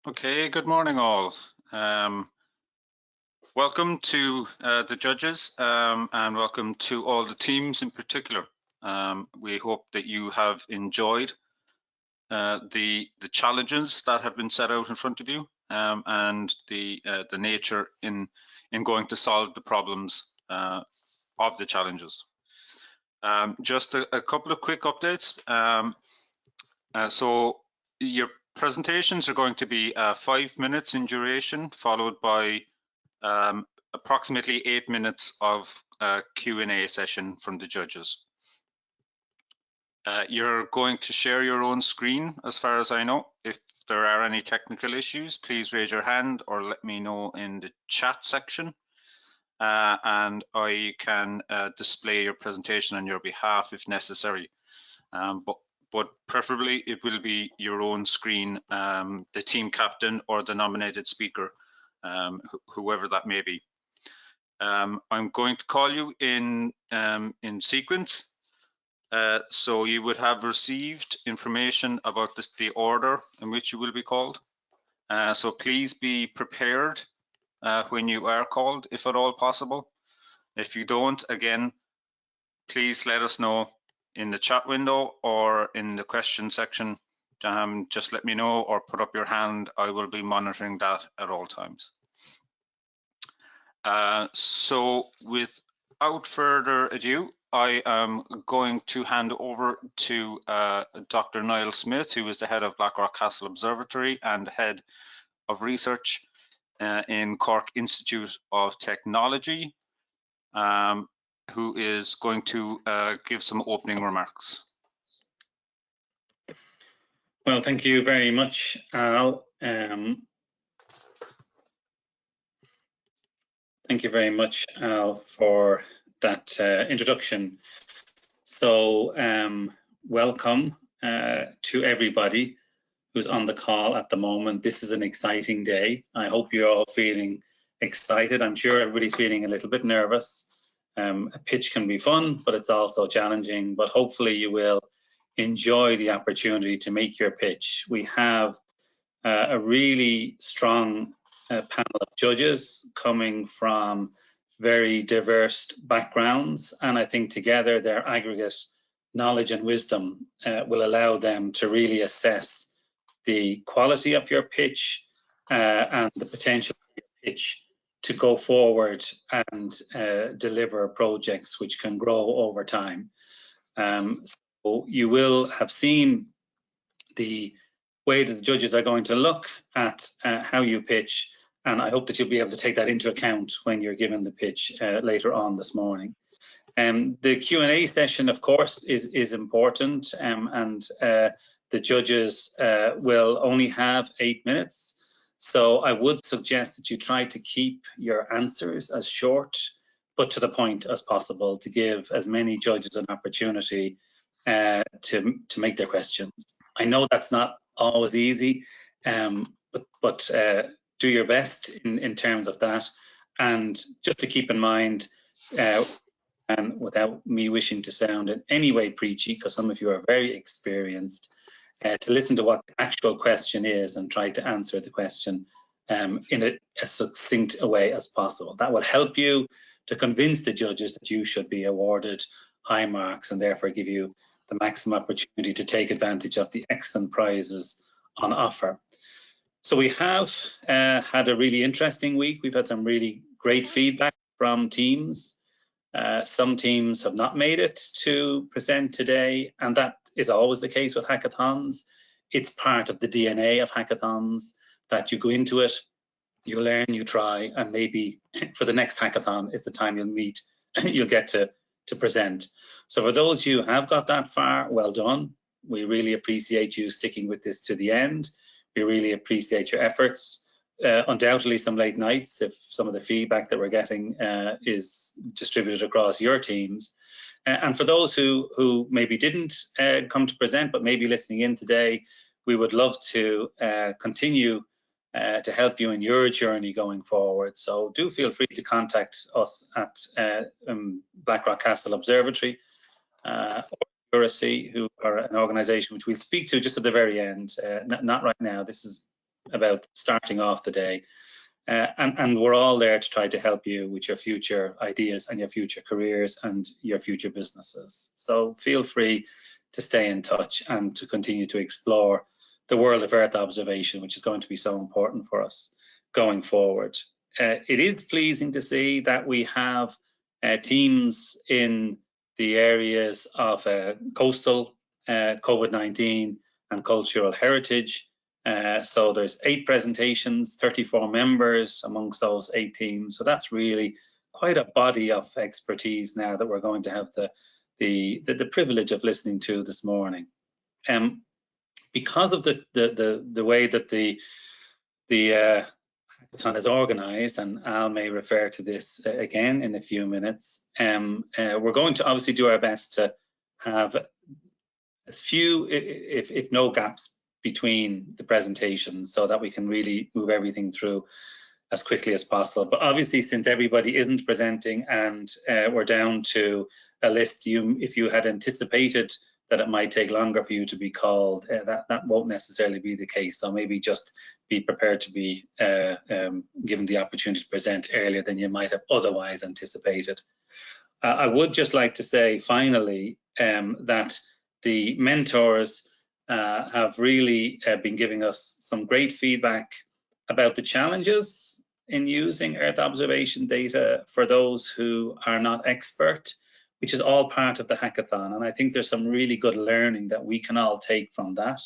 Okay, good morning all. Welcome to the judges and welcome to all the teams in particular. We hope that you have enjoyed the challenges that have been set out in front of you and the nature in going to solve the problems of the challenges. Just a couple of quick updates. So your presentations are going to be 5 minutes in duration, followed by approximately 8 minutes of Q&A session from the judges. You're going to share your own screen, as far as I know. If there are any technical issues, please raise your hand or let me know in the chat section. And I can display your presentation on your behalf if necessary. But preferably it will be your own screen, the team captain or the nominated speaker, whoever that may be. I'm going to call you in sequence. So you would have received information about the order in which you will be called. So please be prepared when you are called, if at all possible. If you don't, again, please let us know in the chat window or in the question section. Just let me know or put up your hand. I will be monitoring that at all times. So without further ado, I am going to hand over to Dr. Niall Smith, who is the head of Blackrock Castle Observatory and the head of research in Cork Institute of Technology, who is going to give some opening remarks. Well, thank you very much, Al. Thank you very much, Al, for that introduction. So welcome to everybody who's on the call at the moment. This is an exciting day. I hope you're all feeling excited. I'm sure everybody's feeling a little bit nervous. A pitch can be fun, but it's also challenging, but hopefully you will enjoy the opportunity to make your pitch. We have a really strong panel of judges coming from very diverse backgrounds, and I think together their aggregate knowledge and wisdom will allow them to really assess the quality of your pitch and the potential of your pitch to go forward and deliver projects which can grow over time. So you will have seen the way that the judges are going to look at how you pitch, and I hope that you'll be able to take that into account when you're given the pitch later on this morning. The Q&A session, of course, is important, and the judges will only have 8 minutes. So I would suggest that you try to keep your answers as short but to the point as possible to give as many judges an opportunity to make their questions. I know that's not always easy, but do your best in terms of that. And just to keep in mind, and without me wishing to sound in any way preachy, because some of you are very experienced, to listen to what the actual question is and try to answer the question in a succinct way as possible. That will help you to convince the judges that you should be awarded high marks and therefore give you the maximum opportunity to take advantage of the excellent prizes on offer. So we have had a really interesting week. We've had some really great feedback from teams. Some teams have not made it to present today, and that is always the case with hackathons. It's part of the DNA of hackathons that you go into it, you learn, you try, and maybe for the next hackathon is the time you'll get to present. So for those who have got that far, well done. We really appreciate you sticking with this to the end. We really appreciate your efforts. Undoubtedly some late nights if some of the feedback that we're getting is distributed across your teams. And for those who maybe didn't come to present but maybe listening in today, we would love to continue to help you in your journey going forward. So do feel free to contact us at Blackrock Castle Observatory or Foresee, who are an organisation which we'll speak to just at the very end, not right now. This is about starting off the day. And we're all there to try to help you with your future ideas and your future careers and your future businesses. So feel free to stay in touch and to continue to explore the world of Earth observation, which is going to be so important for us going forward. It is pleasing to see that we have teams in the areas of coastal, COVID-19 and cultural heritage. So there's 8 presentations, 34 members amongst those 8 teams. So that's really quite a body of expertise now that we're going to have the privilege of listening to this morning. Because of the way that the hackathon is organized, and Al may refer to this again in a few minutes, we're going to obviously do our best to have as few, if no gaps between the presentations, so that we can really move everything through as quickly as possible. But obviously, since everybody isn't presenting and we're down to a list, if you had anticipated that it might take longer for you to be called, that won't necessarily be the case. So maybe just be prepared to be given the opportunity to present earlier than you might have otherwise anticipated. I would just like to say finally that the mentors have really been giving us some great feedback about the challenges in using Earth observation data for those who are not expert, which is all part of the hackathon. And I think there's some really good learning that we can all take from that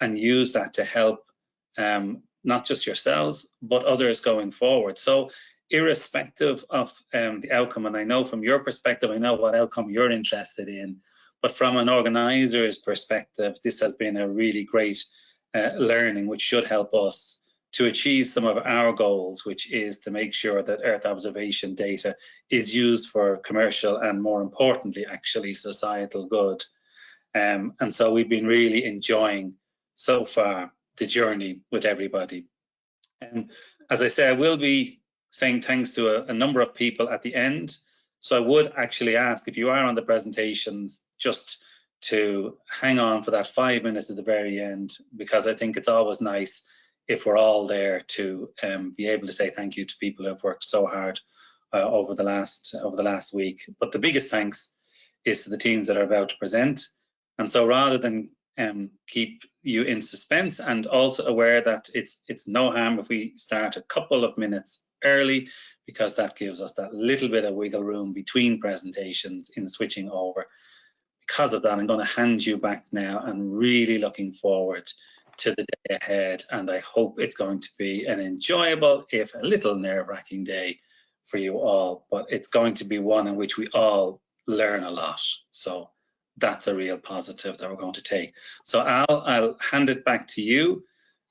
and use that to help not just yourselves, but others going forward. So irrespective of the outcome, and I know from your perspective, I know what outcome you're interested in, but from an organizer's perspective, this has been a really great learning, which should help us to achieve some of our goals, which is to make sure that Earth observation data is used for commercial and, more importantly, actually societal good. And so we've been really enjoying so far the journey with everybody. As I say, I will be saying thanks to a number of people at the end. So I would actually ask, if you are on the presentations, just to hang on for that 5 minutes at the very end, because I think it's always nice if we're all there to be able to say thank you to people who have worked so hard over the last week. But the biggest thanks is to the teams that are about to present. And so rather than keep you in suspense, and also aware that it's no harm if we start a couple of minutes early, because that gives us that little bit of wiggle room between presentations in switching over. Because of that, I'm going to hand you back now. I'm really looking forward to the day ahead, and I hope it's going to be an enjoyable, if a little nerve-wracking day for you all, but it's going to be one in which we all learn a lot. So that's a real positive that we're going to take. So I'll hand it back to you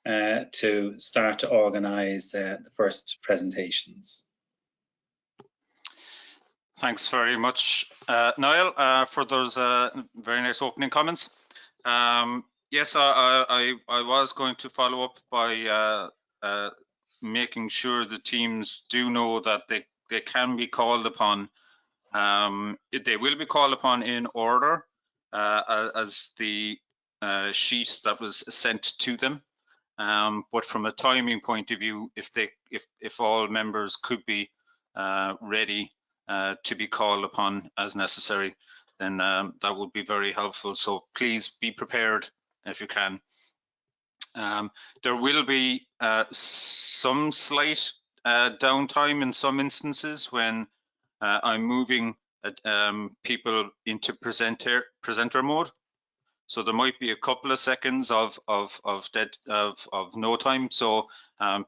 to start to organize the first presentations. Thanks very much, Niall, for those very nice opening comments. Yes, I was going to follow up by making sure the teams do know that they can be called upon. They will be called upon in order as the sheet that was sent to them. But from a timing point of view, if all members could be ready to be called upon as necessary, then that would be very helpful. So please be prepared if you can. There will be some slight downtime in some instances when I'm moving people into presenter mode. So there might be a couple of seconds of no time. So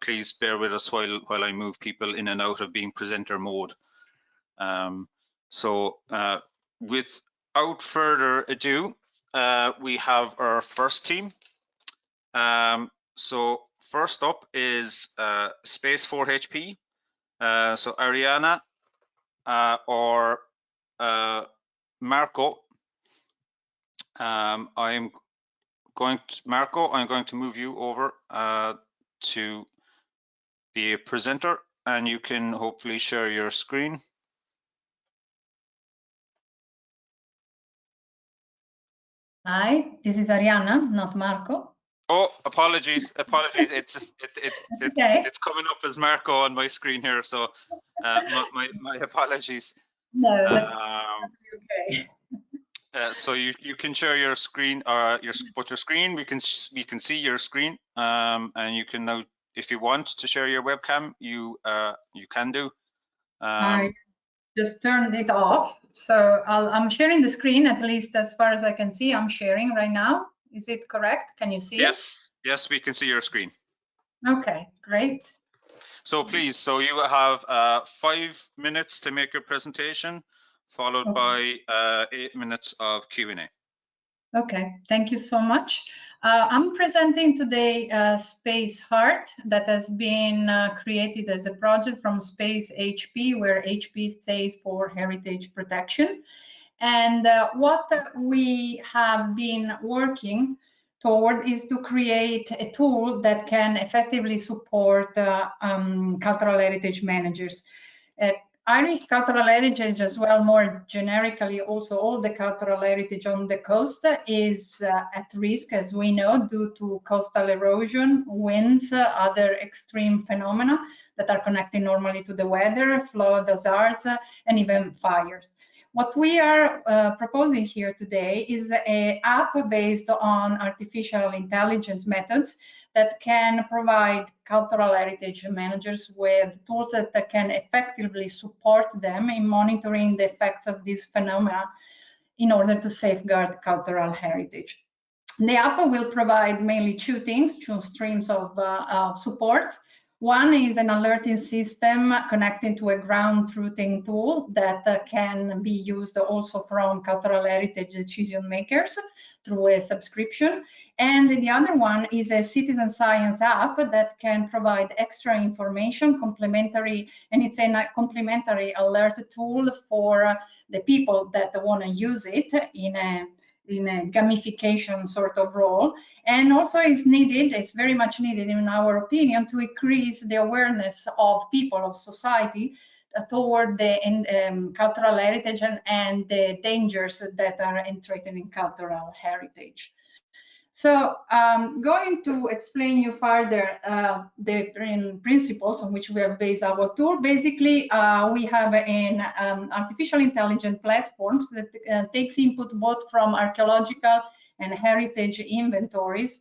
please bear with us while I move people in and out of being presenter mode. Without further ado, we have our first team. So first up is Space 4HP. So Ariana or Marco. I'm going to move you over to be a presenter, and you can hopefully share your screen. Hi, this is Ariana, not Marco. Oh, apologies. Okay. It's coming up as Marco on my screen here, so my apologies. No, that's okay. So you can share your screen or your screen. We can see your screen, and you can now, if you want to share your webcam, you can do. I just turned it off, so I'm sharing the screen, at least as far as I can see. I'm sharing right now. Is it correct? Can you see it? Yes, we can see your screen. Okay, great. So please, so you have 5 minutes to make your presentation, followed by 8 minutes of Q&A. Okay, thank you so much. I'm presenting today Space Heart that has been created as a project from Space HP, where HP stands for Heritage Protection. And what we have been working toward is to create a tool that can effectively support cultural heritage managers. Irish cultural heritage, as well, more generically, also all the cultural heritage on the coast is at risk, as we know, due to coastal erosion, winds, other extreme phenomena that are connected normally to the weather, flood, hazards, and even fires. What we are proposing here today is an app based on artificial intelligence methods that can provide cultural heritage managers with tools that can effectively support them in monitoring the effects of these phenomena in order to safeguard cultural heritage. The app will provide mainly two things, two streams of support. One is an alerting system connecting to a ground truthing tool that can be used also from cultural heritage decision makers through a subscription. And the other one is a citizen science app that can provide extra information, complementary, and it's a complementary alert tool for the people that want to use it in a gamification sort of role, and also is needed, it's very much needed in our opinion, to increase the awareness of people, of society, toward the cultural heritage and the dangers that are threatening cultural heritage. So I'm going to explain you further the principles on which we have based our tool. Basically, we have an artificial intelligence platform that takes input both from archaeological and heritage inventories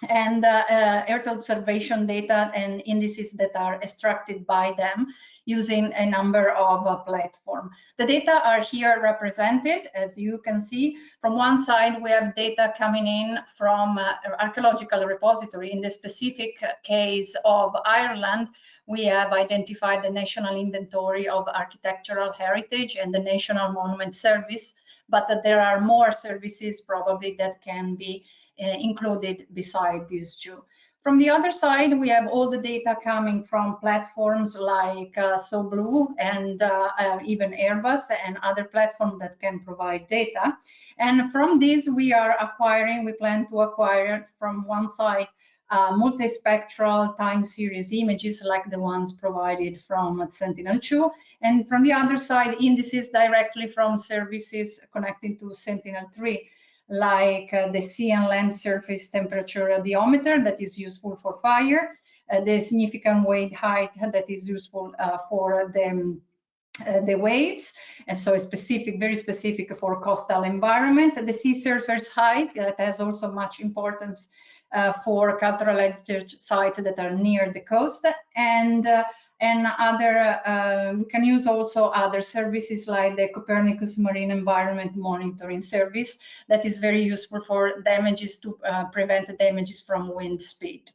and Earth observation data and indices that are extracted by them using a number of platforms. The data are here represented, as you can see. From one side, we have data coming in from archaeological repository. In the specific case of Ireland, we have identified the National Inventory of Architectural Heritage and the National Monument Service, but there are more services probably that can be included beside these two. From the other side, we have all the data coming from platforms like SoBlue and even Airbus and other platforms that can provide data. And from these, we plan to acquire from one side multispectral time series images like the ones provided from Sentinel-2, and from the other side, indices directly from services connecting to Sentinel-3, like the sea and land surface temperature radiometer that is useful for fire, the significant wave height that is useful for the waves, and so it's very specific for coastal environment. The sea surface height that has also much importance for cultural heritage sites that are near the coast, and other, we can use also other services like the Copernicus Marine Environment Monitoring Service that is very useful for damages to prevent damages from wind speed.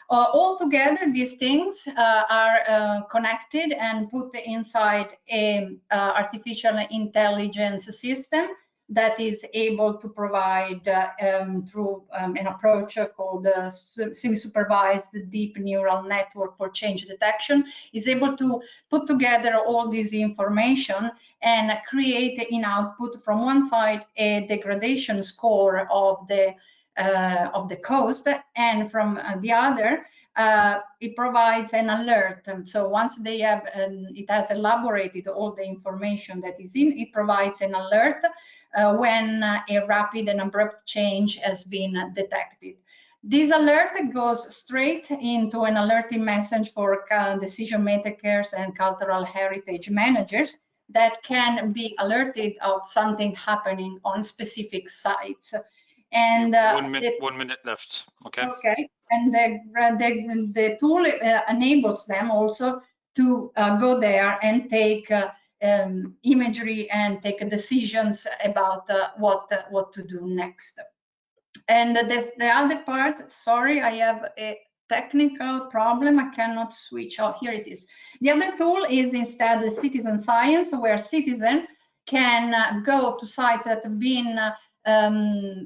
Altogether, these things are connected and put inside an artificial intelligence system that is able to provide through an approach called semi-supervised deep neural network for change detection, is able to put together all this information and create in output from one side a degradation score of the coast, and from the other it provides an alert. And so once they have it has elaborated all the information that is in, it provides an alert when a rapid and abrupt change has been detected. This alert goes straight into an alerting message for decision makers and cultural heritage managers that can be alerted of something happening on specific sites. And 1 minute left. Okay. Okay, and the tool enables them also to go there and take imagery and take decisions about what to do next. And the other part, sorry, I have a technical problem. I cannot switch. Oh, here it is. The other tool is instead the citizen science, where citizens can go to sites that have been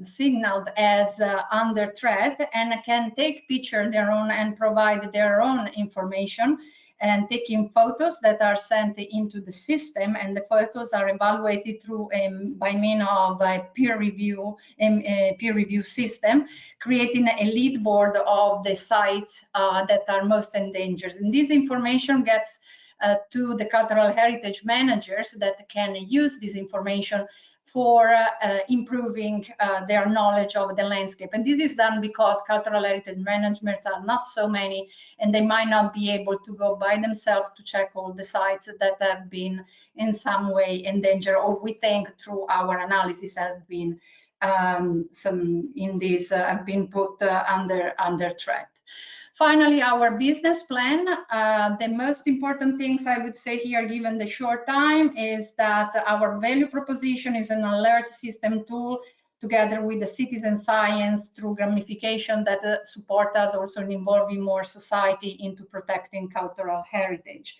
signaled as under threat and can take picture their own and provide their own information and taking photos that are sent into the system, and the photos are evaluated through by means of a peer review system, creating a lead board of the sites that are most endangered. And this information gets to the cultural heritage managers that can use this information for improving their knowledge of the landscape. And this is done because cultural heritage management are not so many, and they might not be able to go by themselves to check all the sites that have been in some way endangered, or we think through our analysis have been have been put under threat. Finally, our business plan. The most important things I would say here, given the short time, is that our value proposition is an alert system tool together with the citizen science through gamification that support us also in involving more society into protecting cultural heritage.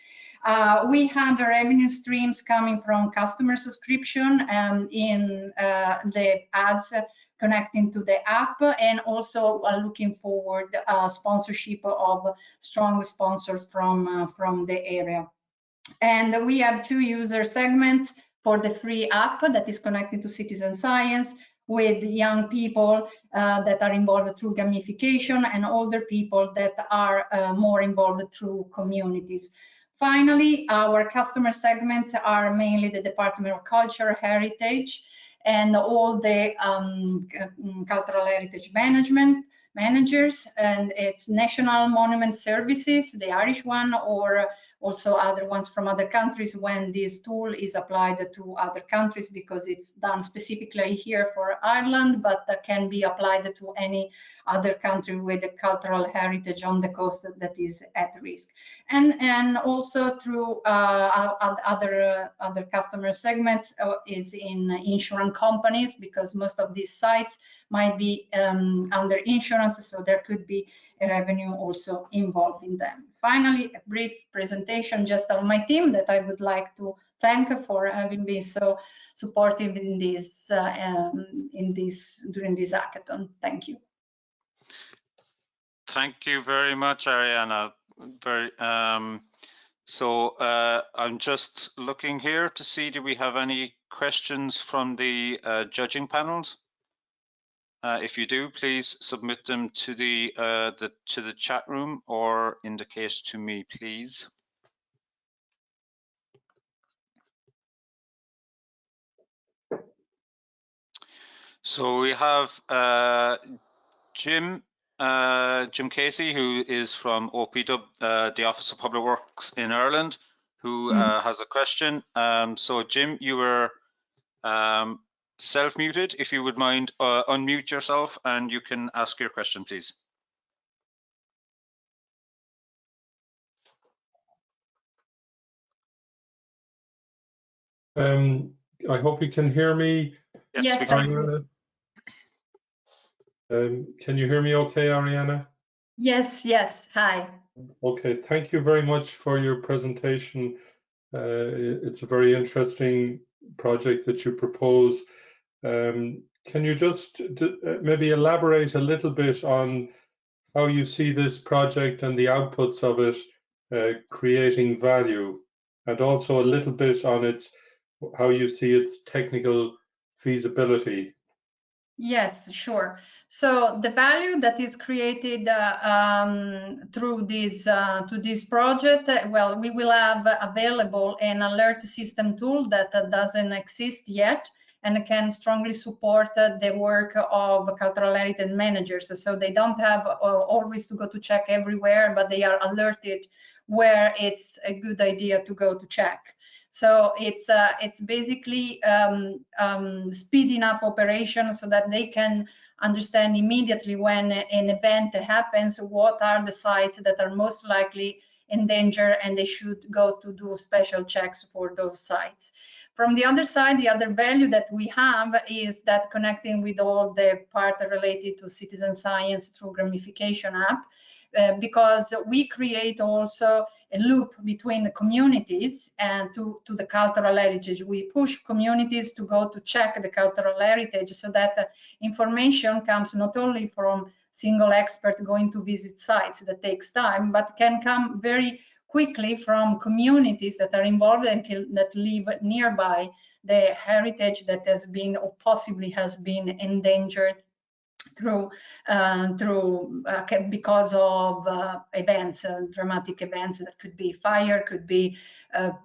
We have the revenue streams coming from customer subscription in the ads connecting to the app, and also looking forward sponsorship of strong sponsors from the area. And we have 2 user segments for the free app that is connected to citizen science, with young people that are involved through gamification, and older people that are more involved through communities. Finally, our customer segments are mainly the Department of Culture, Heritage, and all the cultural heritage managers, and it's National Monument Services, the Irish one, or also other ones from other countries when this tool is applied to other countries, because it's done specifically here for Ireland, but that can be applied to any other country with a cultural heritage on the coast that is at risk. And also through other customer segments is in insurance companies, because most of these sites might be under insurance, so there could be a revenue also involved in them. Finally, a brief presentation just of my team that I would like to thank for having been so supportive in this during this hackathon. Thank you. Thank you very much, Ariana. I'm just looking here to see, do we have any questions from the judging panels? If you do, please submit them to the chat room or indicate to me, please. So we have Jim Casey, who is from OPW, the Office of Public Works in Ireland, who has a question. So Jim, you were self-muted. If you would mind, unmute yourself and you can ask your question, please. I hope you can hear me. Yes, we can. Can you hear me okay, Ariana? Yes, hi. Okay, thank you very much for your presentation. It's a very interesting project that you propose. Can you just maybe elaborate a little bit on how you see this project and the outputs of it creating value, and also a little bit on how you see its technical feasibility? Yes, sure. So the value that is created through this project, well, we will have available an alert system tool that doesn't exist yet, and can strongly support the work of cultural heritage managers. So they don't have always to go to check everywhere, but they are alerted where it's a good idea to go to check. So it's basically speeding up operations so that they can understand immediately when an event happens, what are the sites that are most likely in danger, and they should go to do special checks for those sites. From the other side, the other value that we have is that connecting with all the part related to citizen science through gamification app, because we create also a loop between the communities and to the cultural heritage. We push communities to go to check the cultural heritage so that information comes not only from single expert going to visit sites, that takes time, but can come very quickly from communities that are involved and that live nearby the heritage that has been or possibly has been endangered because of events, dramatic events that could be fire, could be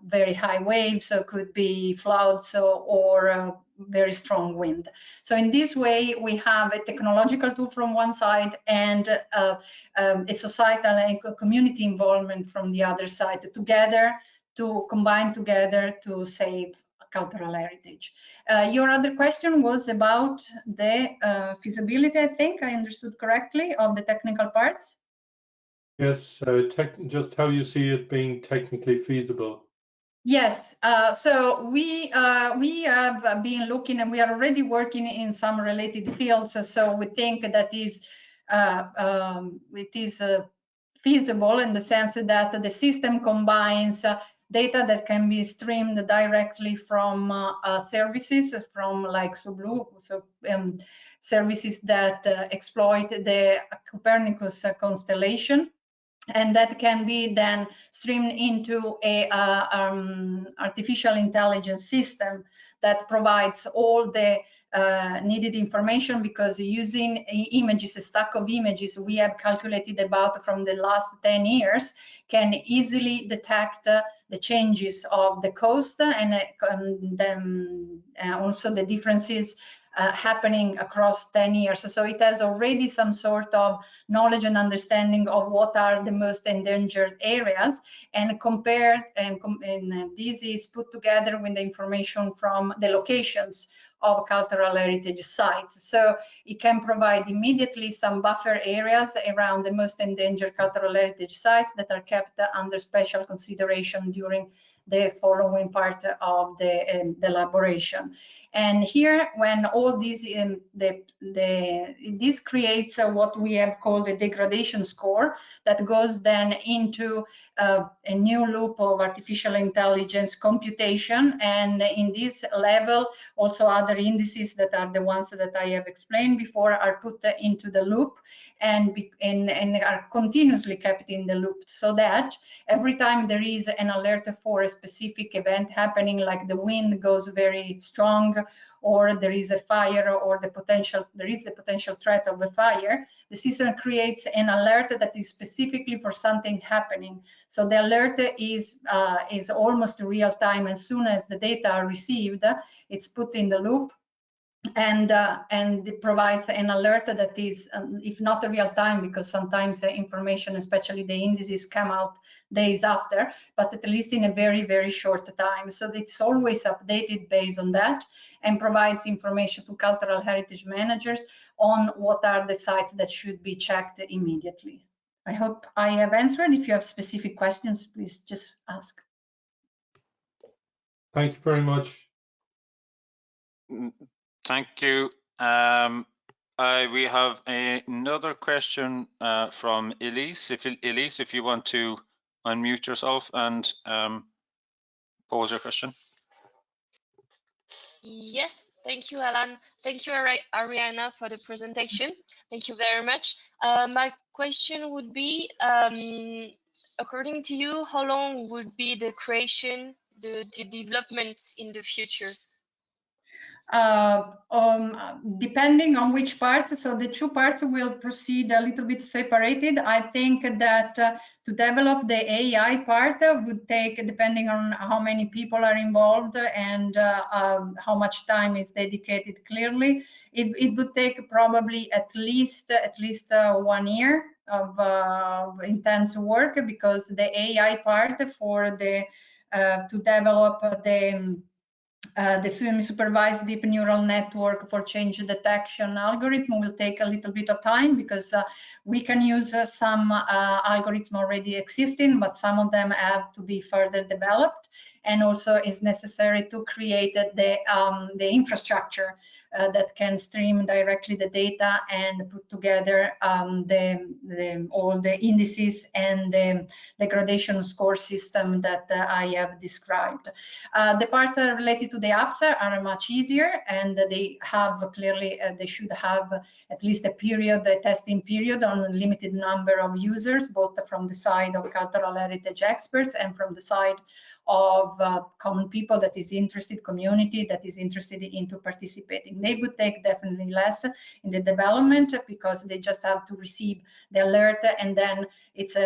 very high waves, could be floods, or very strong wind. So in this way, we have a technological tool from one side and a societal and community involvement from the other side, together to combine together to save cultural heritage. Your other question was about the feasibility, I think I understood correctly, of the technical parts. Yes, just how you see it being technically feasible. Yes, so we have been looking, and we are already working in some related fields. So we think that it is feasible in the sense that the system combines data that can be streamed directly from services from like Blue, services that exploit the Copernicus constellation, and that can be then streamed into a artificial intelligence system that provides all the needed information, because using images, a stack of images we have calculated about from the last 10 years, can easily detect the changes of the coast and also the differences happening across 10 years. So it has already some sort of knowledge and understanding of what are the most endangered areas, and compared, and this is put together with the information from the locations of cultural heritage sites. So it can provide immediately some buffer areas around the most endangered cultural heritage sites that are kept under special consideration during the following part of the elaboration. And here, when all these, this creates what we have called a degradation score that goes then into a new loop of artificial intelligence computation. And in this level, also other indices that are the ones that I have explained before are put into the loop and are continuously kept in the loop, so that every time there is an alert for a specific event happening, like the wind goes very strong, or there is a fire, or there is the potential threat of a fire, the system creates an alert that is specifically for something happening. So the alert is almost real time. As soon as the data are received, it's put in the loop, and it provides an alert that is, if not a real time, because sometimes the information, especially the indices, come out days after, but at least in a very, very short time. So it's always updated based on that, and provides information to cultural heritage managers on what are the sites that should be checked immediately. I hope I have answered. If you have specific questions, please just ask. Thank you very much. Thank you. We have another question from Elise. Elise, if you want to unmute yourself and pose your question. Yes, thank you, Alan. Thank you, Ariana, for the presentation. Thank you very much. My question would be, according to you, how long would be the creation, the development in the future? depending on which parts, so the two parts will proceed a little bit separated. I think that to develop the AI part would take, depending on how many people are involved and how much time is dedicated clearly, it would take probably at least 1 year of intense work, because the AI part for the to develop the semi-supervised deep neural network for change detection algorithm will take a little bit of time, because we can use some algorithm already existing, but some of them have to be further developed, and also is necessary to create the infrastructure that can stream directly the data and put together all the indices and the degradation score system that I have described. The parts that are related to the apps are much easier, and they have clearly, they should have at least a period, a testing period on a limited number of users, both from the side of cultural heritage experts and from the side of common people that is interested, community that is interested into participating. They would take definitely less in the development, because they just have to receive the alert, and then it's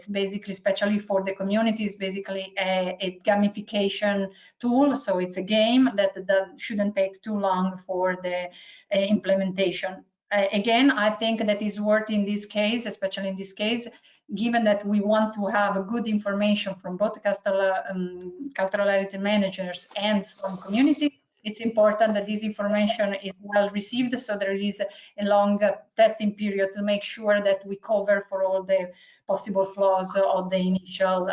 basically, especially for the community, it's basically a gamification tool. So it's a game that shouldn't take too long for the implementation. Again, I think that is worth in this case, especially in this case, given that we want to have good information from both cultural heritage managers and from community. It's important that this information is well received, so there is a long testing period to make sure that we cover for all the possible flaws of the initial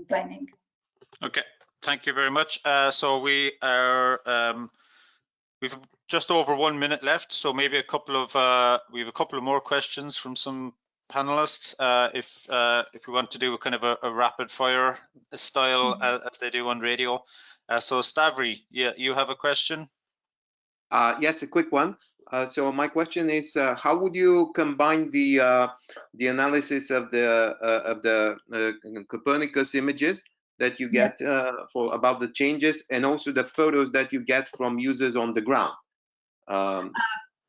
planning. Okay, thank you very much. So we are we've just over 1 minute left, so maybe we have a couple of more questions from some panelists. If we want to do a kind of a rapid fire style as they do on radio. So Stavri, yeah, you have a question? Yes, a quick one. So my question is, how would you combine the analysis of the Copernicus images that you get about the changes, and also the photos that you get from users on the ground?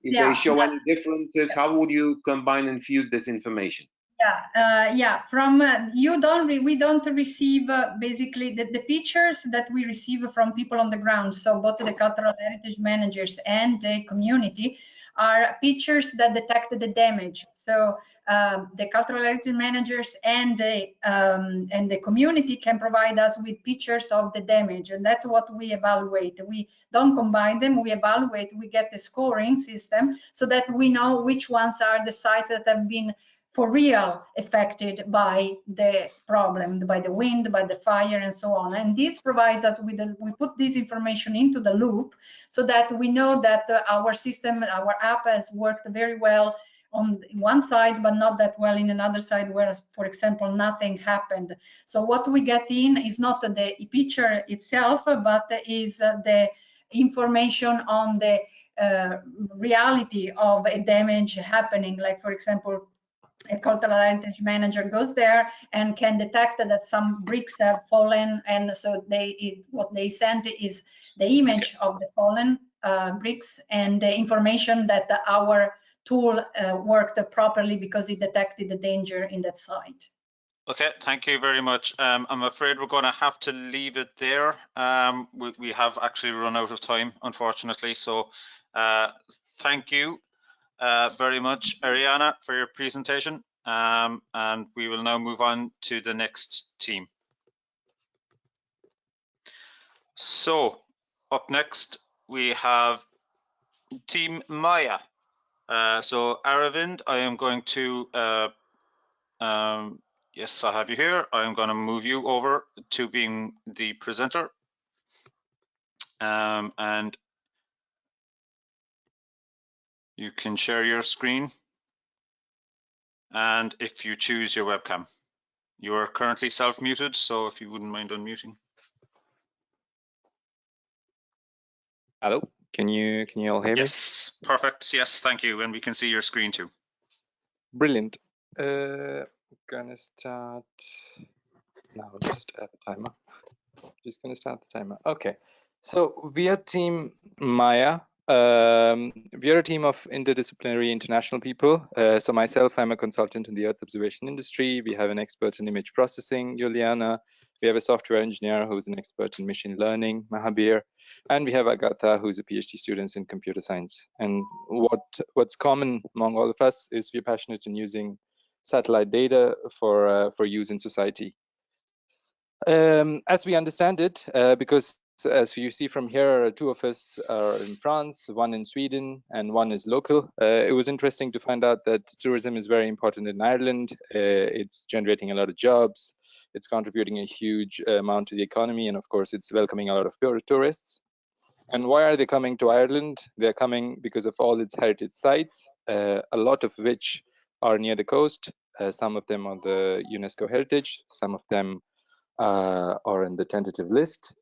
If they show any differences, how would you combine and fuse this information? From we don't receive basically the pictures that we receive from people on the ground. So both the cultural heritage managers and the community are pictures that detect the damage. So the cultural heritage managers and the community can provide us with pictures of the damage, and that's what we evaluate. We don't combine them, we evaluate, we get the scoring system so that we know which ones are the sites that have been for real affected by the problem, by the wind, by the fire, and so on. And this provides us with, we put this information into the loop so that we know that our system, our app has worked very well on one side, but not that well in another side, where, for example, nothing happened. So what we get in is not the picture itself, but is the information on the reality of a damage happening. Like, for example, a cultural heritage manager goes there and can detect that some bricks have fallen, and so what they send is the image of the fallen bricks and the information that our tool worked properly because it detected the danger in that site. Okay, thank you very much. I'm afraid we're going to have to leave it there. We have actually run out of time, unfortunately. So thank you very much, Ariana, for your presentation. And we will now move on to the next team. So up next, we have Team Maya. So Aravind, I am going to, yes, I have you here. I'm going to move you over to being the presenter. And you can share your screen. And if you choose your webcam, you are currently self-muted, so if you wouldn't mind unmuting. Hello, can you all hear me? Yes, perfect. Yes, thank you. And we can see your screen too. Brilliant. Gonna start now. Just add the timer. Just gonna start the timer. Okay. So we are Team Maya. We are a team of interdisciplinary international people. So myself, I'm a consultant in the Earth observation industry. We have an expert in image processing, Juliana. We have a software engineer who's an expert in machine learning, Mahabir. And we have Agatha, who's a PhD student in computer science. And what's common among all of us is we're passionate in using satellite data for use in society. As we understand it, because as you see from here, two of us are in France, one in Sweden, and one is local. It was interesting to find out that tourism is very important in Ireland. It's generating a lot of jobs. It's contributing a huge amount to the economy, and of course, it's welcoming a lot of tourists. And why are they coming to Ireland? They're coming because of all its heritage sites, a lot of which are near the coast. Some of them are the UNESCO heritage, some of them are in the tentative list.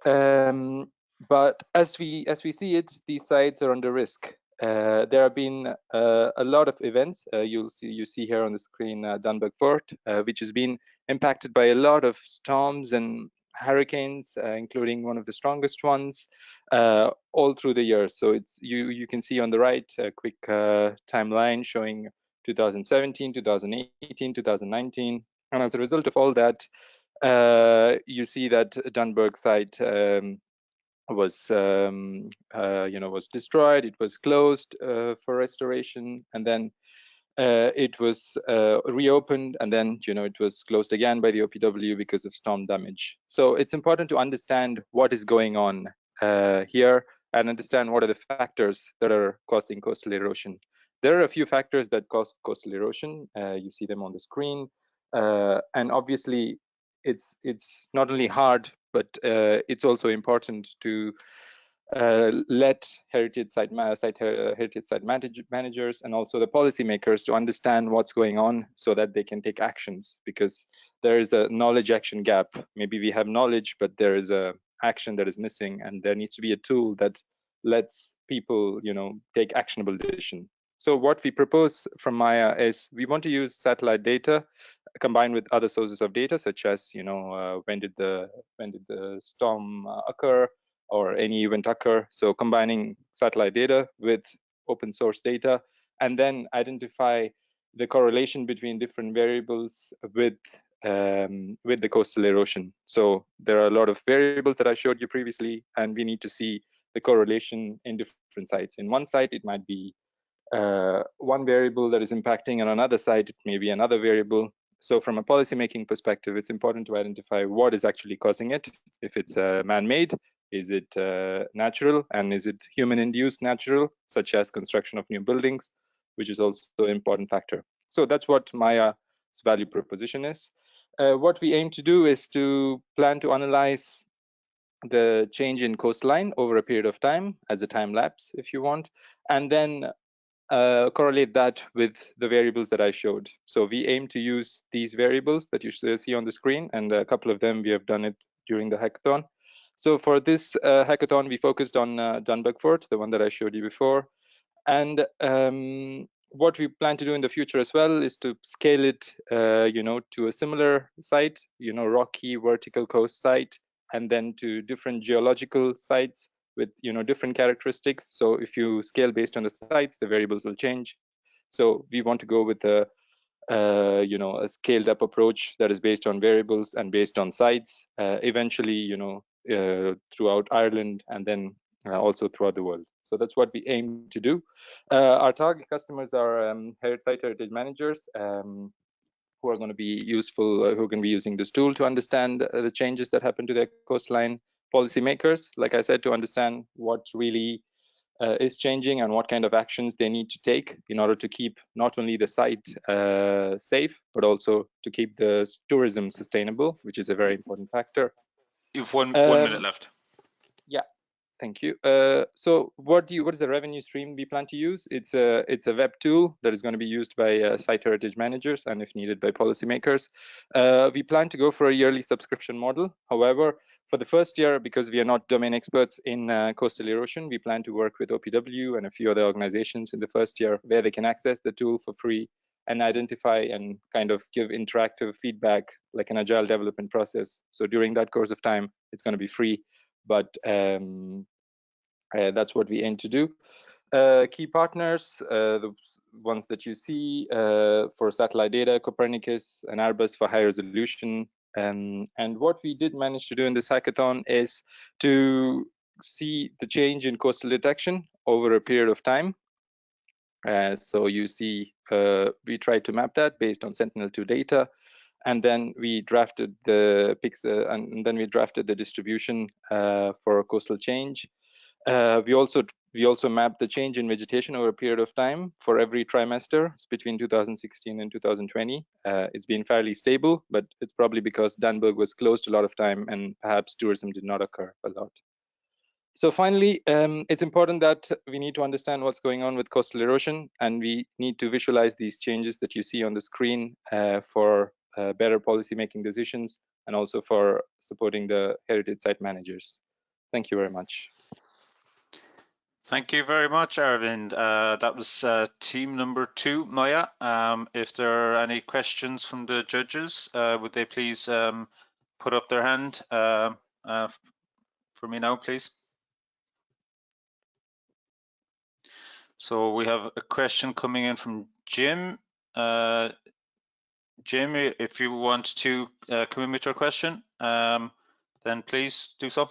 But as we see it, these sites are under risk. There have been a lot of events. You see here on the screen Dunberg Fort, which has been impacted by a lot of storms and hurricanes, including one of the strongest ones, all through the year. So it's you can see on the right a quick timeline showing 2017, 2018, 2019, and as a result of all that, you see that Dunberg site was destroyed. It was closed for restoration, and then it was reopened, and then it was closed again by the OPW because of storm damage. So it's important to understand what is going on here and understand what are the factors that are causing coastal erosion. There are a few factors that cause coastal erosion. You see them on the screen, and obviously it's not only hard, but it's also important to let heritage site managers and also the policymakers to understand what's going on so that they can take actions, because there is a knowledge action gap. Maybe we have knowledge, but there is a action that is missing, and there needs to be a tool that lets people take actionable decision. So what we propose from Maya is we want to use satellite data combined with other sources of data, such as when did the storm occur, or any event occur. So combining satellite data with open source data, and then identify the correlation between different variables with the coastal erosion. So there are a lot of variables that I showed you previously, and we need to see the correlation in different sites. In one site, it might be one variable that is impacting, and on another side, it may be another variable. So from a policymaking perspective, it's important to identify what is actually causing it. If it's man-made, is it natural, and is it human-induced natural, such as construction of new buildings, which is also an important factor. So that's what Maya's value proposition is. What we aim to do is to plan to analyze the change in coastline over a period of time as a time lapse, if you want, and then correlate that with the variables that I showed. So we aim to use these variables that you see on the screen, and a couple of them we have done it during the hackathon. So for this hackathon, we focused on Dunberg Fort, the one that I showed you before. And what we plan to do in the future as well is to scale it, to a similar site, rocky vertical coast site, and then to different geological sites with different characteristics. So if you scale based on the sites, the variables will change. So we want to go with a scaled up approach that is based on variables and based on sites, eventually throughout Ireland, and then also throughout the world. So that's what we aim to do. Our target customers are site heritage managers who are going to be useful, who can be using this tool to understand the changes that happen to their coastline. Policymakers, like I said, to understand what really is changing and what kind of actions they need to take in order to keep not only the site safe, but also to keep the tourism sustainable, which is a very important factor. You've one minute left. Yeah, thank you. So what is the revenue stream we plan to use? It's a web tool that is going to be used by site heritage managers and, if needed, by policymakers. We plan to go for a yearly subscription model. However, for the first year, because we are not domain experts in coastal erosion, we plan to work with OPW and a few other organizations in the first year where they can access the tool for free and identify and kind of give interactive feedback like an agile development process. So during that course of time, it's going to be free. but that's what we aim to do. Key partners, the ones that you see for satellite data, Copernicus and Airbus for high resolution. And what we did manage to do in this hackathon is to see the change in coastal detection over a period of time. So you see, we tried to map that based on Sentinel-2 data, and then we drafted the and then we drafted the distribution for coastal change. We also mapped the change in vegetation over a period of time for every trimester between 2016 and 2020. It's been fairly stable, but it's probably because Danberg was closed a lot of time and perhaps tourism did not occur a lot. So finally, it's important that we need to understand what's going on with coastal erosion, and we need to visualize these changes that you see on the screen for better policy-making decisions and also for supporting the heritage site managers. Thank you very much. Thank you very much, Arvind. That was team number 2, Maya. If there are any questions from the judges, would they please put up their hand for me now, please? So we have a question coming in from Jim. Jim, if you want to come in with your question, then please do so.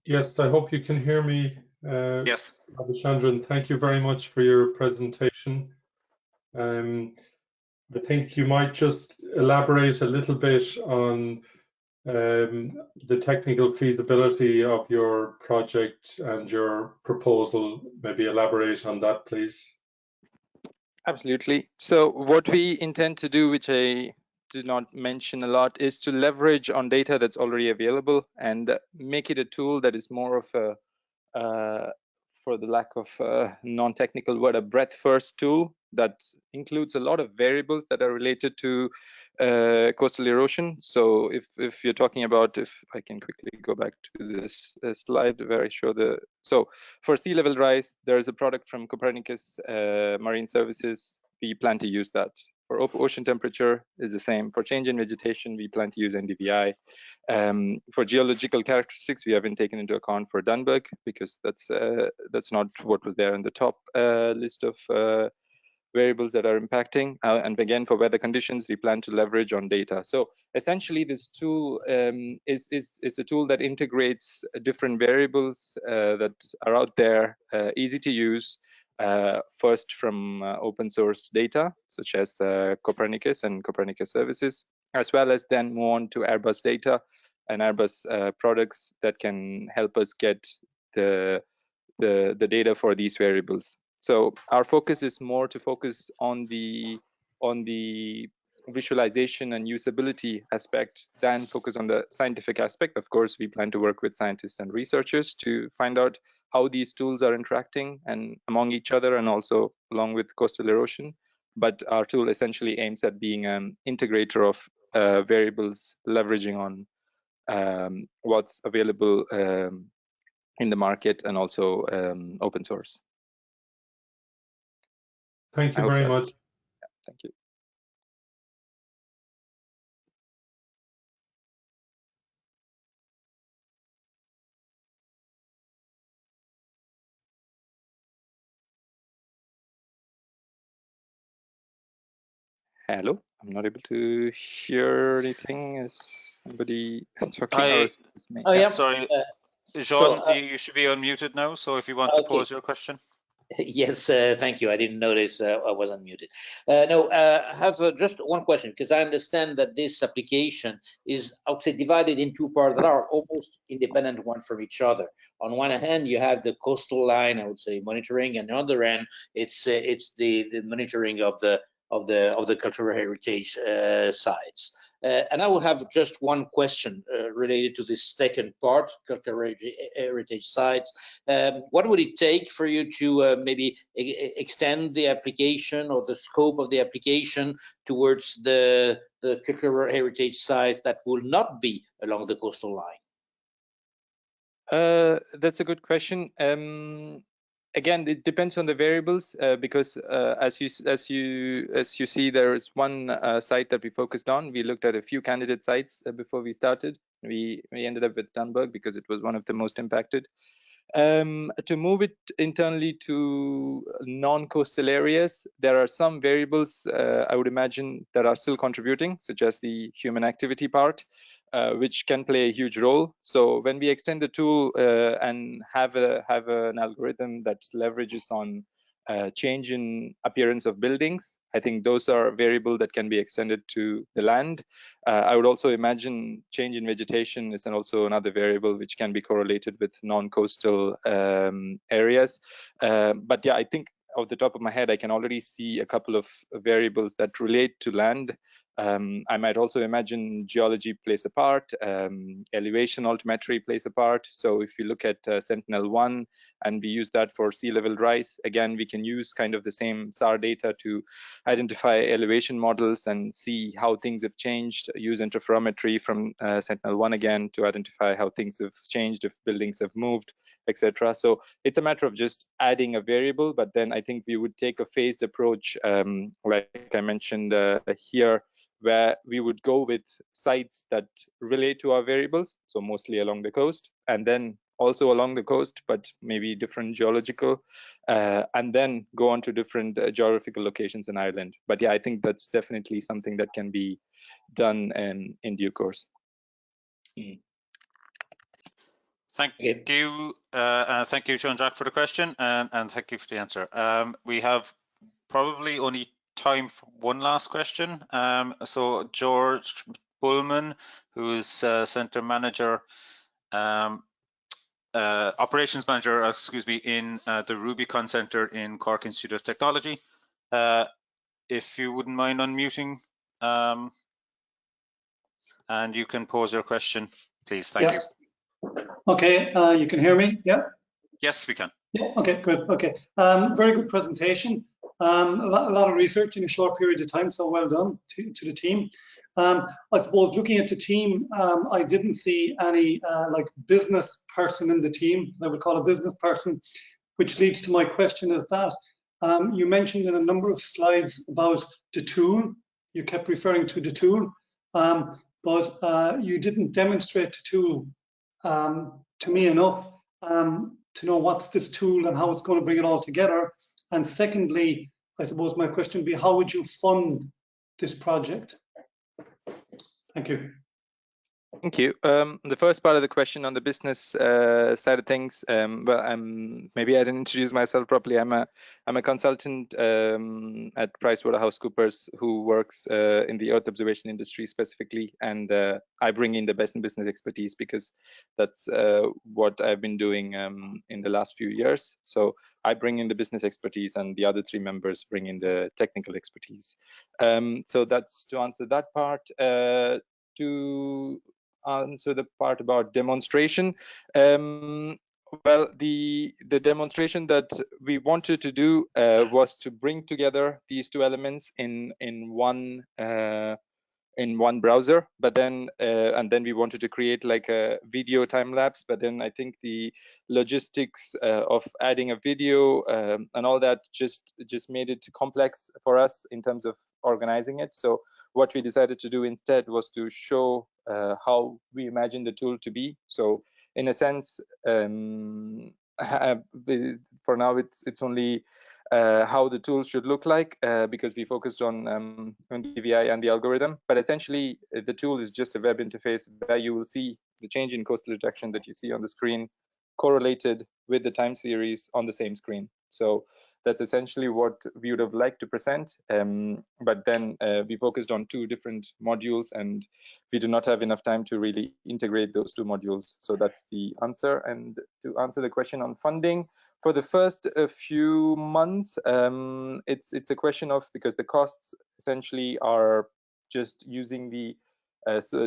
Yes, I hope you can hear me. Yes. Chandran, thank you very much for your presentation. I think you might just elaborate a little bit on the technical feasibility of your project and your proposal. Maybe elaborate on that, please. Absolutely. So what we intend to do, which I did not mention a lot, is to leverage on data that's already available and make it a tool that is more of a, for the lack of a non-technical word, a breadth-first tool that includes a lot of variables that are related to coastal erosion. So if you're talking about, if I can quickly go back to this slide where I show so for sea level rise, there is a product from Copernicus Marine Services. We plan to use that. For ocean temperature is the same. For change in vegetation, we plan to use NDVI. For geological characteristics, we haven't taken into account for Dunberg because that's not what was there in the top list of variables that are impacting. And again, for weather conditions, we plan to leverage on data. So essentially, this tool is a tool that integrates different variables that are out there, easy to use. First from open source data, such as Copernicus and Copernicus services, as well as then move on to Airbus data and Airbus products that can help us get the data for these variables. So our focus is more to focus on the visualization and usability aspect than focus on the scientific aspect. Of course, we plan to work with scientists and researchers to find out how these tools are interacting and among each other and also along with coastal erosion. But our tool essentially aims at being an integrator of variables, leveraging on what's available in the market and also open source. Thank you very much. Thank you. Hello, I'm not able to hear anything. Is somebody talking? Or is me? Oh, yeah. Sorry, Jean, you should be unmuted now. So if you want to pose your question. Yes, thank you. I didn't notice I was unmuted. I have just one question, because I understand that this application is, I would say, divided in two parts that are almost independent one from each other. On one hand, you have the coastal line, I would say, monitoring, and on the other end, it's the monitoring of the cultural heritage sites. And I will have just one question related to this second part, cultural heritage sites. What would it take for you to maybe extend the application or the scope of the application towards the cultural heritage sites that will not be along the coastal line? That's a good question. again, it depends on the variables because as you see, there is one site that we focused on. We looked at a few candidate sites before we started. We ended up with Dunburg because it was one of the most impacted. To move it internally to non-coastal areas, there are some variables I would imagine that are still contributing, such as the human activity part, which can play a huge role. So when we extend the tool and have an algorithm that leverages on change in appearance of buildings, I think those are variables that can be extended to the land. I would also imagine change in vegetation is also another variable which can be correlated with non-coastal areas. But yeah, I think off the top of my head, I can already see a couple of variables that relate to land. I might also imagine geology plays a part, elevation altimetry plays a part. So if you look at Sentinel-1 and we use that for sea level rise, again, we can use kind of the same SAR data to identify elevation models and see how things have changed, use interferometry from Sentinel-1 again to identify how things have changed, if buildings have moved, etc. So it's a matter of just adding a variable, but then I think we would take a phased approach, like I mentioned here, where we would go with sites that relate to our variables, so mostly along the coast, and then also along the coast, but maybe different geological, and then go on to different geographical locations in Ireland. But yeah, I think that's definitely something that can be done in due course. Thank you. Thank you, Jean-Jacques, for the question, and thank you for the answer. We have probably only time for one last question. So George Bullman, who is Center Manager, Operations Manager, excuse me, in the Rubicon Center in Cork Institute of Technology. If you wouldn't mind unmuting, and you can pose your question, please. Thank you. Okay, you can hear me? Yeah. Yes, we can. Yeah. Okay. Good. Okay. Very good presentation. A lot of research in a short period of time. So well done to the team. I suppose looking at the team, I didn't see any like business person in the team. I would call a business person, which leads to my question: is that you mentioned in a number of slides about the tool. You kept referring to the tool, but you didn't demonstrate the tool to me enough to know what's this tool and how it's going to bring it all together. And secondly, I suppose my question would be, how would you fund this project? Thank you. Thank you. The first part of the question on the business side of things, well, maybe I didn't introduce myself properly. I'm a consultant at PricewaterhouseCoopers who works in the earth observation industry specifically, and I bring in the best in business expertise because that's what I've been doing in the last few years. So I bring in the business expertise, and the other three members bring in the technical expertise. So that's to answer that part. To answer the part about demonstration, well, the demonstration that we wanted to do was to bring together these two elements in one browser, but then and then we wanted to create like a video time lapse, but then I think the logistics of adding a video and all that just made it complex for us in terms of organizing it. So what we decided to do instead was to show how we imagine the tool to be. So in a sense, for now it's only how the tool should look like because we focused on DVI and the algorithm. But essentially, the tool is just a web interface where you will see the change in coastal detection that you see on the screen correlated with the time series on the same screen. So that's essentially what we would have liked to present, but then we focused on two different modules and we do not have enough time to really integrate those two modules. So that's the answer. And to answer the question on funding, for the first few months, it's a question of, because the costs essentially are just using the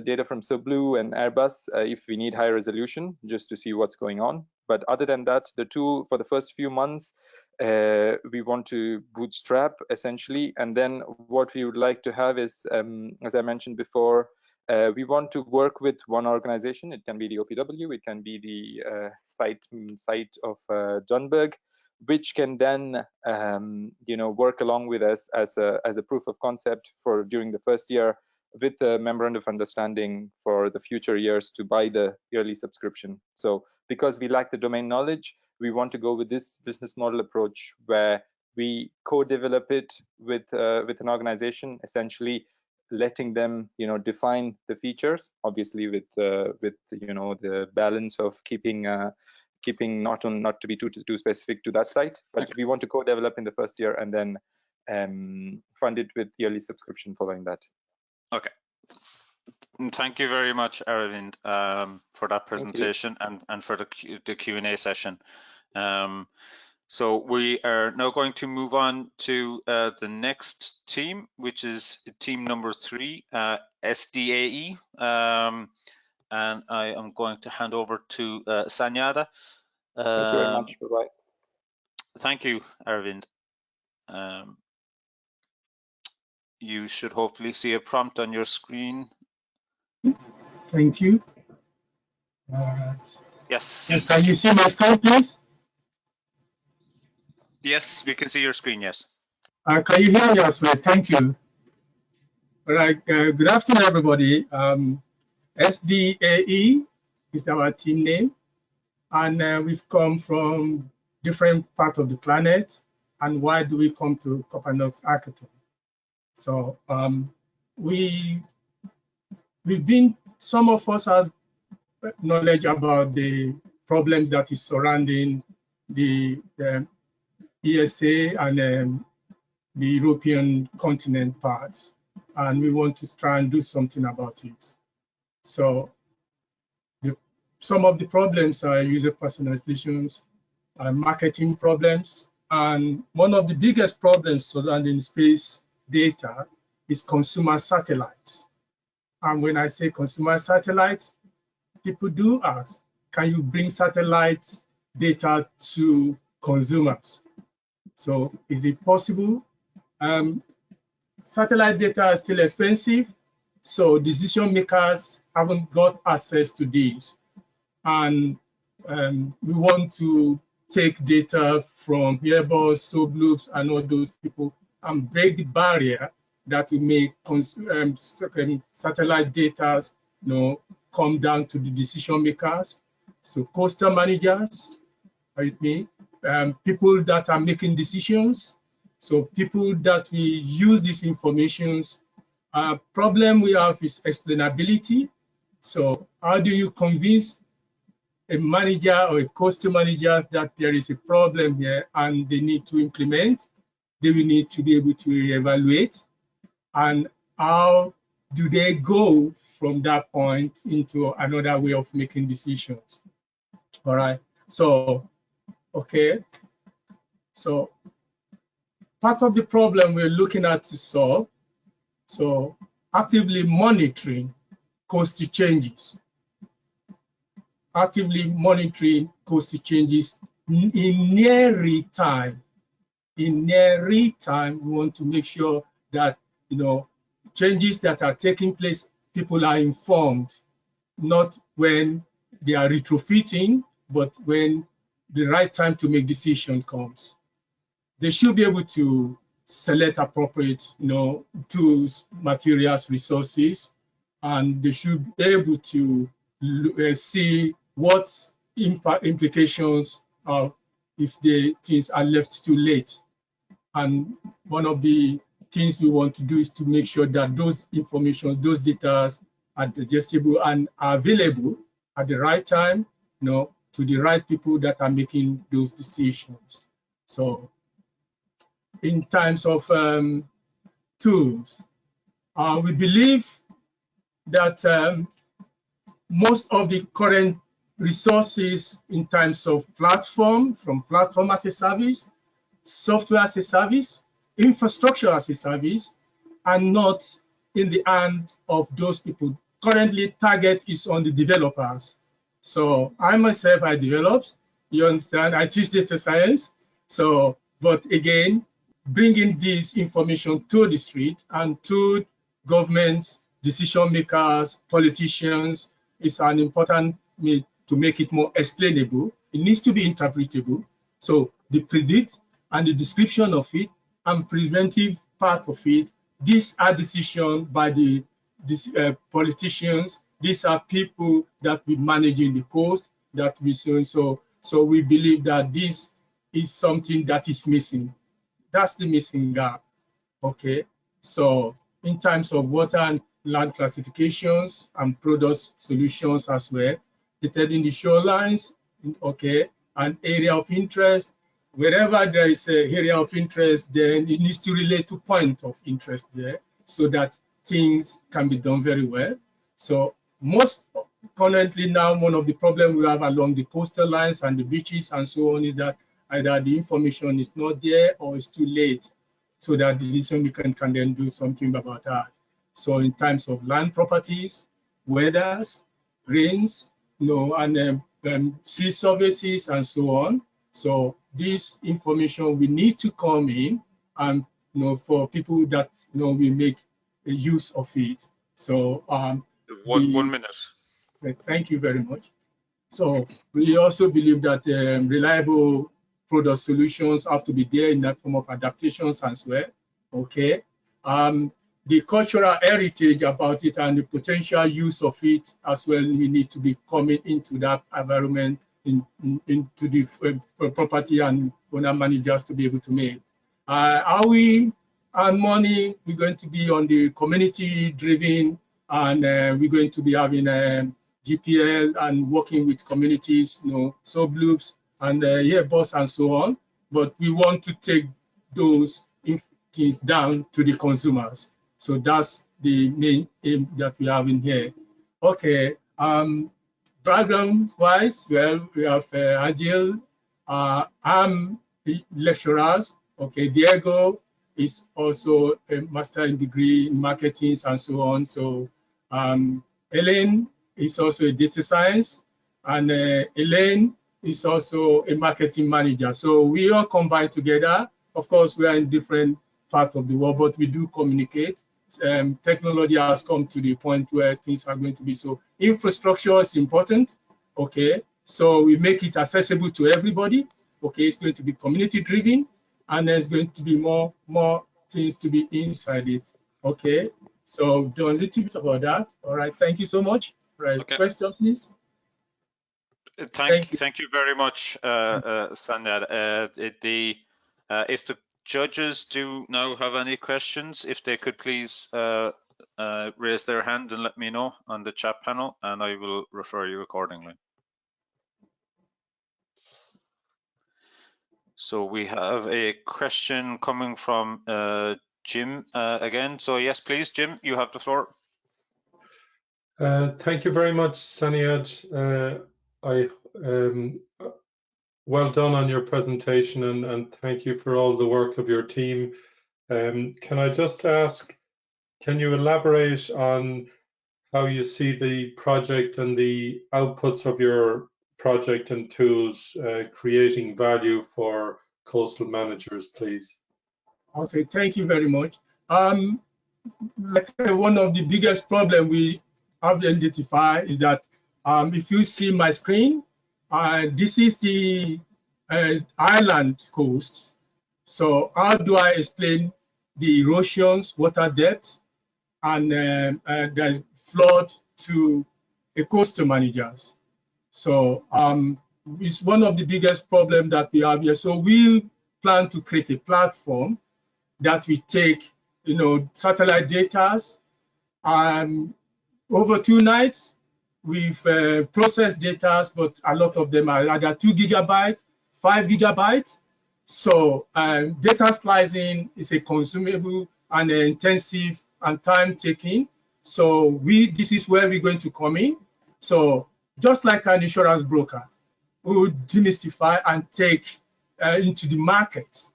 data from SoBlue and Airbus if we need high resolution, just to see what's going on. But other than that, the tool for the first few months, we want to bootstrap essentially. And then what we would like to have is, as I mentioned before, we want to work with one organization. It can be the OPW, it can be the site of Dunburg, which can then work along with us as a proof of concept for during the first year, with a memorandum of understanding for the future years to buy the yearly subscription. So because we lack the domain knowledge, we want to go with this business model approach where we co-develop it with an organization, essentially letting them define the features, obviously with the balance of keeping not to be too specific to that site, but we want to co-develop in the first year and then fund it with yearly subscription following that. Okay. Thank you very much, Aravind, for that presentation and for the Q&A session. So we are now going to move on to the next team, which is team number 3, SDAE. And I am going to hand over to Sanyada. Thank you very much. Bye-bye. Thank you, Aravind. You should hopefully see a prompt on your screen. Thank you. All right. Yes. Can you see my screen, please? Yes, we can see your screen, yes. Can you hear me as well? Thank you. All right. Good afternoon, everybody. SDAE is our team name, and we've come from different parts of the planet. And why do we come to Copernicus Hackathon? So some of us has knowledge about the problem that is surrounding the ESA and the European continent parts, and we want to try and do something about it. So some of the problems are user personalizations, marketing problems, and one of the biggest problems surrounding space data is consumer satellites. And when I say consumer satellites, people do ask, can you bring satellite data to consumers? So is it possible? Satellite data is still expensive, so decision makers haven't got access to these. And we want to take data from Airbus, Sobloops, and all those people and break the barrier that will make satellite data come down to the decision makers. So coastal managers, with me, people that are making decisions. So people that we use these informations. Problem we have is explainability. So how do you convince a manager or a coastal manager that there is a problem here and they need to implement? They will need to be able to evaluate. And how do they go from that point into another way of making decisions? All right. So, okay. So part of the problem we're looking at to solve, so actively monitoring coastal changes. Actively monitoring coastal changes in near real time. In near real time, we want to make sure that changes that are taking place, people are informed, not when they are retrofitting, but when the right time to make decisions comes. They should be able to select appropriate, tools, materials, resources, and they should be able to see what implications are if the things are left too late. And one of the things we want to do is to make sure that those information, those data are digestible and are available at the right time, to the right people that are making those decisions. So in terms of tools, we believe that most of the current resources in terms of platform, from platform as a service, software as a service, infrastructure as a service, are not in the hand of those people. Currently, target is on the developers. So I myself, I developed, you understand, I teach data science. So, but again, bringing this information to the street and to governments, decision makers, politicians is an important need to make it more explainable. It needs to be interpretable. So the predict and the description of it and preventive part of it. These are decisions by the politicians. These are people that we managing the coast that we so we believe that this is something that is missing. That's the missing gap. Okay, so in terms of water and land classifications and product solutions as well, determining the shorelines, okay, and area of interest. Wherever there is an area of interest, then it needs to relate to point of interest there so that things can be done very well. So most currently now, one of the problems we have along the coastal lines and the beaches and so on is that either the information is not there or it's too late, so that the decision maker can then do something about that. So in terms of land properties, weathers, rains, and sea services and so on. So this information we need to come in and for people that we make use of it. So one minute. Thank you very much. So we also believe that reliable product solutions have to be there in that form of adaptations as well. Okay. The cultural heritage about it and the potential use of it as well, we need to be coming into that environment into the property and owner managers to be able to make. How we earn money, we're going to be on the community driven, and we're going to be having GPL and working with communities, subloops and boss and so on. But we want to take those things down to the consumers. So that's the main aim that we have in here. Okay. Background-wise, well, we have Agile. I'm lecturers. Okay, Diego is also a master in degree in marketing and so on. So Elaine is also a data science, and Elaine is also a marketing manager. So we all combine together. Of course, we are in different parts of the world, but we do communicate. Technology has come to the point where things are going to be so. Infrastructure is important. Okay, so we make it accessible to everybody. Okay, it's going to be community driven, and there's going to be more things to be inside it. Okay, so do a little bit about that. All right, thank you so much. Right, okay. Question, please. Thank you very much, Sanyad. If the judges do now have any questions, if they could please raise their hand and let me know on the chat panel, and I will refer you accordingly. So we have a question coming from Jim again. So yes, please, Jim, you have the floor. Thank you very much, Sanyad. Well done on your presentation, and thank you for all the work of your team. Can I just ask, can you elaborate on how you see the project and the outputs of your project and tools creating value for coastal managers, please? Okay, thank you very much. Like one of the biggest problems we have identified is that if you see my screen, this is the island coast. So how do I explain the erosions, water depth, and the flood to a coastal managers? So it's one of the biggest problems that we have here. So we plan to create a platform that we take, satellite data. Over 2 nights, we've processed data, but a lot of them are either 2 gigabytes, 5 gigabytes. So data slicing is a consumable and intensive and time taking. So this is where we're going to come in. So just like an insurance broker, we would demystify and take into the market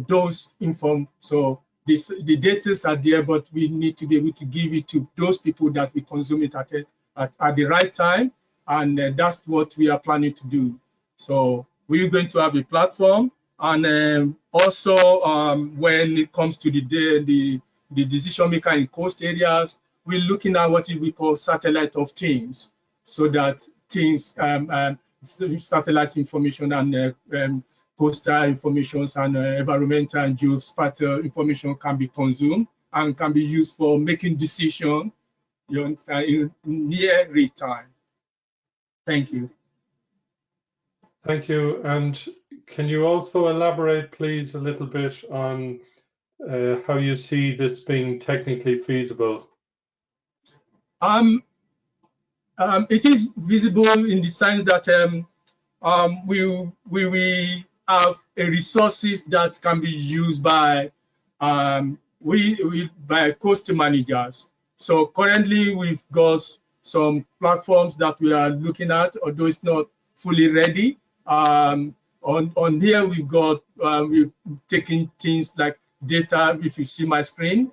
those inform. So the data are there, but we need to be able to give it to those people that we consume it at the right time, and that's what we are planning to do. So we're going to have a platform, and also when it comes to the decision maker in coast areas, we're looking at what we call satellite of things, so that things satellite information and coastal information and environmental and geospatial information can be consumed and can be used for making decisions in near real time. Thank you. Thank you. And can you also elaborate, please, a little bit on how you see this being technically feasible? It is visible in the sense that we have resources that can be used by by coast managers. So currently we've got some platforms that we are looking at, although it's not fully ready. On here we've got we've taken things like data. If you see my screen,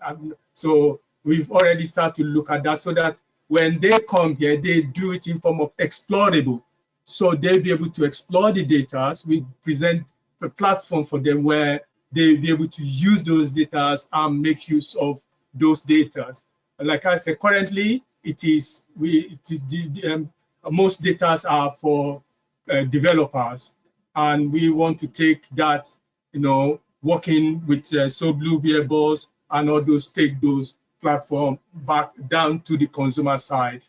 so we've already started to look at that so that when they come here, they do it in form of explorable. So they'll be able to explore the data. We present a platform for them where they'll be able to use those data and make use of those data. Like I said, currently most data are for developers, and we want to take that, working with SoBlue, Beerballs, and all those, take those platform back down to the consumer side.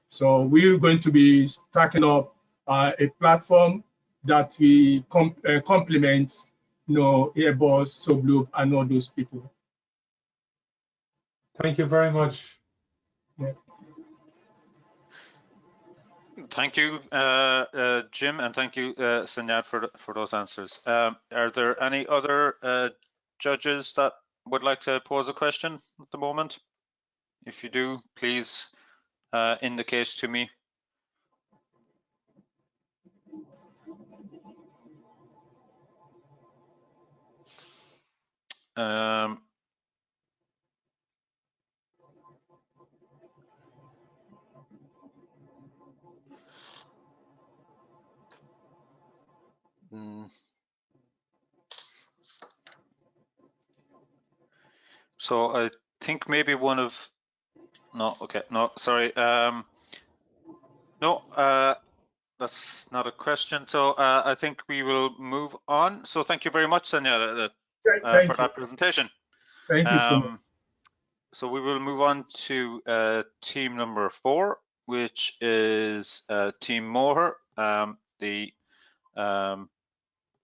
So we're going to be stacking up a platform that we complement, Beerballs, SoBlue, and all those people. Thank you very much. Yeah. Thank you, Jim, and thank you, Sanyad, for those answers. Are there any other judges that would like to pose a question at the moment? If you do, please indicate to me. So I think maybe one of, no, okay, no, sorry. No, that's not a question. So I think we will move on. So thank you very much, Sanya, for that presentation. Thank you so much. So we will move on to team number 4, which is Team Moher. The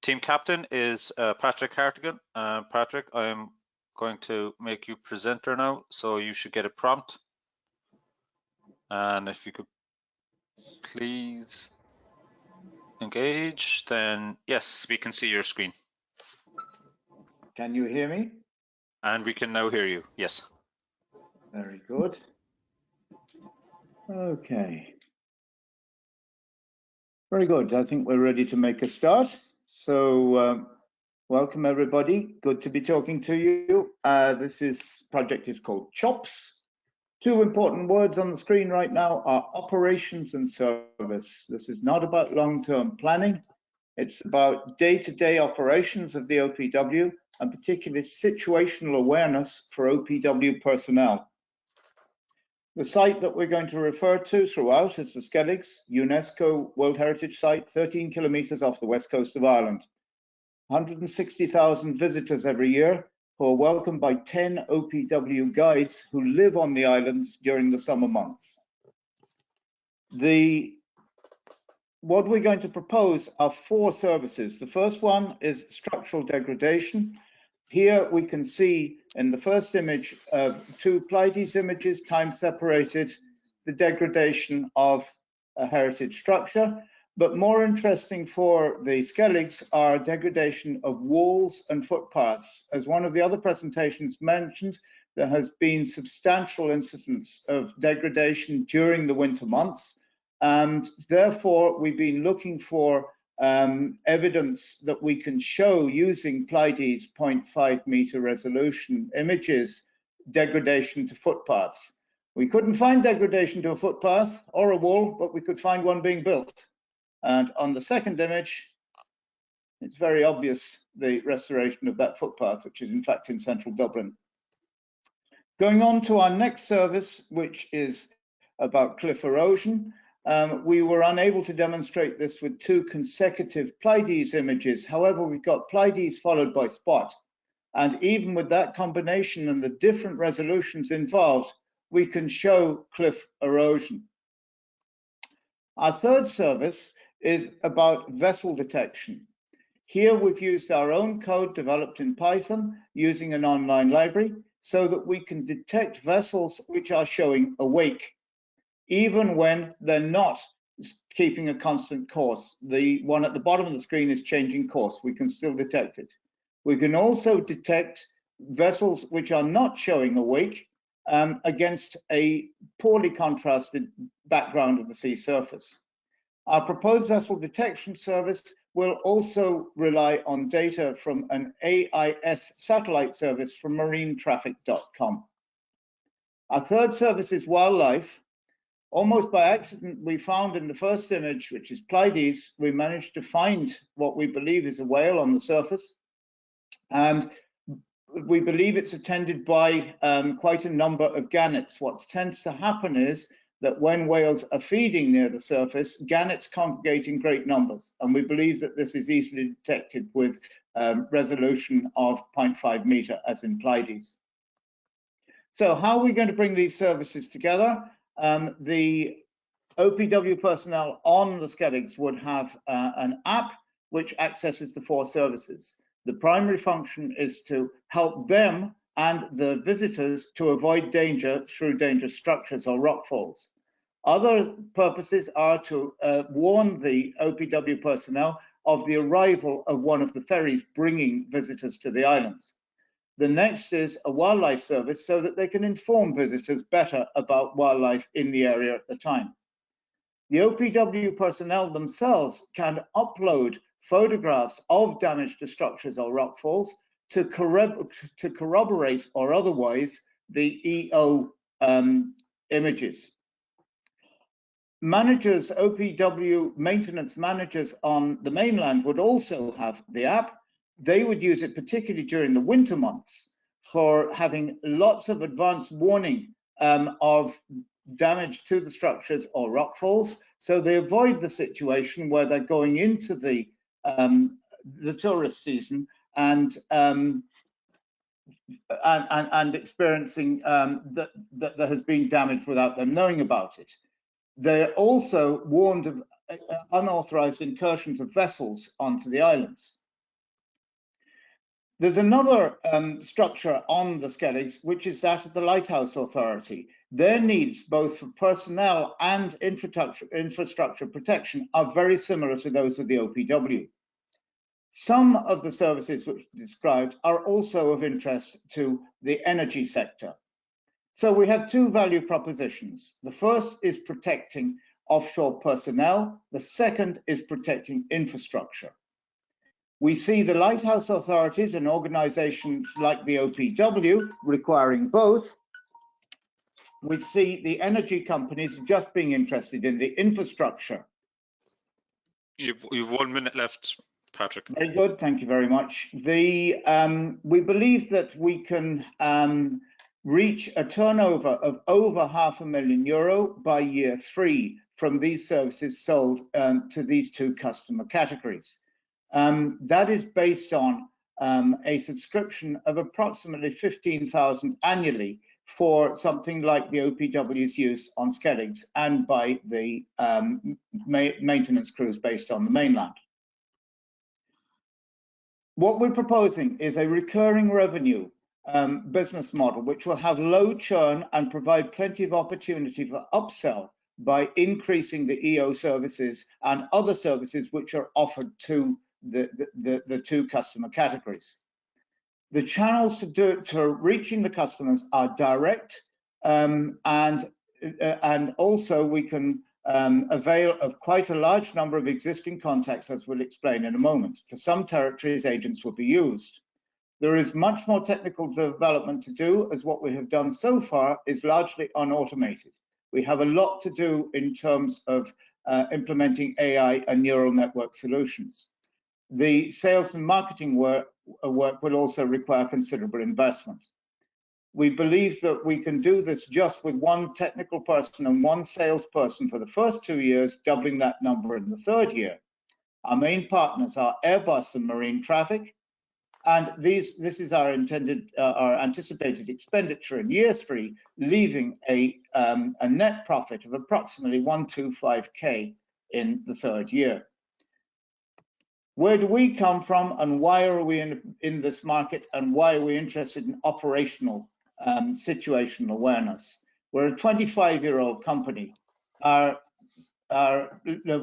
team captain is Patrick Hartigan. Patrick, I'm going to make you presenter now, so you should get a prompt. And if you could please engage, then yes, we can see your screen. Can you hear me? And we can now hear you, yes. Very good. Okay. Very good. I think we're ready to make a start. So welcome everybody. Good to be talking to you. This project is called CHOPS. 2 important words on the screen right now are operations and service. This is not about long-term planning. It's about day-to-day operations of the OPW, and particularly situational awareness for OPW personnel. The site that we're going to refer to throughout is the Skelligs, UNESCO World Heritage Site, 13 kilometers off the west coast of Ireland. 160,000 visitors every year, who are welcomed by 10 OPW guides who live on the islands during the summer months. What we're going to propose are 4 services. The first one is structural degradation. Here we can see in the first image, 2 Pleiades images, time separated, the degradation of a heritage structure. But more interesting for the Skelligs are degradation of walls and footpaths. As one of the other presentations mentioned, there has been substantial incidents of degradation during the winter months. And therefore, we've been looking for evidence that we can show using Pleiades 0.5 meter resolution images, degradation to footpaths. We couldn't find degradation to a footpath or a wall, but we could find one being built. And on the second image, it's very obvious the restoration of that footpath, which is in fact in central Dublin. Going on to our next service, which is about cliff erosion. we were unable to demonstrate this with 2 consecutive Pleiades images. However, we've got Pleiades followed by Spot. And even with that combination and the different resolutions involved, we can show cliff erosion. Our third service is about vessel detection. Here we've used our own code developed in Python using an online library so that we can detect vessels which are showing a wake, even when they're not keeping a constant course. The one at the bottom of the screen is changing course. We can still detect it. We can also detect vessels which are not showing a wake against a poorly contrasted background of the sea surface. Our proposed vessel detection service will also rely on data from an AIS satellite service from marinetraffic.com. Our third service is wildlife. Almost by accident, we found in the first image, which is Pleiades, we managed to find what we believe is a whale on the surface. And we believe it's attended by quite a number of gannets. What tends to happen is that when whales are feeding near the surface, gannets congregate in great numbers. And we believe that this is easily detected with resolution of 0.5 meter, as in Pleiades. So how are we going to bring these services together? The OPW personnel on the Skelligs would have an app which accesses the 4 services. The primary function is to help them and the visitors to avoid danger through dangerous structures or rockfalls. Other purposes are to warn the OPW personnel of the arrival of one of the ferries bringing visitors to the islands. The next is a wildlife service so that they can inform visitors better about wildlife in the area at the time. The OPW personnel themselves can upload photographs of damage to structures or rockfalls to corroborate or otherwise the EO images. Managers, OPW maintenance managers on the mainland would also have the app. They would use it particularly during the winter months for having lots of advanced warning of damage to the structures or rockfalls, so they avoid the situation where they're going into the tourist season and experiencing that there has been damage without them knowing about it. They're also warned of unauthorized incursions of vessels onto the islands. There's another structure on the Skelligs, which is that of the Lighthouse Authority. Their needs, both for personnel and infrastructure protection, are very similar to those of the OPW. Some of the services which are described are also of interest to the energy sector. So we have 2 value propositions. The first is protecting offshore personnel. The second is protecting infrastructure. We see the lighthouse authorities and organizations like the OPW requiring both. We see the energy companies just being interested in the infrastructure. You've 1 minute left, Patrick. Very good, thank you very much. We believe that we can reach a turnover of over €500,000 by year 3 from these services sold to these 2 customer categories. That is based on a subscription of approximately 15,000 annually for something like the OPW's use on Skelligs and by the maintenance crews based on the mainland. What we're proposing is a recurring revenue business model which will have low churn and provide plenty of opportunity for upsell by increasing the EO services and other services which are offered to the 2 customer categories. The channels to reaching the customers are direct, and also we can avail of quite a large number of existing contacts, as we'll explain in a moment. For some territories, agents will be used. There is much more technical development to do, as what we have done so far is largely unautomated. We have a lot to do in terms of implementing AI and neural network solutions. The sales and marketing work will also require considerable investment. We believe that we can do this just with one technical person and one salesperson for the first 2 years, doubling that number in the third year. Our main partners are Airbus and Marine Traffic, and this is our anticipated expenditure in year 3, leaving a net profit of approximately 125K in the third year. Where do we come from, and why are we in this market, and why are we interested in operational situational awareness? We're a 25-year-old company.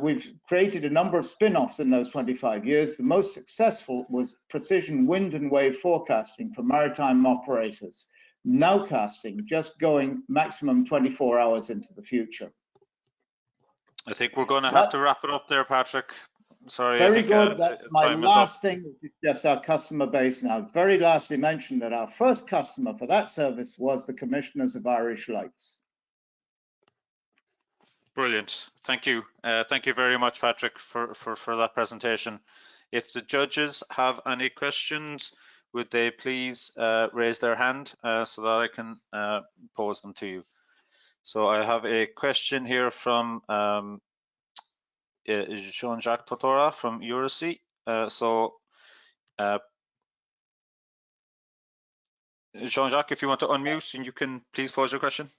We've created a number of spin-offs in those 25 years. The most successful was precision wind and wave forecasting for maritime operators. Nowcasting, just going maximum 24 hours into the future. I think we're going to have to wrap it up there, Patrick. Sorry. Very good. That's my last thing, which is just our customer base now. Very lastly mentioned that our first customer for that service was the Commissioners of Irish Lights. Brilliant. Thank you. Thank you very much, Patrick, for that presentation. If the judges have any questions, would they please raise their hand so that I can pose them to you. So I have a question here from Jean-Jacques Totora from Foresee. Jean-Jacques, if you want to unmute, and you can please pose your question.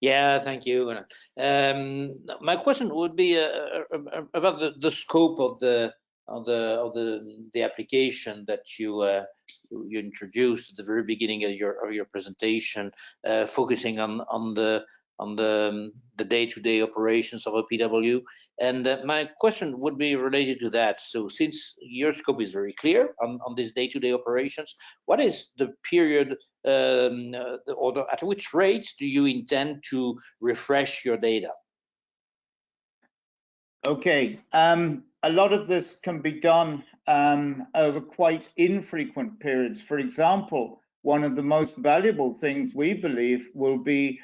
Yeah, thank you. My question would be about the scope of the application that you introduced at the very beginning of your presentation, focusing on the day-to-day operations of a PW. And my question would be related to that. So since your scope is very clear on these day-to-day operations, what is the period at which rates do you intend to refresh your data? Okay, a lot of this can be done over quite infrequent periods. For example, one of the most valuable things we believe will be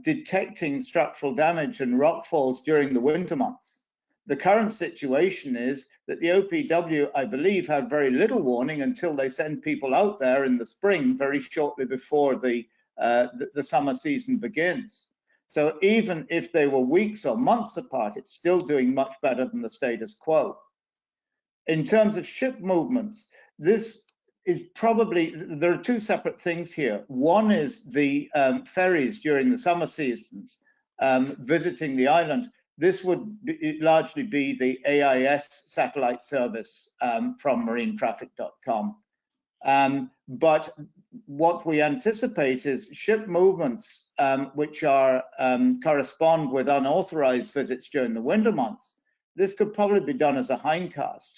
detecting structural damage and rockfalls during the winter months. The current situation is that the OPW, I believe, have very little warning until they send people out there in the spring, very shortly before the summer season begins. So even if they were weeks or months apart, it's still doing much better than the status quo. In terms of ship movements, this is probably, there are two separate things here. One is the ferries during the summer seasons visiting the island. This would largely be the AIS satellite service from marinetraffic.com. But what we anticipate is ship movements which are correspond with unauthorized visits during the winter months. This could probably be done as a hindcast.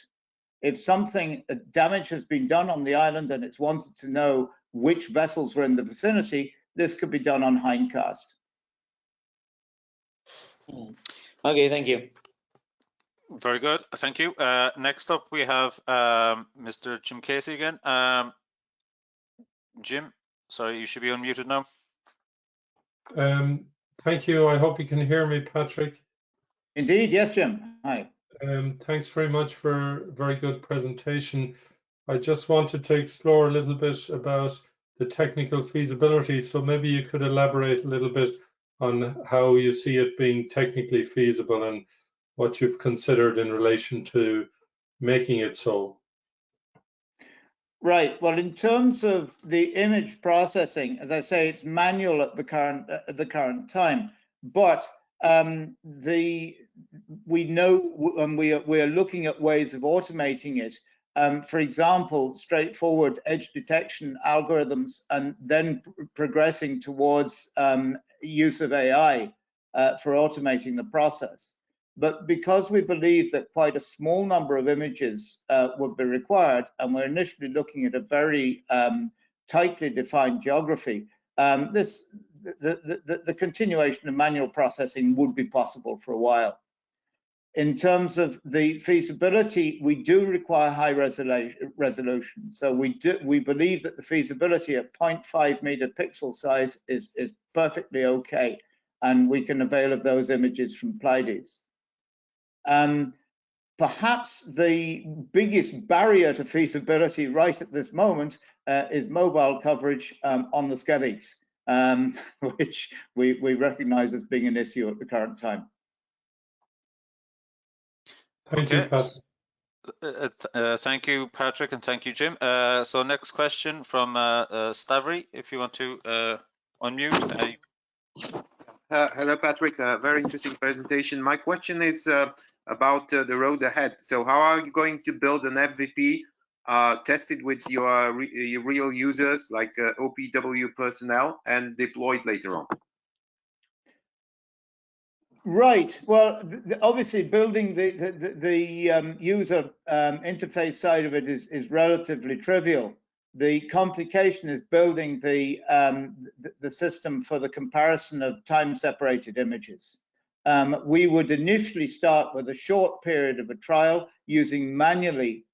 If something damage has been done on the island and it's wanted to know which vessels were in the vicinity, this could be done on hindcast. Okay, thank you. Very good, thank you. Next up, we have Mr. Jim Casey again. Jim, sorry, you should be unmuted now. Thank you. I hope you can hear me, Patrick. Indeed, yes, Jim. Hi. Thanks very much for a very good presentation. I just wanted to explore a little bit about the technical feasibility. So maybe you could elaborate a little bit on how you see it being technically feasible and what you've considered in relation to making it so. Right. Well, in terms of the image processing, as I say, it's manual at the current time, but we know and we are looking at ways of automating it. For example, straightforward edge detection algorithms, and then progressing towards use of AI for automating the process. But because we believe that quite a small number of images would be required, and we're initially looking at a very tightly defined geography, the continuation of manual processing would be possible for a while. In terms of the feasibility, we do require high resolution. So we believe that the feasibility at 0.5 meter pixel size is perfectly okay, and we can avail of those images from Pleiades. Perhaps the biggest barrier to feasibility right at this moment is mobile coverage on the Skelligs, which we recognize as being an issue at the current time. Thank you, Pat. Thank you, Patrick, and thank you, Jim. So next question from Stavry, if you want to unmute. Hello, Patrick. Very interesting presentation. My question is about the road ahead. So how are you going to build an MVP tested with your real users like OPW personnel and deployed later on? Right. Well, obviously, building the user interface side of it is relatively trivial. The complication is building the system for the comparison of time-separated images. We would initially start with a short period of a trial using manually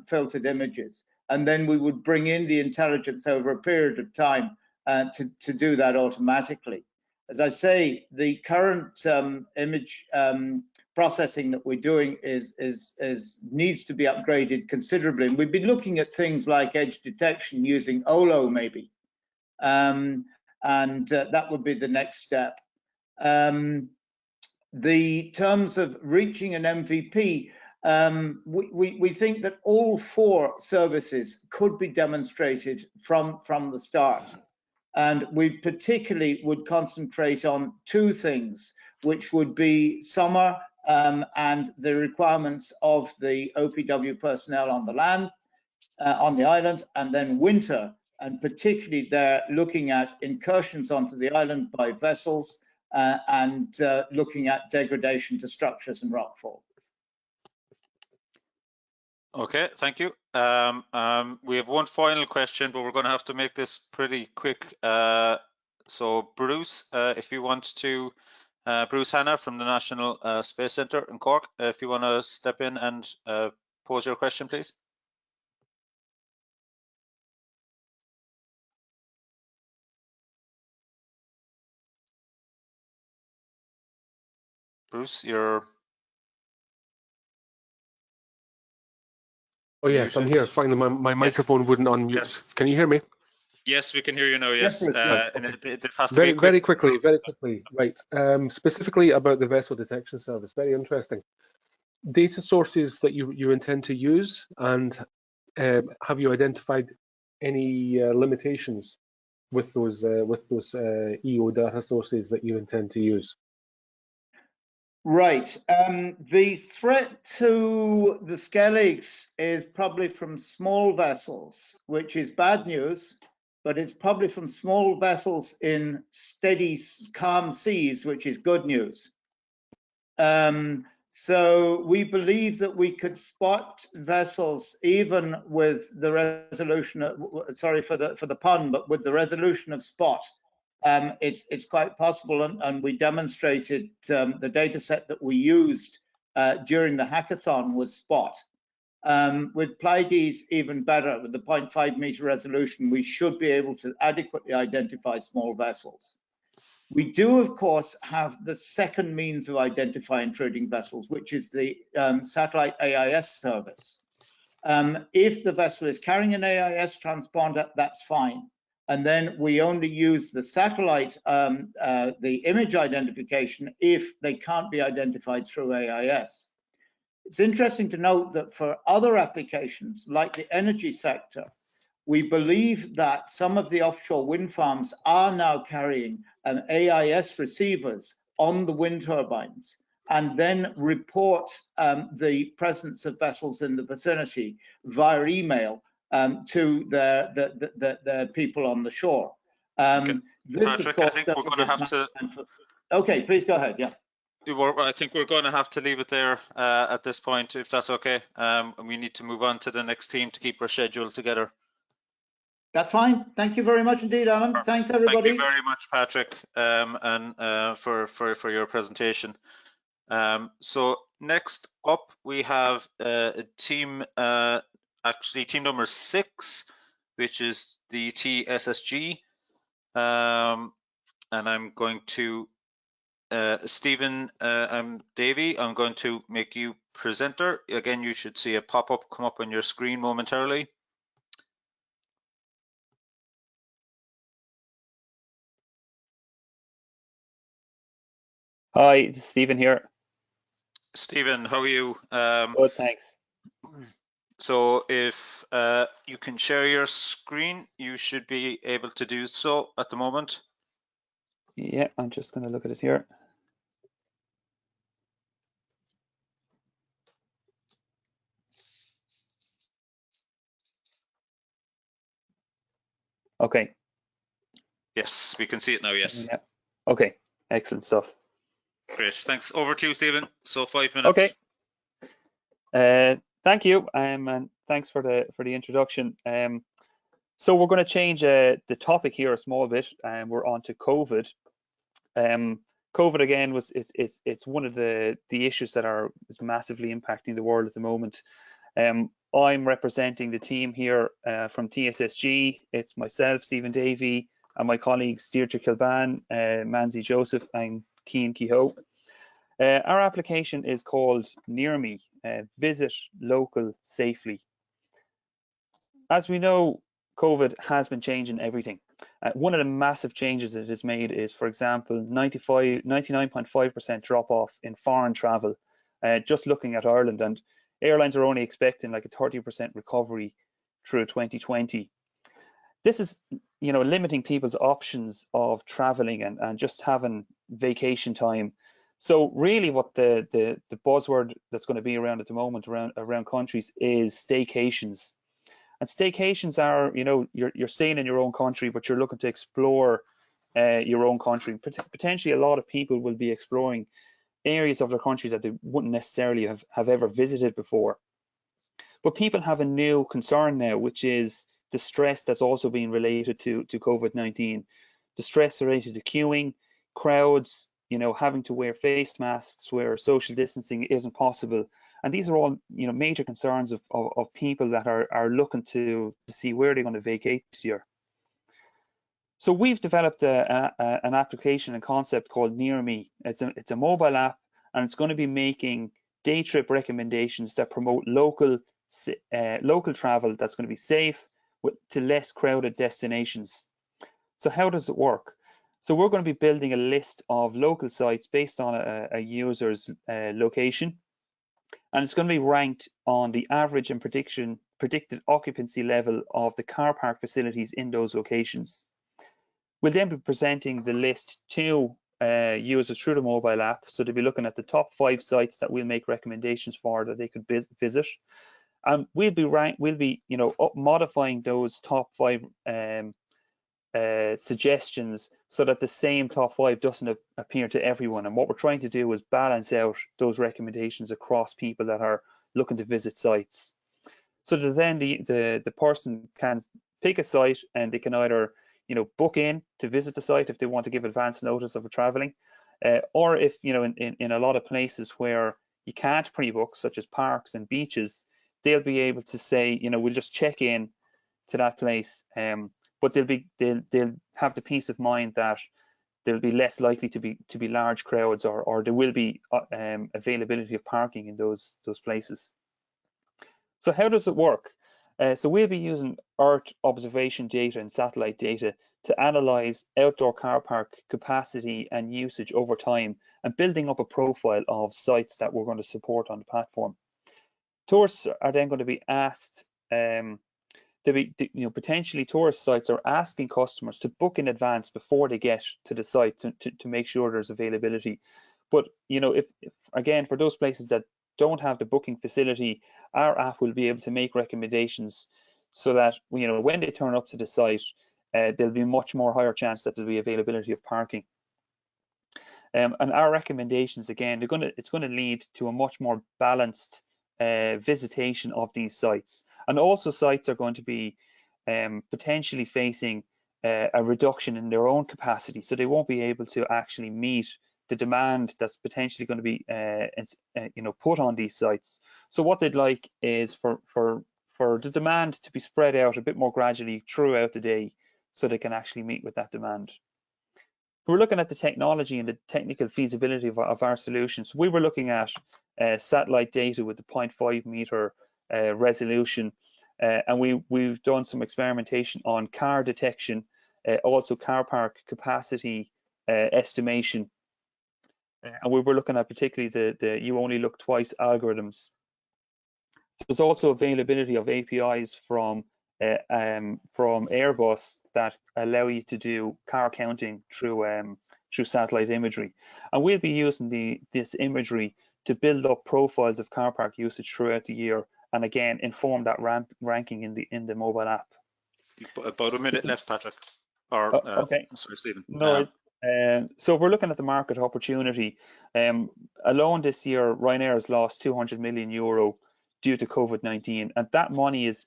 filtered images, and then we would bring in the intelligence over a period of time to do that automatically. As I say, the current image processing that we're doing needs to be upgraded considerably. And we've been looking at things like edge detection using OLO maybe, and that would be the next step. The terms of reaching an MVP, we think that all 4 services could be demonstrated from the start. And we particularly would concentrate on 2 things, which would be summer and the requirements of the OPW personnel on the land, on the island, and then winter. And particularly they're looking at incursions onto the island by vessels and looking at degradation to structures and rockfall. Okay, thank you. We have one final question, but we're going to have to make this pretty quick. So Bruce, if you want to, Bruce Hanna from the National Space Centre in Cork, if you want to step in and pose your question, please. Bruce, you're... Oh yes, I'm here. Finally, my microphone wouldn't unmute. Yes. Can you hear me? Yes, we can hear you now. Yes, and it has to very, be quick. very quickly. Right. Specifically about the vessel detection service. Very interesting. Data sources that you intend to use, and have you identified any limitations with those EO data sources that you intend to use? Right. The threat to the Skelligs is probably from small vessels, which is bad news, but it's probably from small vessels in steady, calm seas, which is good news. So we believe that we could spot vessels even with the resolution, sorry for the pun, but with the resolution of spot. It's quite possible, and we demonstrated the data set that we used during the hackathon was spot. With Pleiades, even better, with the 0.5 meter resolution, we should be able to adequately identify small vessels. We do, of course, have the second means of identifying intruding vessels, which is the satellite AIS service. If the vessel is carrying an AIS transponder, that's fine. And then we only use the satellite, the image identification, if they can't be identified through AIS. It's interesting to note that for other applications, like the energy sector, we believe that some of the offshore wind farms are now carrying AIS receivers on the wind turbines, and then report the presence of vessels in the vicinity via email to the people on the shore. Okay. This, Patrick, of course, I think we're going to have to... Okay, please go ahead, yeah. I think we're going to have to leave it there at this point, if that's okay. We need to move on to the next team to keep our schedule together. That's fine. Thank you very much indeed, Alan. Thanks, everybody. Thank you very much, Patrick, and for your presentation. So next up, we have team number 6, which is the TSSG, and I'm going to Stephen Davey, I'm going to make you presenter. Again, you should see a pop-up come up on your screen momentarily. Hi, it's Stephen here. Stephen, how are you? Good, thanks. So if you can share your screen, you should be able to do so at the moment. Yeah, I'm just going to look at it here. Okay. Yes, we can see it now, yes. Yeah. Okay, excellent stuff. Great, thanks. Over to you, Stephen. So 5 minutes. Okay. Thank you, and thanks for the introduction. So we're going to change the topic here a small bit, and we're on to COVID. COVID again it's one of the issues that is massively impacting the world at the moment. I'm representing the team here from TSSG. It's myself, Stephen Davey, and my colleagues Deirdre Kilban, Manzi Joseph, and Cian Kehoe. Our application is called Near Me, Visit Local Safely. As we know, COVID has been changing everything. One of the massive changes it has made is, for example, 99.5% drop off in foreign travel, just looking at Ireland, and airlines are only expecting like a 30% recovery through 2020. This is, limiting people's options of traveling and just having vacation time. So really what the buzzword that's going to be around at the moment around countries is staycations. And staycations are, you're staying in your own country, but you're looking to explore your own country. Potentially a lot of people will be exploring areas of their country that they wouldn't necessarily have ever visited before. But people have a new concern now, which is the stress that's also being related to COVID-19. The stress related to queuing, crowds, having to wear face masks where social distancing isn't possible. And these are all, major concerns of people that are looking to see where they're going to vacate this year. So we've developed an application and concept called Near Me. It's a mobile app, and it's going to be making day trip recommendations that promote local travel that's going to be safe to less crowded destinations. So how does it work? So we're going to be building a list of local sites based on a user's location, and it's going to be ranked on the average and predicted occupancy level of the car park facilities in those locations. We'll then be presenting the list to users through the mobile app, so they'll be looking at the top 5 sites that we'll make recommendations for that they could visit. And we'll be modifying those top 5 suggestions so that the same top 5 doesn't appear to everyone. And what we're trying to do is balance out those recommendations across people that are looking to visit sites, so that then the person can pick a site and they can either book in to visit the site if they want to give advance notice of traveling, or if in a lot of places where you can't pre-book, such as parks and beaches, they'll be able to say, we'll just check in to that place, but they'll have the peace of mind that there'll be less likely to be large crowds, or there will be availability of parking in those places. So how does it work? So we'll be using Earth observation data and satellite data to analyze outdoor car park capacity and usage over time, and building up a profile of sites that we're going to support on the platform. Tourists are then going to be asked, potentially tourist sites are asking customers to book in advance before they get to the site to make sure there's availability. But if again, for those places that don't have the booking facility, our app will be able to make recommendations so that when they turn up to the site, there'll be much more higher chance that there'll be availability of parking. And our recommendations, again, it's going to lead to a much more balanced visitation of these sites. And also sites are going to be potentially facing a reduction in their own capacity, so they won't be able to actually meet the demand that's potentially going to be put on these sites. So what they'd like is for the demand to be spread out a bit more gradually throughout the day, so they can actually meet with that demand. we're looking at the technology and the technical feasibility of our solutions. We were looking at satellite data with the 0.5 meter resolution, and we've done some experimentation on car detection, also car park capacity estimation, and we were looking at particularly the you only look twice algorithms. There's also availability of APIs from Airbus that allow you to do car counting through satellite imagery, and we'll be using this imagery to build up profiles of car park usage throughout the year, and again inform that ranking in the mobile app. About a minute left, Patrick. Or okay. Sorry, Stephen. No worries. So we're looking at the market opportunity. Alone this year, Ryanair has lost 200 million euro due to COVID-19, and that money is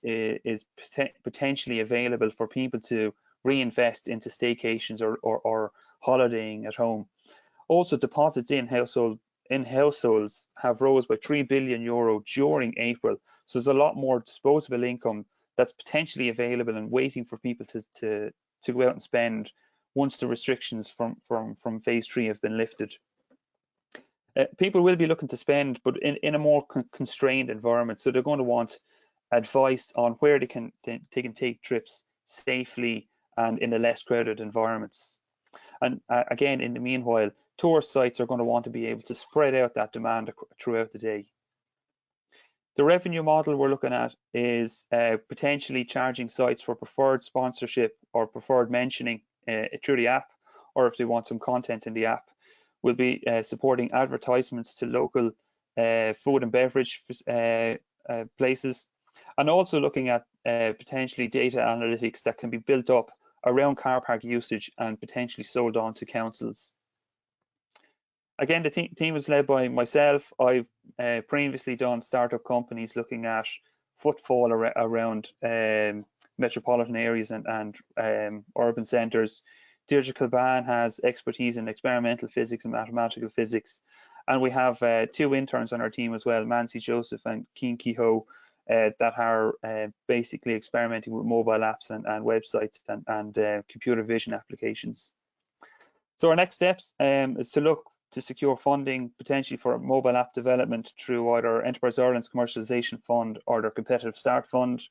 potentially available for people to reinvest into staycations or holidaying at home. Also, deposits in households have rose by 3 billion euro during April, so there's a lot more disposable income that's potentially available and waiting for people to go out and spend once the restrictions from phase 3 have been lifted. People will be looking to spend, but in a more constrained environment. So they're going to want advice on where they can take trips safely and in the less crowded environments. And again, in the meanwhile, tourist sites are going to want to be able to spread out that demand throughout the day. The revenue model we're looking at is potentially charging sites for preferred sponsorship or preferred mentioning through the app, or if they want some content in the app. We'll be supporting advertisements to local food and beverage places, and also looking at potentially data analytics that can be built up around car park usage and potentially sold on to councils. Again, the team is led by myself. I've previously done startup companies looking at footfall around metropolitan areas and urban centres. Deirdre Kilban has expertise in experimental physics and mathematical physics. And we have 2 interns on our team as well, Mansi Joseph and Keen Kehoe, that are basically experimenting with mobile apps and websites and computer vision applications. So our next steps is to look to secure funding potentially for mobile app development through either Enterprise Ireland's Commercialisation Fund or their Competitive Start Fund,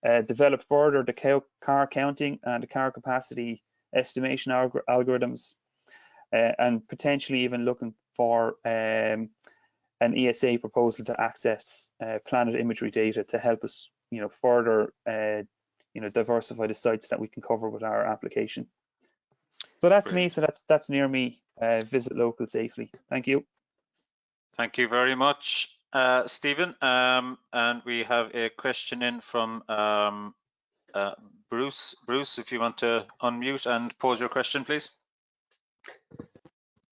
develop further the car counting and the car capacity estimation algorithms, and potentially even looking for an ESA proposal to access planet imagery data to help us, further, diversify the sites that we can cover with our application. So that's Brilliant. Me. So that's near me. Visit local safely. Thank you. Thank you very much, Stephen. And we have a question in from Bruce. Bruce, if you want to unmute and pose your question, please.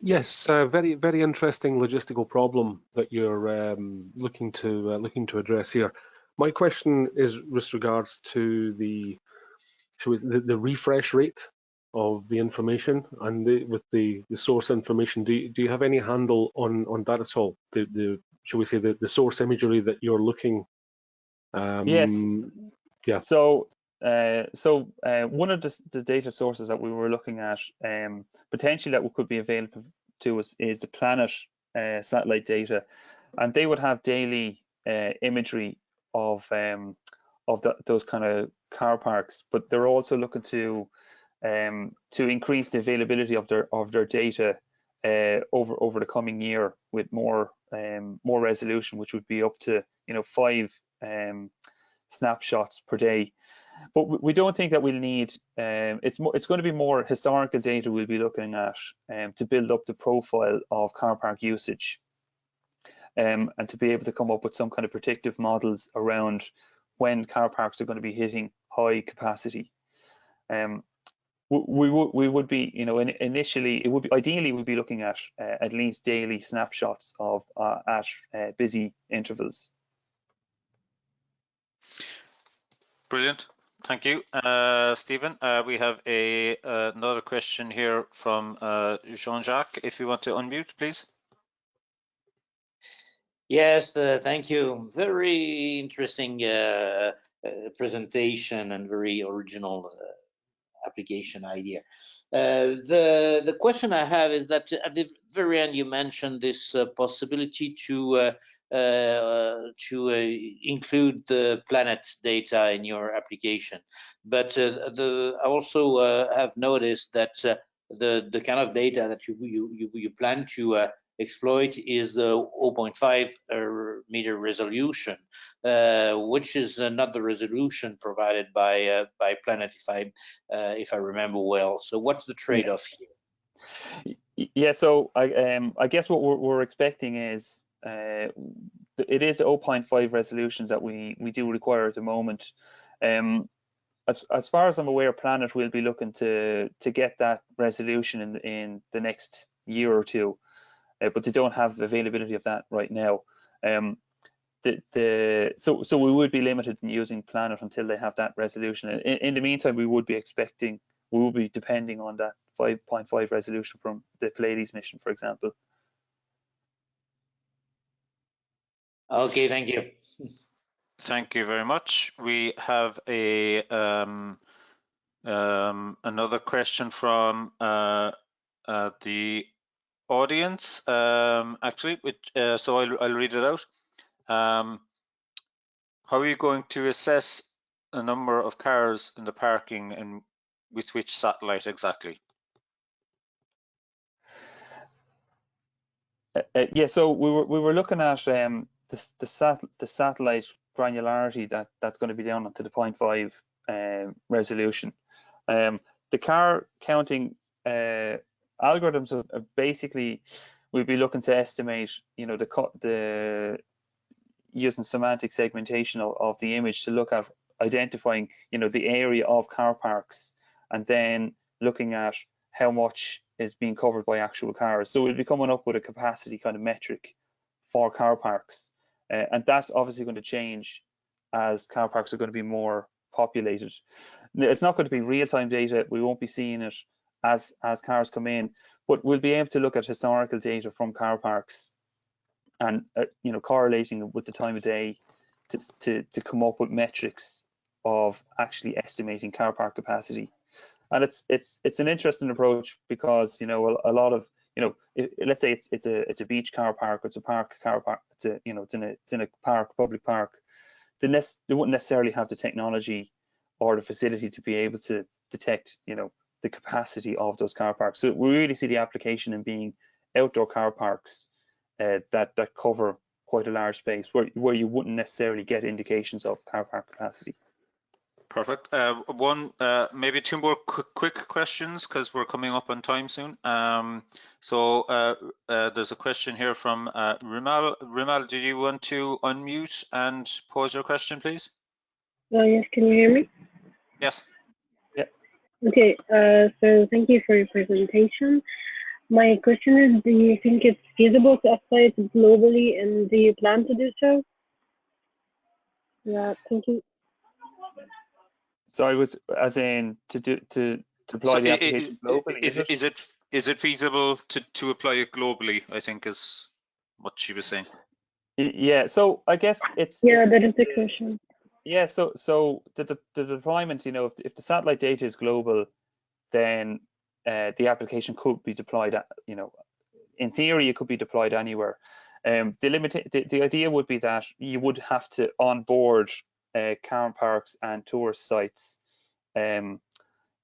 Yes, very, very interesting logistical problem that you're looking to address here. My question is with regards to the refresh rate of the information and with the source information. Do you have any handle on that at all? Shall we say the source imagery that you're looking? Yes. Yeah. So one of the data sources that we were looking at potentially that could be available to us is the Planet satellite data, and they would have daily imagery of those kind of car parks, but they're also looking to increase the availability of their data over the coming year with more resolution, which would be up to 5 snapshots per day. But we don't think that we'll need, it's going to be more historical data we'll be looking at to build up the profile of car park usage, and to be able to come up with some kind of predictive models around when car parks are going to be hitting high capacity. We would be, initially, it would be ideally we'd be looking at least daily snapshots of at busy intervals. Brilliant. Thank you, Stephen. We have another question here from Jean-Jacques. If you want to unmute, please. Yes, thank you. Very interesting presentation and very original application idea. The question I have is that at the very end you mentioned this possibility to include the planet data in your application, but I also have noticed that the kind of data that you plan to exploit is 0.5 meter resolution, which is not the resolution provided by Planet, if I remember well. So what's the trade-off here? Yeah, so I guess what we're expecting is it is the 0.5 resolutions that we do require at the moment. As far as I'm aware, Planet will be looking to get that resolution in the next year or two, but they don't have availability of that right now. So we would be limited in using Planet until they have that resolution. In the meantime, we will be depending on that 5.5 resolution from the Pleiades mission, for example. Okay, thank you. Thank you very much. We have a another question from the audience, actually, so I'll read it out. How are you going to assess a number of cars in the parking, and with which satellite exactly? Yeah, so we were looking at the satellite granularity that's going to be down to the 0.5 resolution. The car counting algorithms are basically, we'll be looking to estimate, you know, the using semantic segmentation of the image to look at identifying, you know, the area of car parks, and then looking at how much is being covered by actual cars. So we'll be coming up with a capacity kind of metric for car parks, and that's obviously going to change as car parks are going to be more populated. It's not going to be real-time data. We won't be seeing it as cars come in, but we'll be able to look at historical data from car parks and you know, correlating with the time of day to come up with metrics of actually estimating car park capacity. And it's an interesting approach because, you know, a lot of, you know, let's say it's a beach car park, or it's a park car park, it's in a park, public park. They wouldn't necessarily have the technology or the facility to be able to detect, you know, the capacity of those car parks. So we really see the application in being outdoor car parks that cover quite a large space where you wouldn't necessarily get indications of car park capacity. Perfect. Maybe two more quick questions because we're coming up on time soon. So there's a question here from Rimal. Rimal, do you want to unmute and pose your question, please? Yes, can you hear me? Yes. Yeah. Okay, so thank you for your presentation. My question is, do you think it's feasible to apply it globally, and do you plan to do so? Yeah, thank you. So I was, as in to apply the application globally. Is it feasible to apply it globally? I think is what she was saying. Yeah. So I guess it's that is the question. Yeah. So the deployment, you know, if the satellite data is global, then the application could be deployed. You know, in theory, it could be deployed anywhere. The idea would be that you would have to onboard car parks and tourist sites, you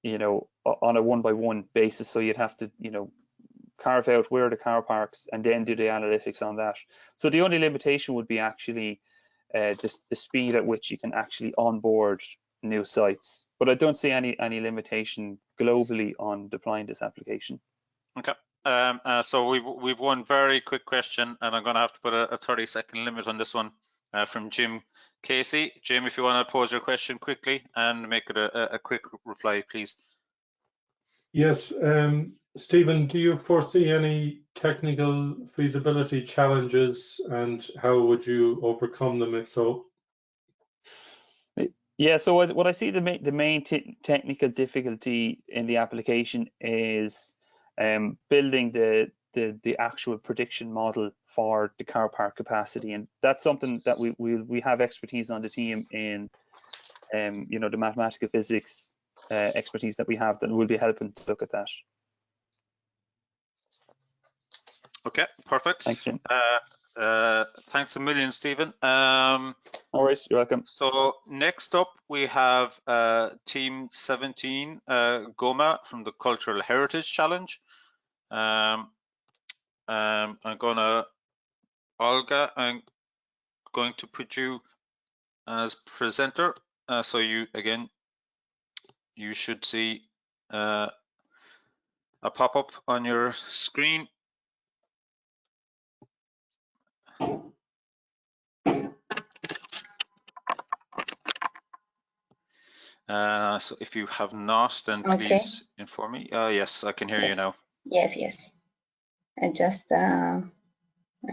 know, on a one-by-one basis. So you'd have to, you know, carve out where are the car parks and then do the analytics on that. So the only limitation would be actually the speed at which you can actually onboard new sites. But I don't see any limitation globally on deploying this application. Okay. So we've one very quick question, and I'm going to have to put a 30-second limit on this one from Jim Casey. Jim, if you want to pose your question quickly and make it a quick reply, please. Yes, Stephen, do you foresee any technical feasibility challenges, and how would you overcome them if so? Yeah, so what I see the main technical difficulty in the application is building the actual prediction model for the car park capacity, and that's something that we have expertise on the team in, you know, the mathematical physics expertise that we have that will be helping to look at that. Okay, perfect. Thanks, Jim. Thanks a million, Stephen. No worries, you're welcome. So next up we have Team 17, Goma from the Cultural Heritage Challenge. Olga, I'm going to put you as presenter. So you should see a pop-up on your screen. So if you have not, then please inform me. Yes, I can hear you now. Yes. Just a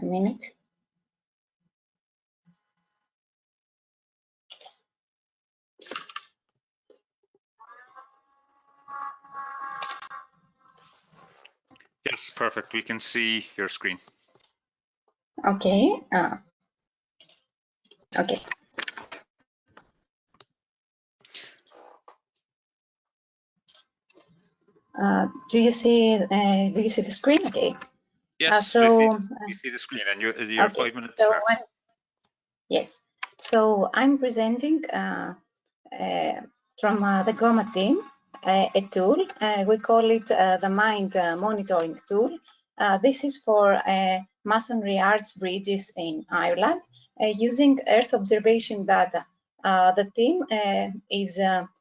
minute. Yes, perfect. We can see your screen. Okay. Okay. Do you see the screen? Okay. Yes, we see the screen, and your okay. 5 minutes starts. Yes. So I'm presenting from the Goma team a tool. We call it the Mind Monitoring Tool. This is for masonry arch bridges in Ireland using Earth observation data. The team is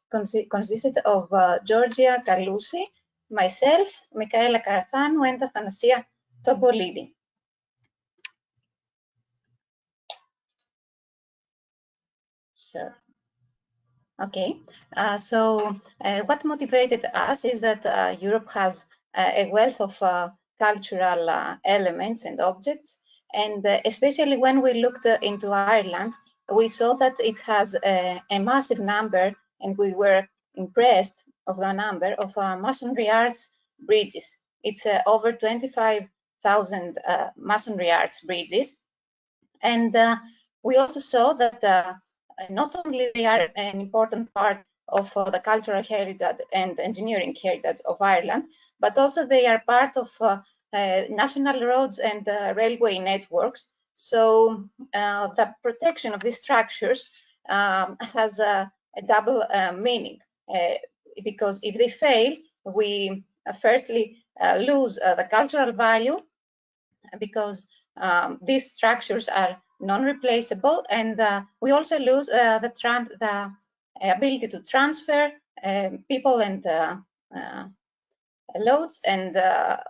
consisted of Georgia Carlusi, myself, Michaela Carazano, and Athanasia Tobolidi. Sure. Okay, so what motivated us is that Europe has a wealth of cultural elements and objects, and especially when we looked into Ireland, we saw that it has a massive number, and we were impressed of the number of masonry arch bridges. It's over 25,000 masonry arch bridges, and we also saw that not only they are an important part of the cultural heritage and engineering heritage of Ireland, but also they are part of national roads and railway networks. So the protection of these structures has a double meaning, because if they fail, we firstly lose the cultural value, because these structures are non-replaceable, and we also lose the ability to transfer people and loads, and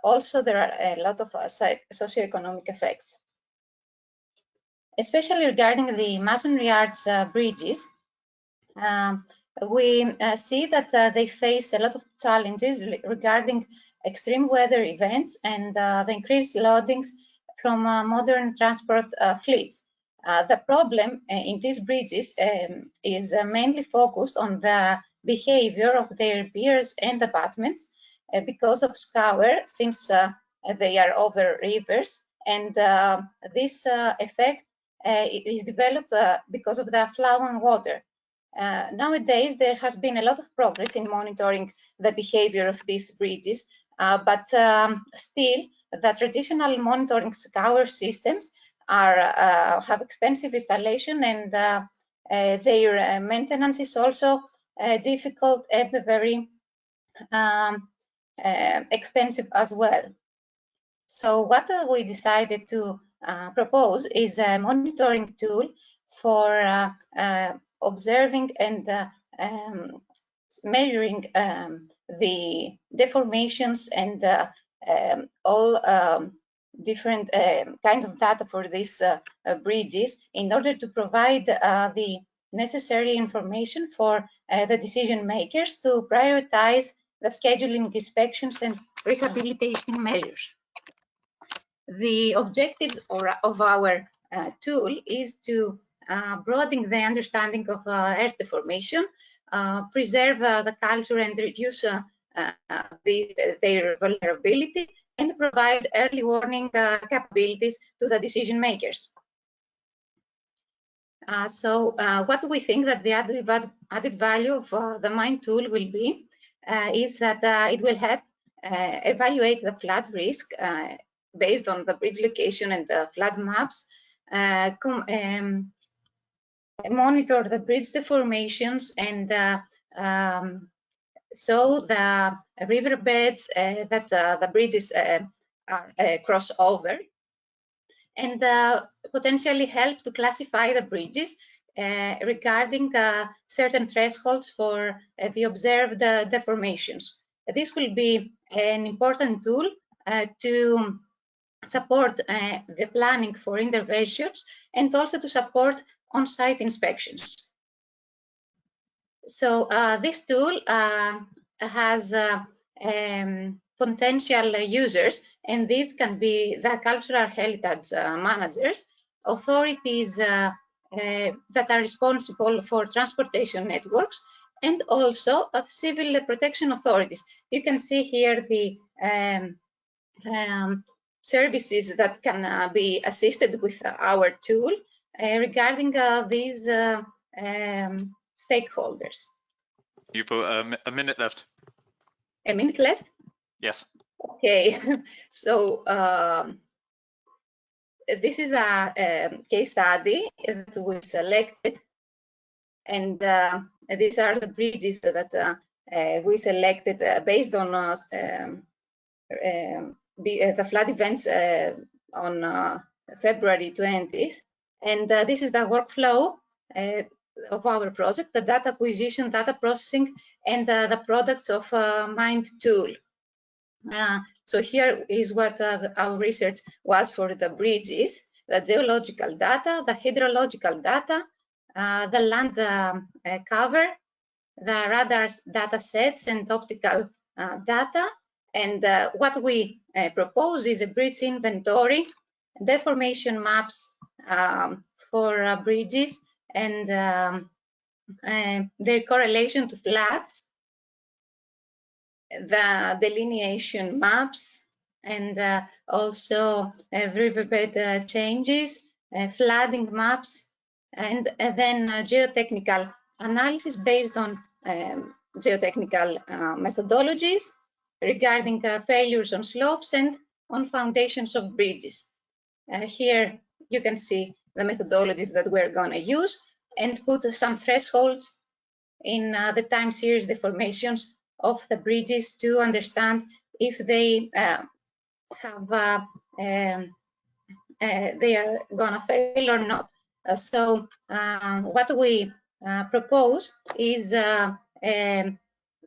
also there are a lot of socioeconomic effects. Especially regarding the masonry arch bridges, we see that they face a lot of challenges regarding extreme weather events and the increased loadings from modern transport fleets. The problem in these bridges is mainly focused on the behavior of their piers and abutments because of scour, since they are over rivers, and this effect is developed because of the flowing water. Nowadays, there has been a lot of progress in monitoring the behavior of these bridges, but still, the traditional monitoring scour systems have expensive installation, and their maintenance is also difficult and very expensive as well. So what we decided to propose is a monitoring tool for observing and measuring the deformations and all different kind of data for these bridges, in order to provide the necessary information for the decision makers to prioritize the scheduling inspections and rehabilitation measures. The objectives of our tool is to broaden the understanding of earth deformation, preserve the culture and reduce their vulnerability, and provide early warning capabilities to the decision makers. So what we think that the added value of the mine tool will be is that it will help evaluate the flood risk based on the bridge location and the flood maps, monitor the bridge deformations, and so the riverbeds that the bridges are cross over, and potentially help to classify the bridges regarding certain thresholds for the observed deformations. This will be an important tool to support the planning for interventions and also to support on-site inspections. So this tool has potential users, and these can be the cultural heritage managers, authorities that are responsible for transportation networks, and also civil protection authorities. You can see here the services that can be assisted with our tool regarding these stakeholders. You've a minute left. A minute left? Yes. Okay, so this is a case study that we selected, and these are the bridges that we selected based on the flood events on February 20th. And this is the workflow of our project, the data acquisition, data processing, and the products of Mind tool. So here is what our research was for the bridges: the geological data, the hydrological data, the land cover, the radars data sets and optical data. And what we propose is a bridge inventory, deformation maps for bridges, and their correlation to floods, the delineation maps, and also riverbed changes, flooding maps, and then geotechnical analysis based on geotechnical methodologies regarding failures on slopes and on foundations of bridges. Here you can see the methodologies that we're going to use and put some thresholds in the time series deformations of the bridges to understand if they they are gonna fail or not. So what we propose is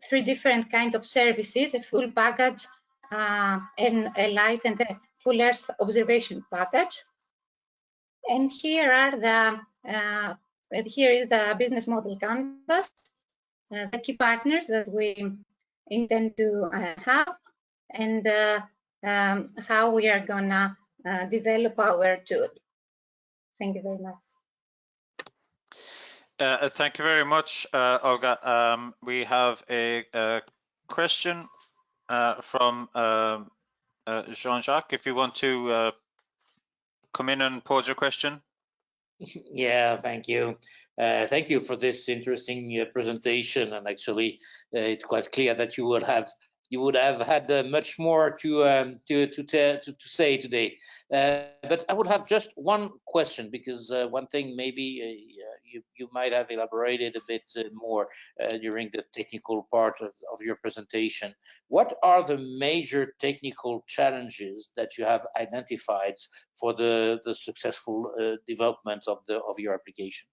3 different kinds of services: a full package, and a light and a full Earth observation package. And here are the here is the business model canvas, the key partners that we intend to have, and how we are gonna develop our tool. Thank you very much. Thank you very much, Olga. We have a question from Jean-Jacques. If you want to come in and pose your question. Yeah, thank you. Thank you for this interesting presentation. And actually, it's quite clear that you would have had much more to say today. But I would have just one question, because one thing maybe you might have elaborated a bit more during the technical part of your presentation. What are the major technical challenges that you have identified for the successful development of your application?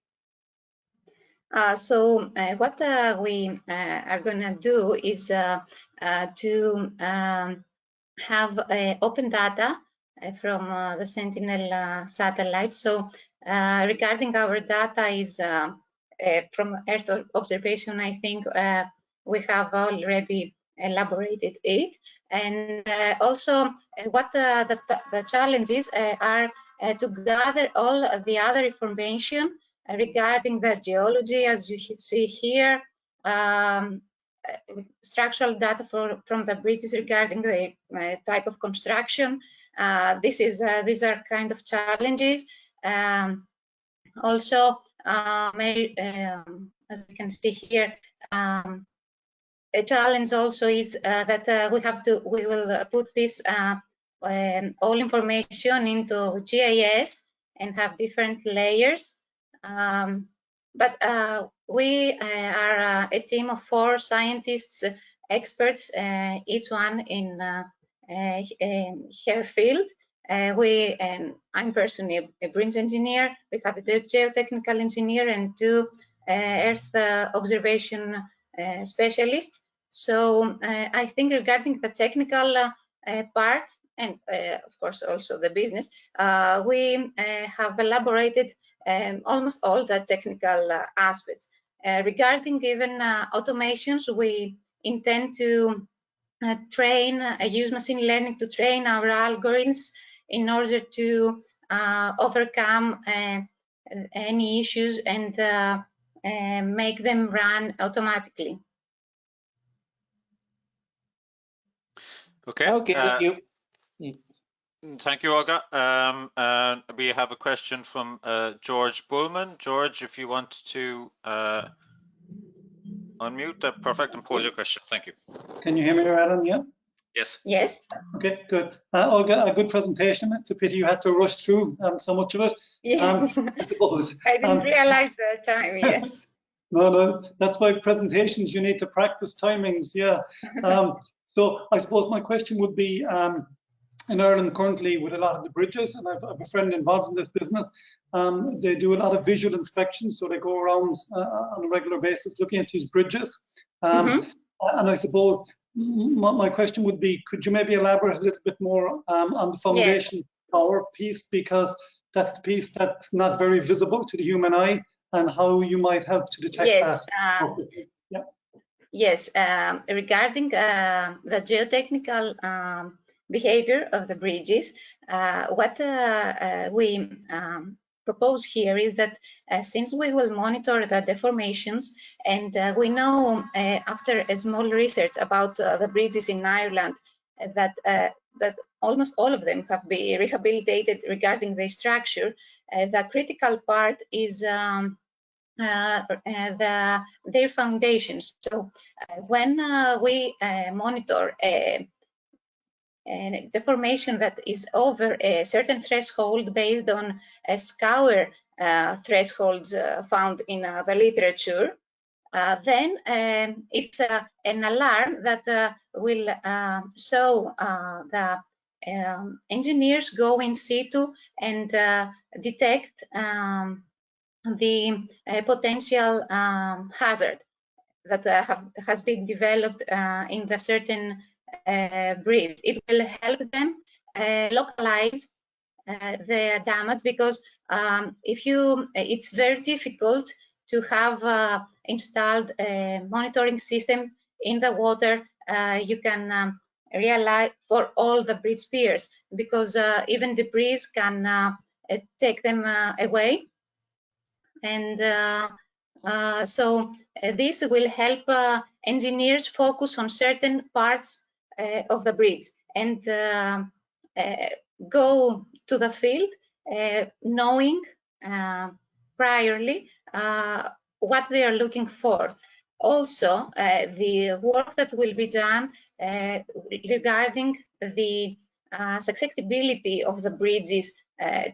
So what we are going to do is to have open data from the Sentinel satellite. So regarding our data is from Earth observation, I think we have already elaborated it. And also what the challenges are to gather all the other information regarding the geology, as you see here, structural data from the bridges regarding the type of construction. These are kind of challenges. Also, as you can see here, a challenge also is that we will put this all information into GIS and have different layers. But we are a team of 4 scientists, experts, each one in her field. I'm personally a bridge engineer. We have a geotechnical engineer and 2 Earth observation specialists. So I think regarding the technical part, and of course also the business, we have elaborated almost all the technical aspects. Regarding even automations, we intend to use machine learning to train our algorithms in order to overcome any issues and make them run automatically. Okay. Okay, thank you. Thank you, Olga. We have a question from George Bullman. George, if you want to unmute, perfect, and pose your question. Thank you. Can you hear me, Alan? Yeah. Yes. Yes. Okay, good. Olga, a good presentation. It's a pity you had to rush through so much of it. Yes. I suppose. I didn't realize the time. Yes. No, that's why presentations you need to practice timings. Yeah. So I suppose my question would be, in Ireland currently with a lot of the bridges, and I've a friend involved in this business, they do a lot of visual inspections, so they go around on a regular basis looking at these bridges. And I suppose my question would be, could you maybe elaborate a little bit more on the foundation power piece, because that's the piece that's not very visible to the human eye, and how you might help to detect that. Yeah. Yes, regarding the geotechnical behavior of the bridges, what we propose here is that since we will monitor the deformations, and we know after a small research about the bridges in Ireland that almost all of them have been rehabilitated regarding the structure, the critical part is their foundations. So when we monitor a deformation that is over a certain threshold based on a scour thresholds found in the literature, then it's an alarm that will show the engineers go in situ and detect the potential hazard that has been developed in the certain bridge. It will help them localize the damage, because it's very difficult to have installed a monitoring system in the water. You can realize for all the bridge piers, because even debris can take them away. And so this will help engineers focus on certain parts of the bridge and go to the field knowing priorly what they are looking for. Also, the work that will be done regarding the susceptibility of the bridges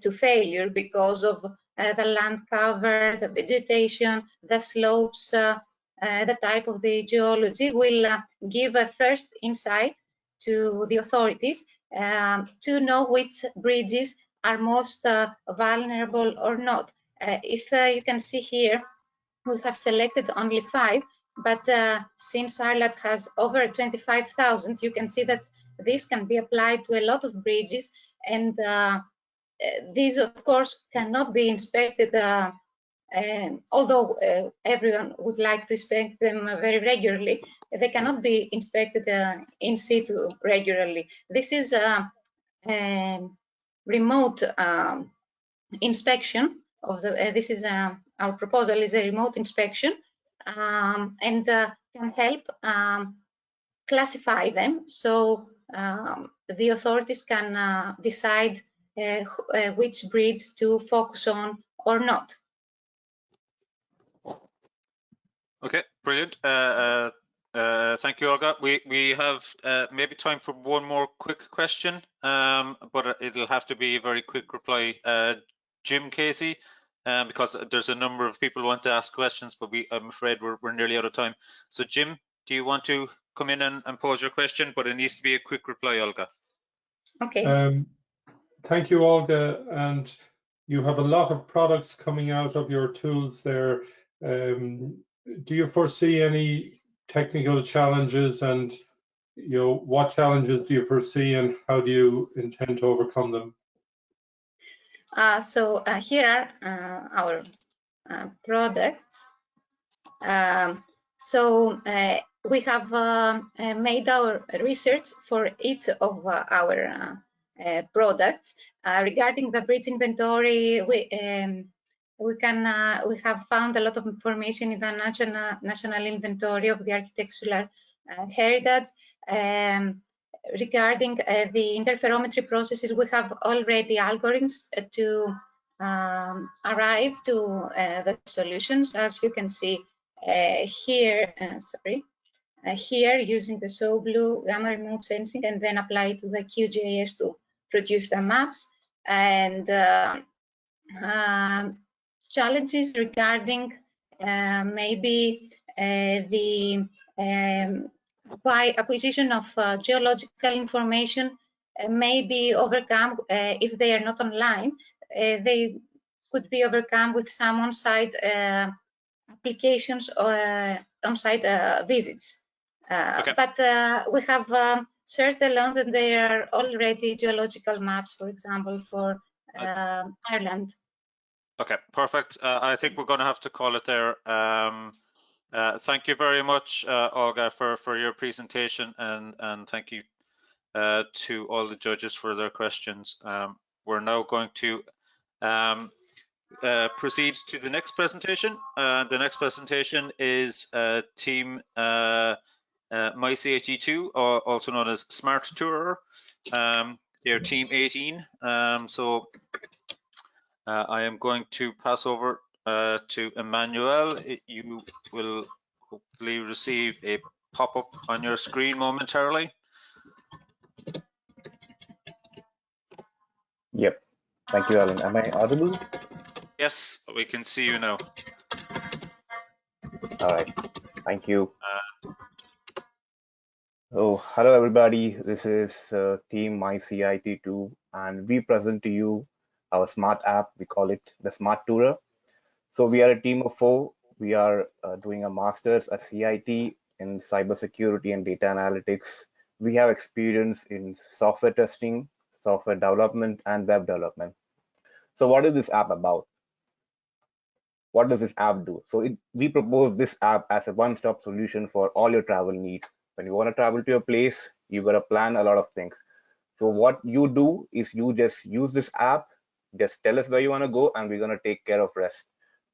to failure because of the land cover, the vegetation, the slopes, the type of the geology will give a first insight to the authorities to know which bridges are most vulnerable or not. If you can see here, we have selected only 5, but since Ireland has over 25,000, you can see that this can be applied to a lot of bridges, and these, of course, cannot be inspected, although everyone would like to inspect them very regularly. They cannot be inspected in situ regularly. This is a remote inspection of the. This is our proposal is a remote inspection, and can help classify them, so the authorities can decide which breeds to focus on or not. Okay, brilliant. Thank you, Olga. We have maybe time for one more quick question, but it'll have to be a very quick reply. Jim Casey, because there's a number of people who want to ask questions, but I'm afraid we're nearly out of time. So Jim, do you want to come in and pose your question? But it needs to be a quick reply, Olga. Okay. Thank you, Olga. And you have a lot of products coming out of your tools there. Do you foresee any technical challenges, and what challenges do you foresee, and how do you intend to overcome them? So here are our products. So we have made our research for each of our products. Regarding the bridge inventory, we have found a lot of information in the national inventory of the architectural heritage. Regarding the interferometry processes, we have already algorithms to arrive to the solutions, as you can see here. Here, using the show blue gamma remote sensing, and then apply to the QGIS to produce the maps. And challenges regarding maybe the by acquisition of geological information may be overcome if they are not online. They could be overcome with some on-site applications or on-site visits. Okay. But we have searched along, and there are already geological maps, for example, for Ireland. Okay, perfect. I think we're going to have to call it there. Thank you very much, Olga, for your presentation, and thank you to all the judges for their questions. We're now going to proceed to the next presentation. The next presentation is Team MyCAT2, also known as Smart Tourer. They're Team 18. So I am going to pass over to Emmanuel. You will hopefully receive a pop-up on your screen momentarily. Yep. Thank you, Alan. Am I audible? Yes, we can see you now. All right. Thank you. Oh, hello, everybody. This is Team MyCIT2, and we present to you our smart app. We call it the Smart Tourer. So we are a team of 4. We are doing a master's at CIT in cybersecurity and data analytics. We have experience in software testing, software development, and web development. So what is this app about? What does this app do? So we propose this app as a one-stop solution for all your travel needs. When you want to travel to a place, you got to plan a lot of things. So what you do is you just use this app, just tell us where you want to go, and we're going to take care of rest.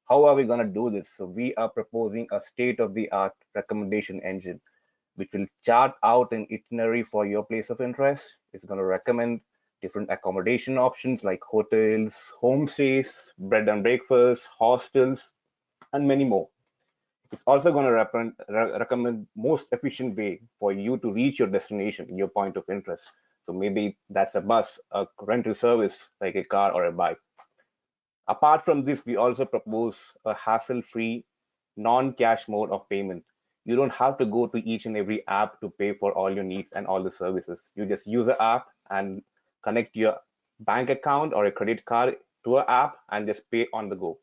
How are we going to do this? So we are proposing a state-of-the-art recommendation engine, which will chart out an itinerary for your place of interest. It's going to recommend different accommodation options like hotels, homestays, bed and breakfast, hostels, and many more. It's also going to recommend most efficient way for you to reach your destination, your point of interest. So maybe that's a bus, a rental service like a car or a bike. Apart from this, we also propose a hassle-free, non-cash mode of payment. You don't have to go to each and every app to pay for all your needs and all the services. You just use the app and connect your bank account or a credit card to an app and just pay on the go.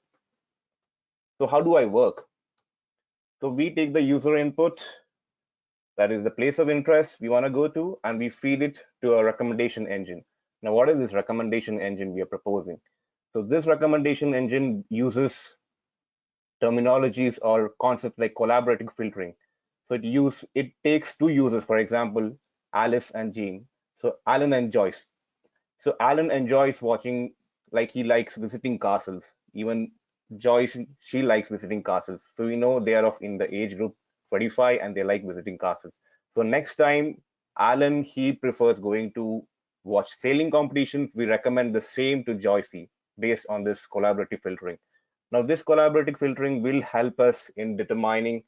So how do I work? So we take the user input, that is the place of interest we want to go to, and we feed it to a recommendation engine. Now, what is this recommendation engine we are proposing? So this recommendation engine uses terminologies or concepts like collaborative filtering. So it takes 2 users, for example, Alice and Jean. So Alan and Joyce. So Alan enjoys watching, like he likes visiting castles. Even Joyce, she likes visiting castles. So we know they are in the age group 25 and they like visiting castles. So next time, Alan, he prefers going to watch sailing competitions. We recommend the same to Joyce based on this collaborative filtering. Now, this collaborative filtering will help us in determining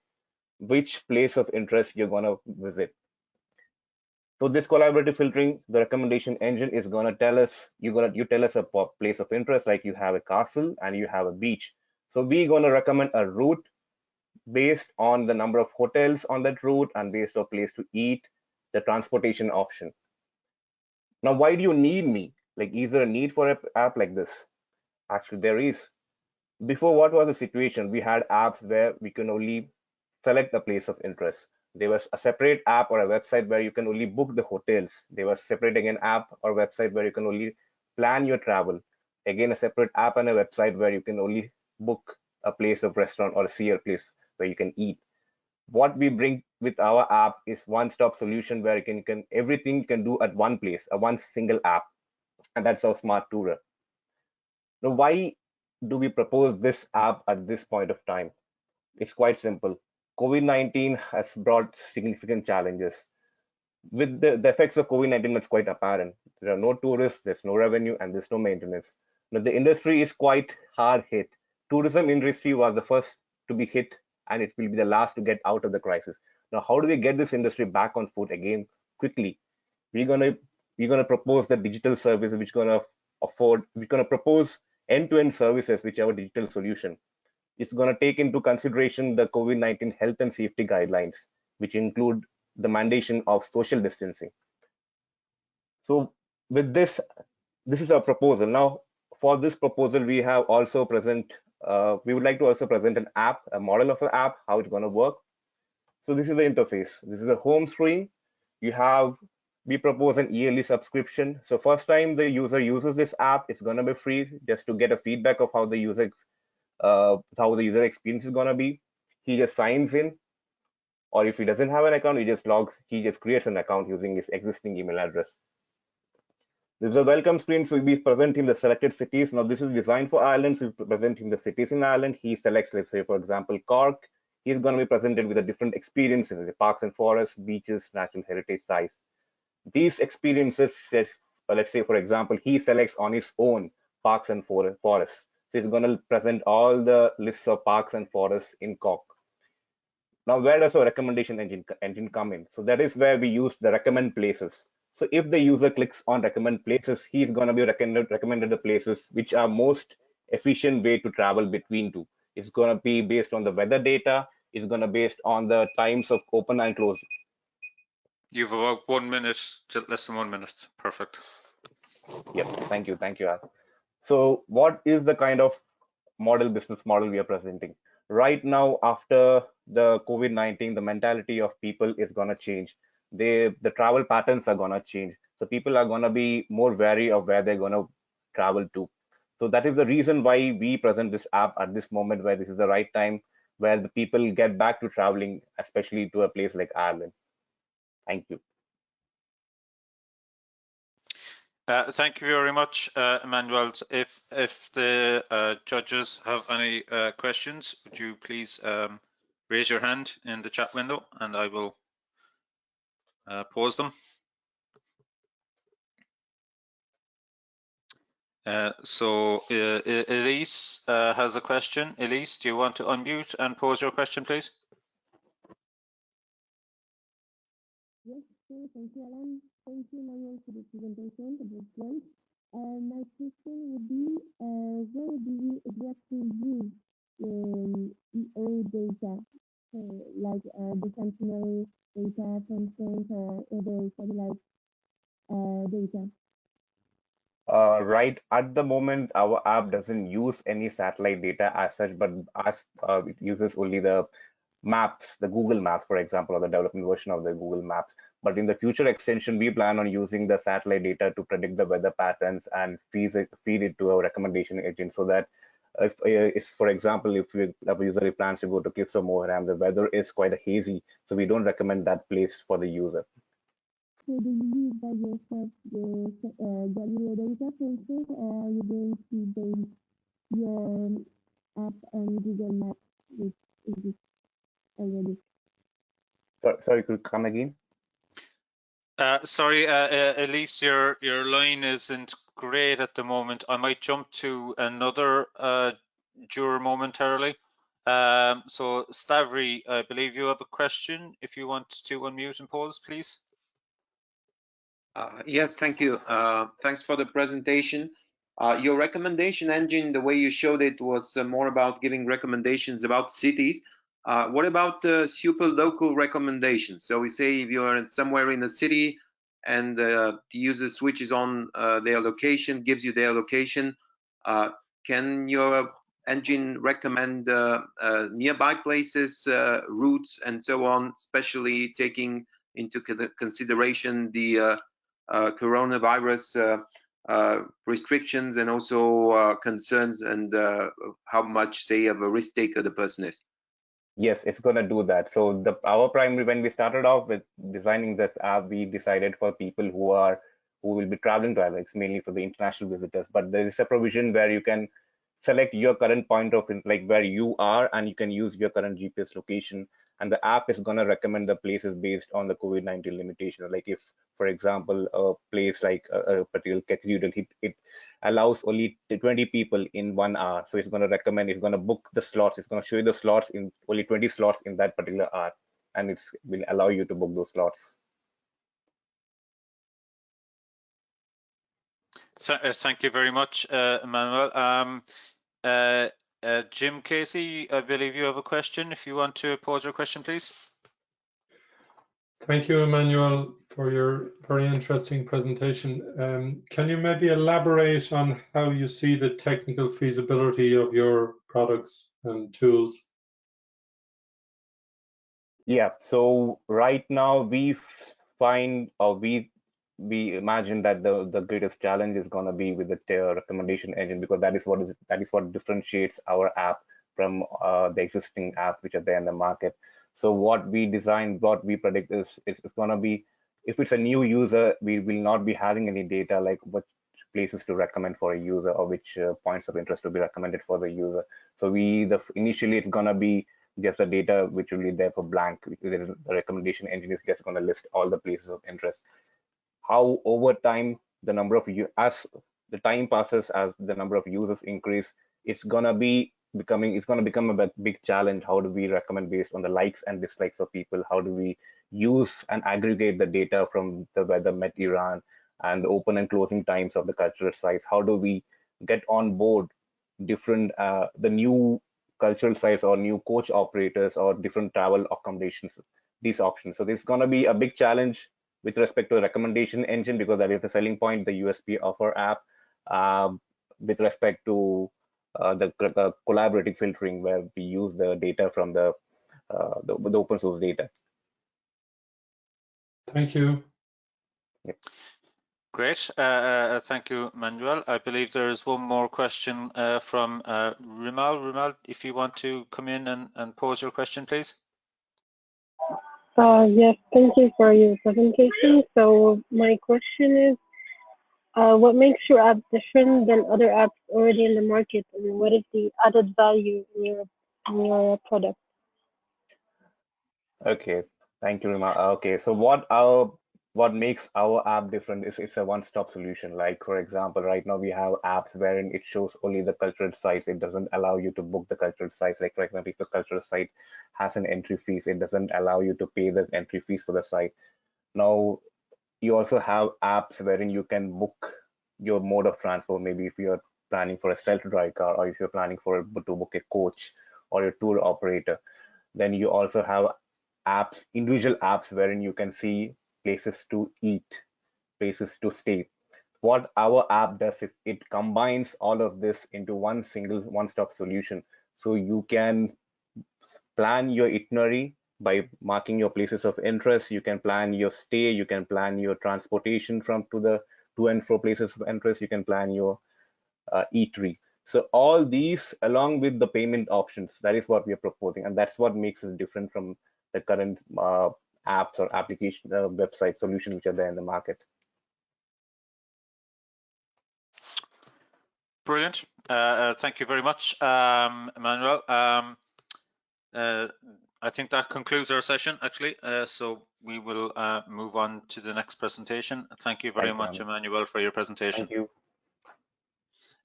which place of interest you're going to visit. So this collaborative filtering, the recommendation engine is going to tell us, you tell us a place of interest, like you have a castle and you have a beach. So we're going to recommend a route based on the number of hotels on that route and based on place to eat, the transportation option. Now, why do you need me? Like, is there a need for an app like this? Actually, there is. Before, what was the situation? We had apps where we can only select the place of interest. There was a separate app or a website where you can only book the hotels. There was separate again app or website where you can only plan your travel. Again, a separate app and a website where you can only book a place of restaurant or see a place where you can eat. What we bring with our app is one-stop solution where you can everything you can do at one place, a one single app, and that's our smart tourer. Now, why do we propose this app at this point of time? It's quite simple. COVID-19 has brought significant challenges. With the effects of COVID-19, it's quite apparent. There are no tourists, there's no revenue, and there's no maintenance. Now, the industry is quite hard hit. Tourism industry was the first to be hit, and it will be the last to get out of the crisis. Now, how do we get this industry back on foot again quickly? We're gonna propose the digital service, which we're gonna propose end-to-end services, which are our digital solution. It's going to take into consideration the COVID-19 health and safety guidelines, which include the mandation of social distancing. So with this is our proposal. Now, for this proposal, we have also we would like to also present an app, a model of an app, how it's going to work. So this is the interface. This is the home screen. We propose an yearly subscription. So first time the user uses this app, it's going to be free, just to get a feedback of how the user experience is going to be. He just signs in, or if he doesn't have an account, he just creates an account using his existing email address. This is a welcome screen, so we present him the selected cities. Now this is designed for Ireland, so we present him the cities in Ireland. He selects, let's say, for example, Cork. He's going to be presented with a different experiences, the parks and forests, beaches, natural heritage sites. These experiences, let's say, for example, he selects on his own parks and forests. So it's going to present all the lists of parks and forests in Cork. Now, where does our recommendation engine come in? So that is where we use the recommend places. So if the user clicks on recommend places, he's going to be recommended the places which are most efficient way to travel between two. It's going to be based on the weather data. It's going to be based on the times of open and close. You've about 1 minute, less than 1 minute. Perfect. Yep. Thank you. Thank you, Al. So what is the kind of business model we are presenting? Right now, after the COVID-19, the mentality of people is going to change. The travel patterns are going to change. So people are going to be more wary of where they're going to travel to. So that is the reason why we present this app at this moment, where this is the right time, where the people get back to traveling, especially to a place like Ireland. Thank you. Thank you very much, Emmanuel. If the judges have any questions, would you please raise your hand in the chat window, and I will pose them. So Elise has a question. Elise, do you want to unmute and pose your question, please? Yes, sure. Thank you, Alan. Thank you, Manuel, for the presentation. It was great. My question would be, where do you exactly use EO data, like the Sentinel data, for instance, or other satellite data? Right at the moment, our app doesn't use any satellite data as such, but it uses only the maps, the Google Maps, for example, or the development version of the Google Maps. But in the future extension, we plan on using the satellite data to predict the weather patterns and feed it to our recommendation engine, so that if for example, if a user plans to go to Cliffs of Moher, the weather is quite hazy, so we don't recommend that place for the user. So do you use by yourself the Galileo data, for instance, or are you going to base your app on Google Maps, which exists already? Sorry, could you come again? Sorry, Elise, your line isn't great at the moment. I might jump to another juror momentarily. So Stavri, I believe you have a question. If you want to unmute and pose, please. Yes, thank you. Thanks for the presentation. Your recommendation engine, the way you showed it, was more about giving recommendations about cities. What about the super local recommendations? So we say if you're somewhere in a city and the user switches on their location, gives you their location, can your engine recommend nearby places, routes, and so on, especially taking into consideration the coronavirus restrictions and also concerns and how much, say, of a risk taker the person is? Yes, it's going to do that. So our primary, when we started off with designing this app, we decided for people who will be traveling to Alex, mainly for the international visitors. But there is a provision where you can select your current point of like where you are, and you can use your current GPS location, and the app is going to recommend the places based on the COVID-19 limitation. Like if, for example, a place like a particular cathedral, it allows only 20 people in 1 hour, so it's going to recommend, it's going to book the slots, it's going to show you the slots in only 20 slots in that particular hour, and it will allow you to book those slots. So, thank you very much, Emmanuel. Jim Casey, I believe you have a question. If you want to pose your question, please. Thank you, Emmanuel, for your very interesting presentation. Can you maybe elaborate on how you see the technical feasibility of your products and tools? Yeah, so right now we find, or we imagine that the greatest challenge is going to be with the recommendation engine, because that is what differentiates our app from the existing apps which are there in the market. So what we design, what we predict is it's going to be, if it's a new user, we will not be having any data like what places to recommend for a user or which points of interest to be recommended for the user. So initially it's going to be just the data which will be there for blank. The recommendation engine is just going to list all the places of interest. How over time the number of as the time passes, as the number of users increase, it's going to become a big challenge. How do we recommend based on the likes and dislikes of people? How do we use and aggregate the data from the weather, Met Iran, and the open and closing times of the cultural sites? How do we get on board different the new cultural sites or new coach operators or different travel accommodations, these options? So there's going to be a big challenge with respect to a recommendation engine, because that is the selling point, the USP of our app, with respect to the collaborative filtering, where we use the data from the open source data. Thank you. Yep. Great. Thank you, Manuel. I believe there is one more question from Rimal. Rimal, if you want to come in and pose your question, please. Yes, thank you for your presentation. So my question is, what makes your app different than other apps already in the market, and what is the added value in your product? Okay, thank you, Rima. Okay, so what makes our app different is it's a one-stop solution. Like, for example, right now we have apps wherein it shows only the cultural sites. It doesn't allow you to book the cultural sites. Like, for example, if the cultural site has an entry fees, it doesn't allow you to pay the entry fees for the site. Now, you also have apps wherein you can book your mode of transport. Maybe if you're planning for a self-drive car, or if you're planning to book a coach or a tour operator. Then you also have apps, individual apps, wherein you can see places to eat, places to stay. What our app does is it combines all of this into one single one-stop solution. So you can plan your itinerary by marking your places of interest. You can plan your stay, you can plan your transportation to and fro places of interest, you can plan your eatery. So all these, along with the payment options, that is what we are proposing, and that's what makes it different from the current apps or application website solutions which are there in the market. Brilliant. Thank you very much, Emmanuel. I think that concludes our session, actually. So we will move on to the next presentation. Thank you very much, Emmanuel, for your presentation. Thank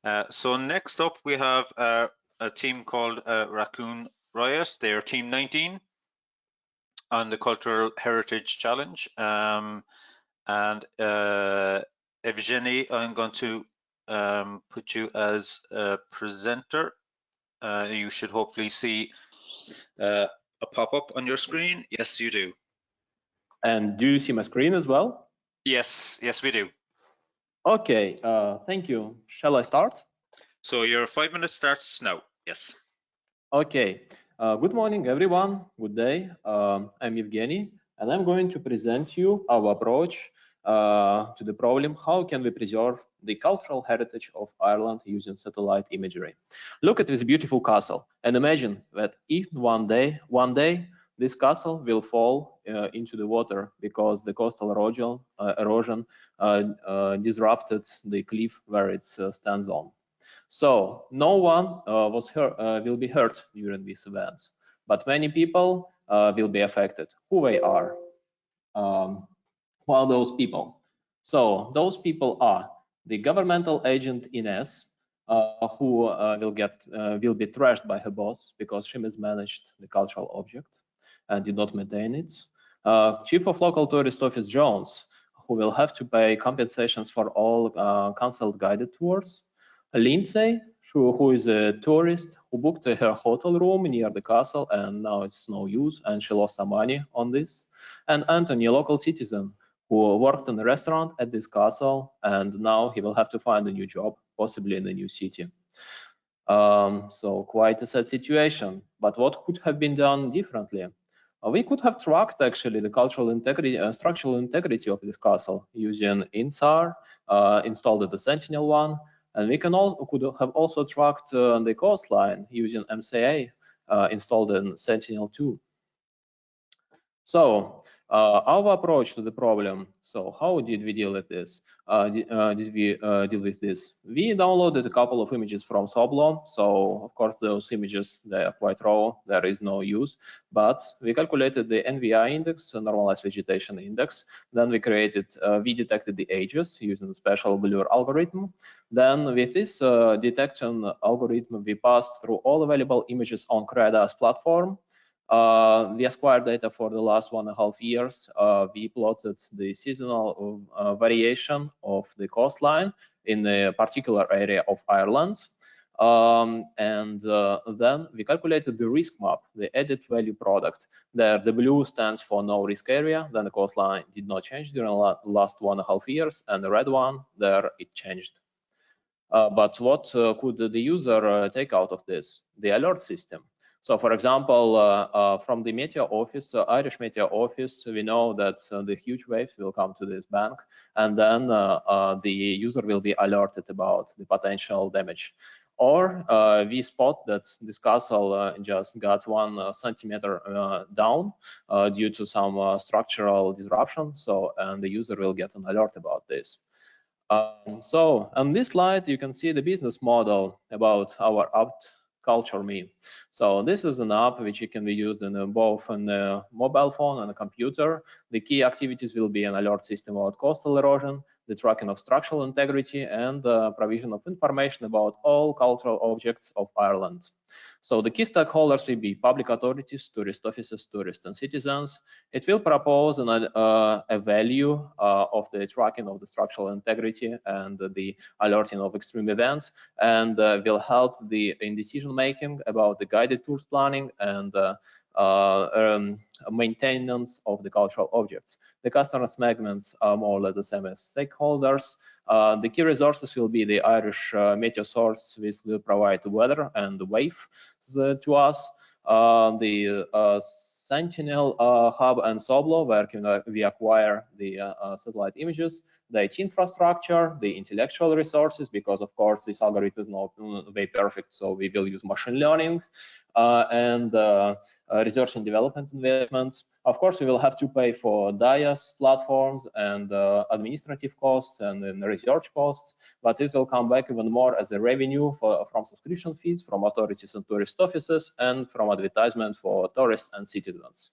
you. So next up, we have a team called Raccoon Riot. They are Team 19 on the Cultural Heritage Challenge. And Evgeny, I'm going to put you as a presenter. You should hopefully see a pop-up on your screen. Yes, you do. And do you see my screen as well? Yes, yes, we do. Okay, thank you. Shall I start? So your 5 minutes starts now. Yes. Okay. Good morning, everyone. Good day. I'm Evgeny, and I'm going to present you our approach to the problem: how can we preserve the cultural heritage of Ireland using satellite imagery? Look at this beautiful castle, and imagine that if one day this castle will fall into the water because the coastal erosion disrupted the cliff where it stands on. So no one will be hurt during these events, but many people will be affected. Who they are? Who are those people? So those people are the governmental agent Ines, who will be trashed by her boss because she mismanaged the cultural object and did not maintain it. Chief of Local Tourist Office Jones, who will have to pay compensations for all cancelled guided tours. Lindsay, who is a tourist who booked her hotel room near the castle and now it's no use and she lost some money on this. And Anthony, a local citizen who worked in a restaurant at this castle and now he will have to find a new job, possibly in a new city. So quite a sad situation, but what could have been done differently? We could have tracked actually the cultural integrity, structural integrity of this castle using INSAR, installed at the Sentinel one, and we could have also tracked the coastline using MCA, installed in Sentinel 2. So our approach to the problem. So how did we deal with this? Did we deal with this? We downloaded a couple of images from Soblo. So of course those images, they are quite raw. There is no use. But we calculated the NVI index, normalized vegetation index. Then we detected the ages using a special blur algorithm. Then with this detection algorithm, we passed through all available images on CREDA's platform. We acquired data for the last 1.5 years. We plotted the seasonal variation of the coastline in a particular area of Ireland. Then we calculated the risk map, the added value product. There, the blue stands for no risk area. Then the coastline did not change during the last 1.5 years, and the red one, there it changed. But what could the user take out of this? The alert system. So, for example, from the Meteor office, Irish Meteor office, we know that the huge waves will come to this bank, and then the user will be alerted about the potential damage. Or we spot that this castle just got 1 centimeter down due to some structural disruption. So, and the user will get an alert about this. So on this slide, you can see the business model about our app CultureMe. So this is an app which can be used in both on a mobile phone and a computer. The key activities will be an alert system about coastal erosion, the tracking of structural integrity, and the provision of information about all cultural objects of Ireland. So the key stakeholders will be public authorities, tourist offices, tourists, and citizens. It will propose a value of the tracking of the structural integrity and the alerting of extreme events, and will help in decision making about the guided tours planning and maintenance of the cultural objects. The customer segments are more or less the same as stakeholders. The key resources will be the Irish Meteor source, which will provide weather and wave to us. The Sentinel hub and Soblo, where we acquire the satellite images, the IT infrastructure, the intellectual resources, because of course this algorithm is not very perfect, so we will use machine learning, and research and development investments. Of course, we will have to pay for DIAS platforms and administrative costs and research costs, but it will come back even more as a revenue from subscription fees from authorities and tourist offices and from advertisement for tourists and citizens.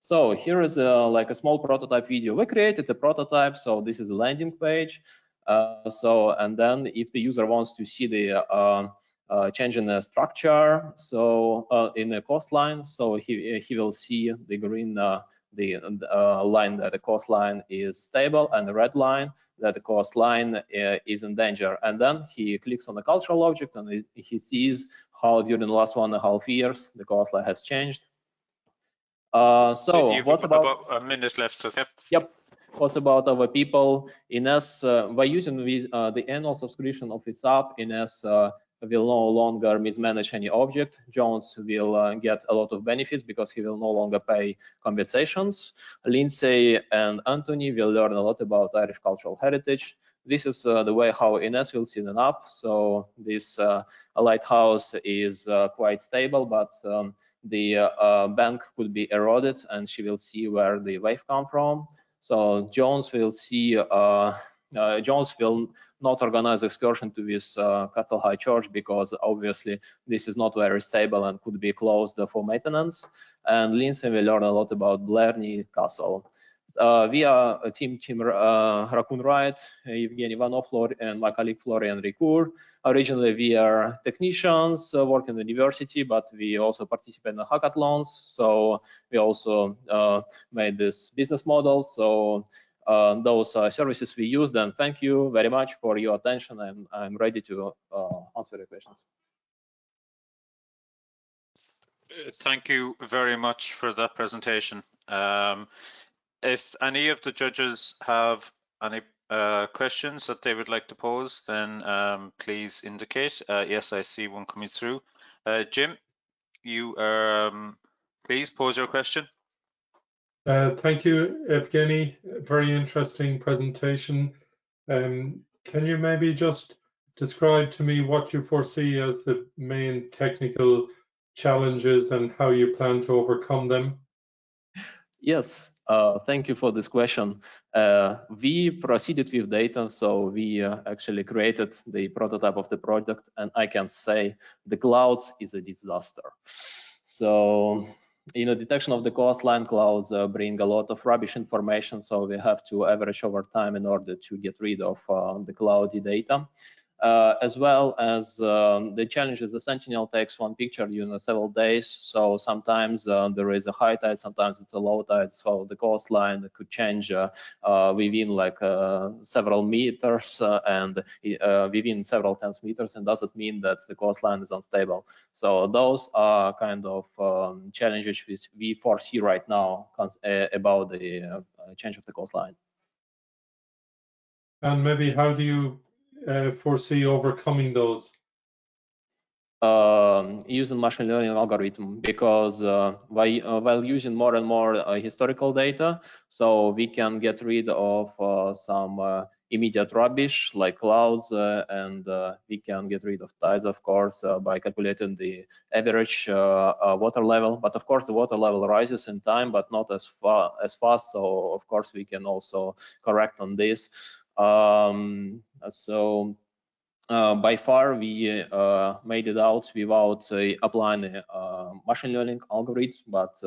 So here is like a small prototype video. We created a prototype, so this is a landing page. And then if the user wants to see the change in the structure, so in the coastline. So he will see the green line that the coastline is stable, and the red line that the coastline is in danger. And then he clicks on the cultural object, and he sees how during the last 1.5 years the coastline has changed. So you've what's about a minute left, okay? Yep. What's about our people? Ines, by using the annual subscription of its app, Ines will no longer mismanage any object. Jones will get a lot of benefits because he will no longer pay compensations. Lindsay and Anthony will learn a lot about Irish cultural heritage. This is the way how Ines will see an app. So this lighthouse is quite stable, but the bank could be eroded, and she will see where the wave come from. So Jones will see, Jones will not organize excursion to this Castle High Church because obviously this is not very stable and could be closed for maintenance. And Lindsay will learn a lot about Blarney Castle. We are a team Raccoon Wright, Evgeny Ivanov, and my colleague Florian Ricoeur. Originally, we are technicians working in the university, but we also participate in the hackathons. So we also made this business model. So those services we used, and thank you very much for your attention. I'm ready to answer your questions. Thank you very much for that presentation. If any of the judges have any questions that they would like to pose, then please indicate. Yes, I see one coming through. Jim, you please pose your question. Thank you, Evgeny. Very interesting presentation. Can you maybe just describe to me what you foresee as the main technical challenges and how you plan to overcome them? Yes, thank you for this question. We proceeded with data, so we actually created the prototype of the product, and I can say the clouds is a disaster. So, in the detection of the coastline, clouds bring a lot of rubbish information, so we have to average over time in order to get rid of the cloudy data. As well as the challenge is the Sentinel takes one picture during several days. So sometimes there is a high tide, sometimes it's a low tide. So the coastline could change within like several meters and within several tens meters. And doesn't mean that the coastline is unstable. So those are kind of challenges which we foresee right now about the change of the coastline. And maybe how do you foresee overcoming those? Using machine learning algorithm, because while using more and more historical data, so we can get rid of some immediate rubbish like clouds, and we can get rid of tides, of course, by calculating the average water level. But of course, the water level rises in time, but not as fast. So of course, we can also correct on this. By far, we made it out without applying a machine learning algorithm, but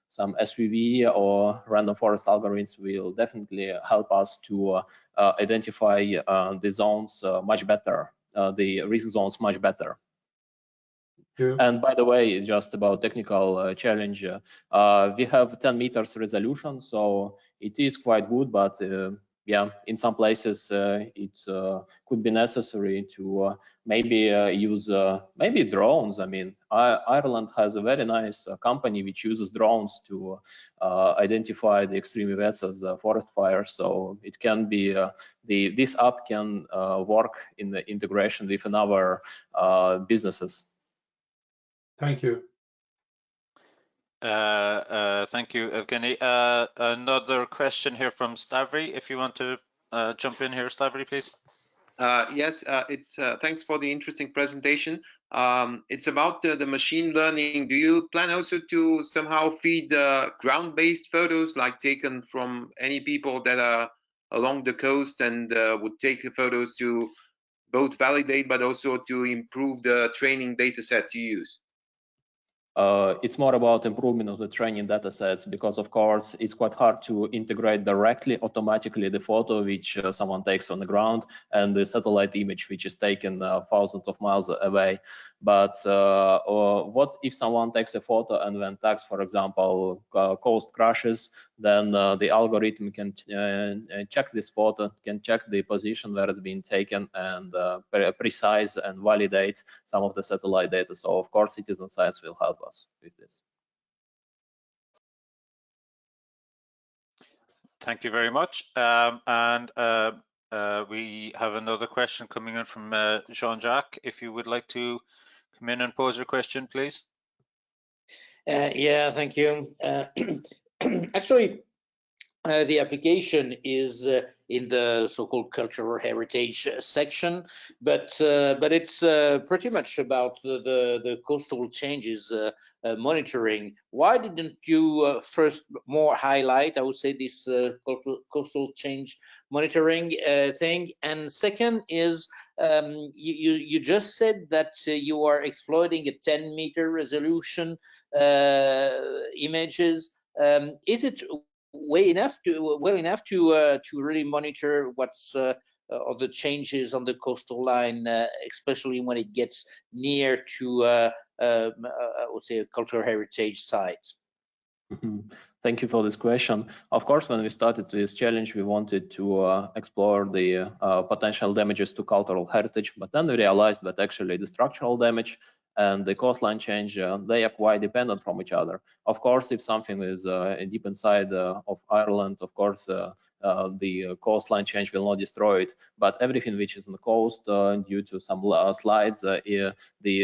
some SVV or random forest algorithms will definitely help us to identify the zones much better, the risk zones much better. Yeah. And by the way, just about technical challenge, we have 10 meters resolution, so it is quite good, but yeah, in some places it could be necessary to maybe use maybe drones. I mean, Ireland has a very nice company which uses drones to identify the extreme events as forest fires. So it can be this app can work in the integration with another businesses. Thank you. Thank you, Evgeny. Another question here from Stavry. If you want to jump in here, Stavry, please. Yes, thanks for the interesting presentation. It's about the machine learning. Do you plan also to somehow feed ground-based photos, like taken from any people that are along the coast, and would take photos to both validate but also to improve the training data sets you use? It's more about improvement of the training data sets, because of course it's quite hard to integrate directly automatically the photo which someone takes on the ground and the satellite image which is taken thousands of miles away. But what if someone takes a photo and then tags, for example, coast crashes, then the algorithm can check this photo, can check the position where it's been taken, and precise and validate some of the satellite data. So of course citizen science will help us with this. Thank you very much. We have another question coming in from Jean-Jacques. If you would like to come in and pose your question, please. Yeah, thank you. Actually, the application is in the so-called cultural heritage section, but it's pretty much about the coastal changes monitoring. Why didn't you first more highlight, I would say, this coastal change monitoring thing? And second is, you just said that you are exploiting a 10-meter resolution images. Is it well enough to really monitor what's of the changes on the coastal line, especially when it gets near to I would say a cultural heritage site? Thank you for this question. Of course, when we started this challenge, we wanted to explore the potential damages to cultural heritage, but then we realized that actually the structural damage and the coastline change, they are quite dependent from each other. Of course, if something is deep inside of Ireland, of course, the coastline change will not destroy it, but everything which is on the coast due to some slides, the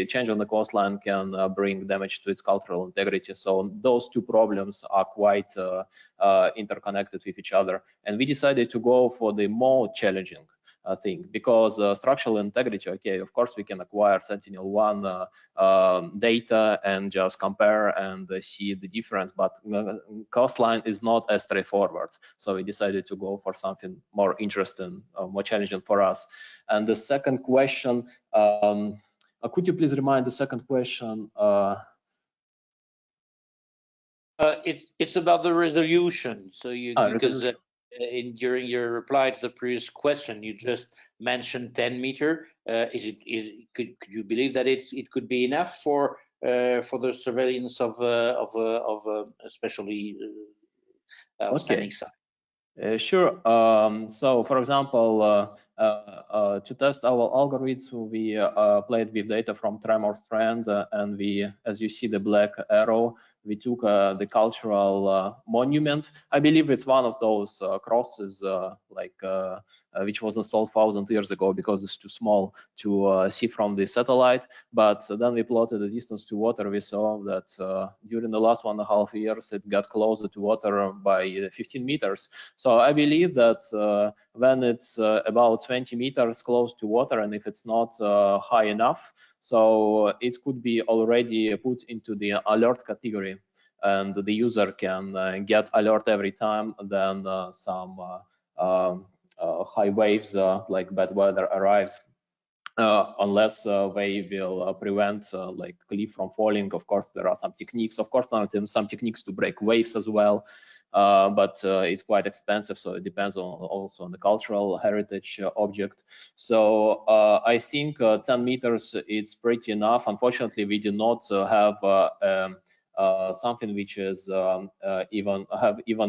change on the coastline can bring damage to its cultural integrity. So those two problems are quite interconnected with each other, and we decided to go for the more challenging thing, because structural integrity, okay, of course we can acquire Sentinel-1 data and just compare and see the difference, but coastline is not as straightforward, so we decided to go for something more interesting, more challenging for us. And the second question, could you please remind the second question? It's about the resolution. So because during your reply to the previous question, you just mentioned 10 meter. Could you believe that it could be enough for the surveillance of especially outstanding site? Sure. So, for example, to test our algorithm, we played with data from Tremor Strand, and we, as you see the black arrow, we took the cultural monument. I believe it's one of those crosses which was installed 1,000 years ago, because it's too small to see from the satellite. But then we plotted the distance to water. We saw that during the last 1.5 years, it got closer to water by 15 meters. So I believe that when it's about 20 meters close to water, and if it's not high enough, so it could be already put into the alert category, and the user can get alert every time then some high waves like bad weather arrives, unless they will prevent like cliff from falling. Of course, there are some techniques, some techniques to break waves as well, but it's quite expensive, so it depends also on the cultural heritage object. So I think 10 meters it's pretty enough. Unfortunately, we do not have something which is even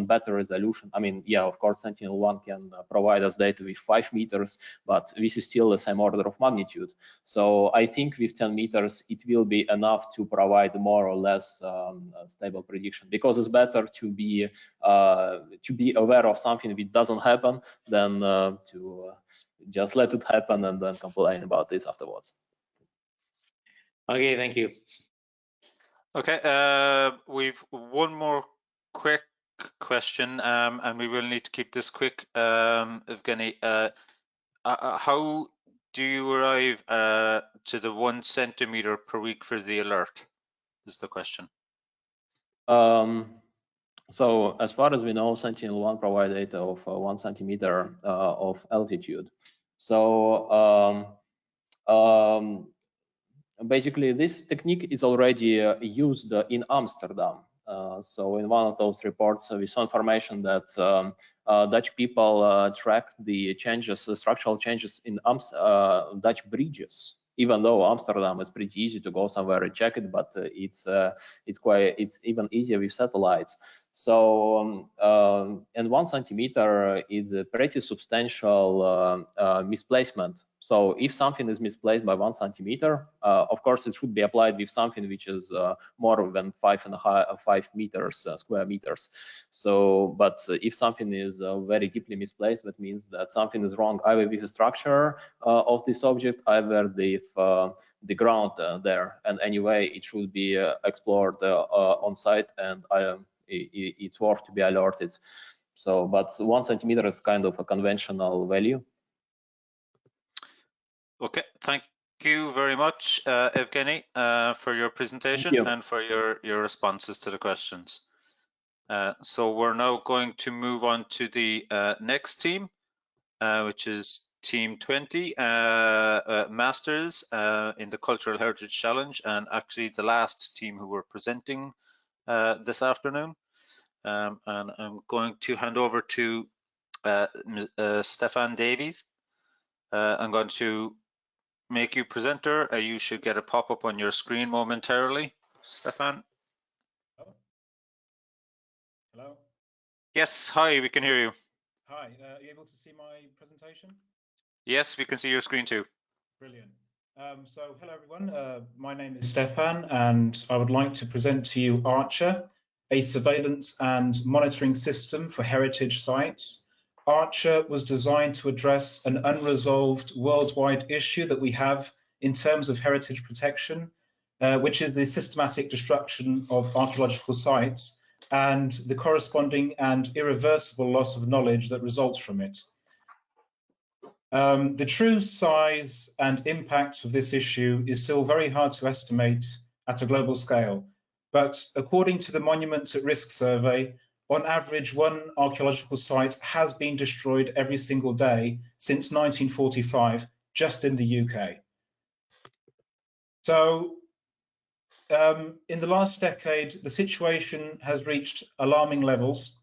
better resolution. I mean, yeah, of course, Sentinel-1 can provide us data with 5 meters, but this is still the same order of magnitude. So I think with 10 meters, it will be enough to provide more or less stable prediction, because it's better to be aware of something which doesn't happen than to just let it happen and then complain about this afterwards. Okay, thank you. Okay, we've one more quick question, and we will need to keep this quick. Evgeny, how do you arrive to the 1 centimeter per week for the alert, is the question. So as far as we know, Sentinel-1 provides data of 1 centimeter of altitude. So basically, this technique is already used in Amsterdam. So in one of those reports, we saw information that Dutch people tracked the changes, the structural changes in Dutch bridges. Even though Amsterdam is pretty easy to go somewhere and check it, but it's even easier with satellites. So and 1 centimeter is a pretty substantial misplacement. So if something is misplaced by 1 centimeter, of course it should be applied with something which is more than 5 meters, square meters. So, but if something is very deeply misplaced, that means that something is wrong either with the structure of this object, either the ground there, and anyway it should be explored on site, and it's worth to be alerted. So, but 1 centimeter is kind of a conventional value. Okay, thank you very much, Evgeny, for your presentation and for your responses to the questions. So we're now going to move on to the next team, which is Team 20, Masters in the Cultural Heritage Challenge, and actually the last team who were presenting this afternoon. And I'm going to hand over to Stefan Davies. I'm going to make you presenter. You should get a pop-up on your screen momentarily. Stefan? Hello? Yes, hi, we can hear you. Hi, are you able to see my presentation? Yes, we can see your screen too. Brilliant. So hello everyone, my name is Stefan and I would like to present to you Archer, a surveillance and monitoring system for heritage sites. Archer was designed to address an unresolved worldwide issue that we have in terms of heritage protection, which is the systematic destruction of archaeological sites and the corresponding and irreversible loss of knowledge that results from it. The true size and impact of this issue is still very hard to estimate at a global scale, but according to the Monuments at Risk survey, on average, one archaeological site has been destroyed every single day since 1945, just in the UK. So, in the last decade, the situation has reached alarming levels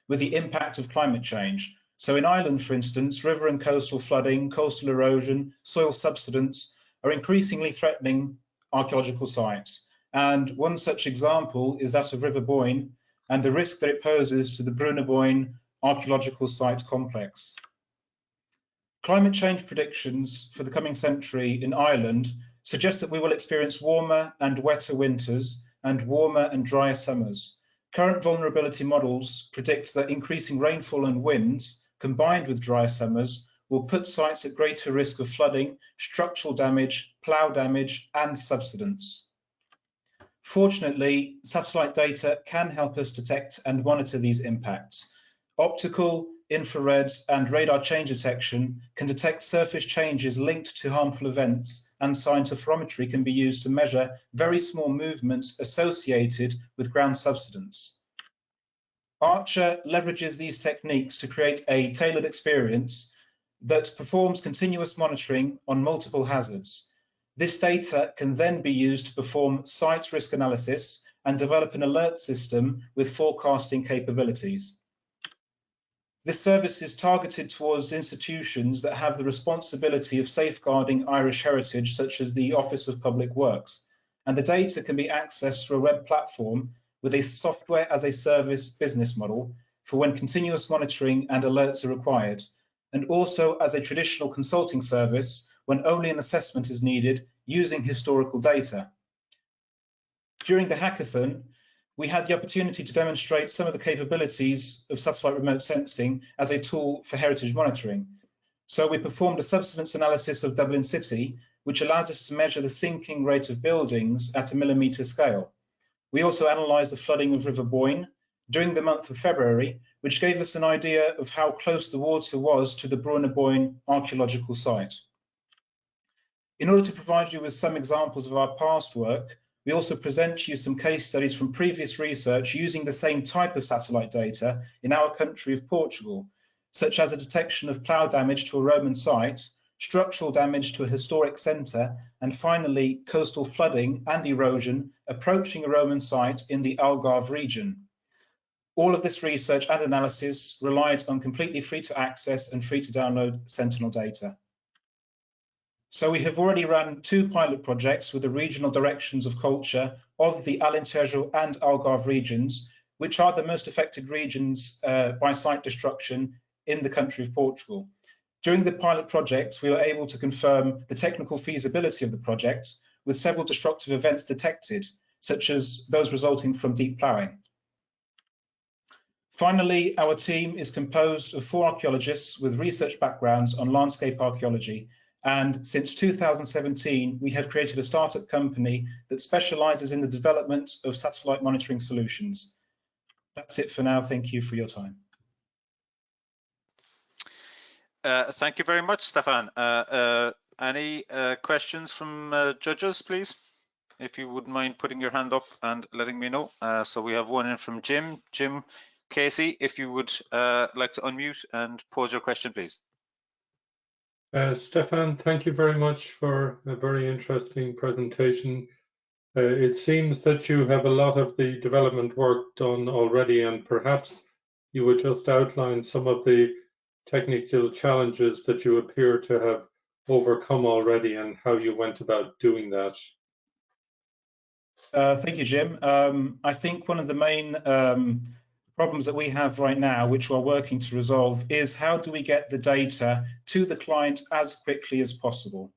with the impact of climate change. So in Ireland, for instance, river and coastal flooding, coastal erosion, soil subsidence are increasingly threatening archaeological sites. And one such example is that of River Boyne and the risk that it poses to the Brúna Boyne archaeological site complex. Climate change predictions for the coming century in Ireland suggest that we will experience warmer and wetter winters and warmer and drier summers. Current vulnerability models predict that increasing rainfall and winds, combined with drier summers, will put sites at greater risk of flooding, structural damage, plough damage, and subsidence. Fortunately, satellite data can help us detect and monitor these impacts. Optical, infrared, and radar change detection can detect surface changes linked to harmful events, and scientophotometry can be used to measure very small movements associated with ground subsidence. Archer leverages these techniques to create a tailored experience that performs continuous monitoring on multiple hazards. This data can then be used to perform site risk analysis and develop an alert system with forecasting capabilities. This service is targeted towards institutions that have the responsibility of safeguarding Irish heritage, such as the Office of Public Works, and the data can be accessed through a web platform with a software as a service business model for when continuous monitoring and alerts are required, and also as a traditional consulting service when only an assessment is needed using historical data. During the hackathon, we had the opportunity to demonstrate some of the capabilities of satellite remote sensing as a tool for heritage monitoring. So we performed a subsidence analysis of Dublin City, which allows us to measure the sinking rate of buildings at a millimetre scale. We also analysed the flooding of River Boyne during the month of February, which gave us an idea of how close the water was to the Brúna Boyne archaeological site. In order to provide you with some examples of our past work, we also present you some case studies from previous research using the same type of satellite data in our country of Portugal, such as a detection of plough damage to a Roman site, structural damage to a historic centre, and finally coastal flooding and erosion approaching a Roman site in the Algarve region. All of this research and analysis relied on completely free to access and free to download Sentinel data. So we have already run 2 pilot projects with the regional directions of culture of the Alentejo and Algarve regions, which are the most affected regions by site destruction in the country of Portugal. During the pilot project, we were able to confirm the technical feasibility of the project with several destructive events detected, such as those resulting from deep ploughing. Finally, our team is composed of 4 archaeologists with research backgrounds on landscape archaeology, and since 2017, we have created a startup company that specializes in the development of satellite monitoring solutions. That's it for now. Thank you for your time. Thank you very much, Stefan. Any questions from judges, please? If you wouldn't mind putting your hand up and letting me know. So we have one in from Jim. Jim Casey, if you would like to unmute and pose your question, please. Stefan, thank you very much for a very interesting presentation. It seems that you have a lot of the development work done already, and perhaps you would just outline some of the technical challenges that you appear to have overcome already and how you went about doing that. Thank you, Jim. I think one of the main problems that we have right now, which we're working to resolve, is how do we get the data to the client as quickly as possible?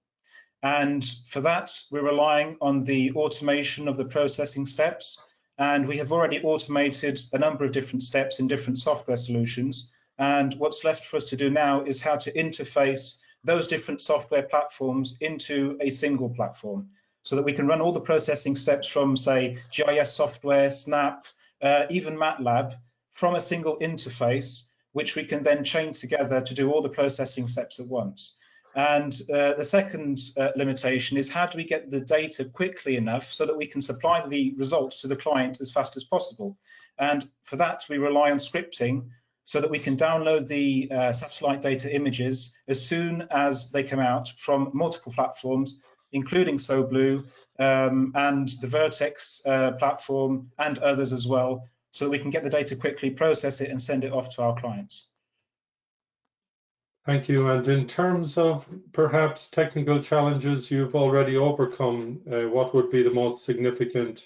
And for that, we're relying on the automation of the processing steps. And we have already automated a number of different steps in different software solutions. And what's left for us to do now is how to interface those different software platforms into a single platform so that we can run all the processing steps from, say, GIS software, Snap, even MATLAB, from a single interface, which we can then chain together to do all the processing steps at once. And the second limitation is how do we get the data quickly enough so that we can supply the results to the client as fast as possible? And for that, we rely on scripting so that we can download the satellite data images as soon as they come out from multiple platforms, including SoBlue and the Vertex platform and others as well, so that we can get the data quickly, process it, and send it off to our clients. Thank you. And in terms of perhaps technical challenges you've already overcome, what would be the most significant?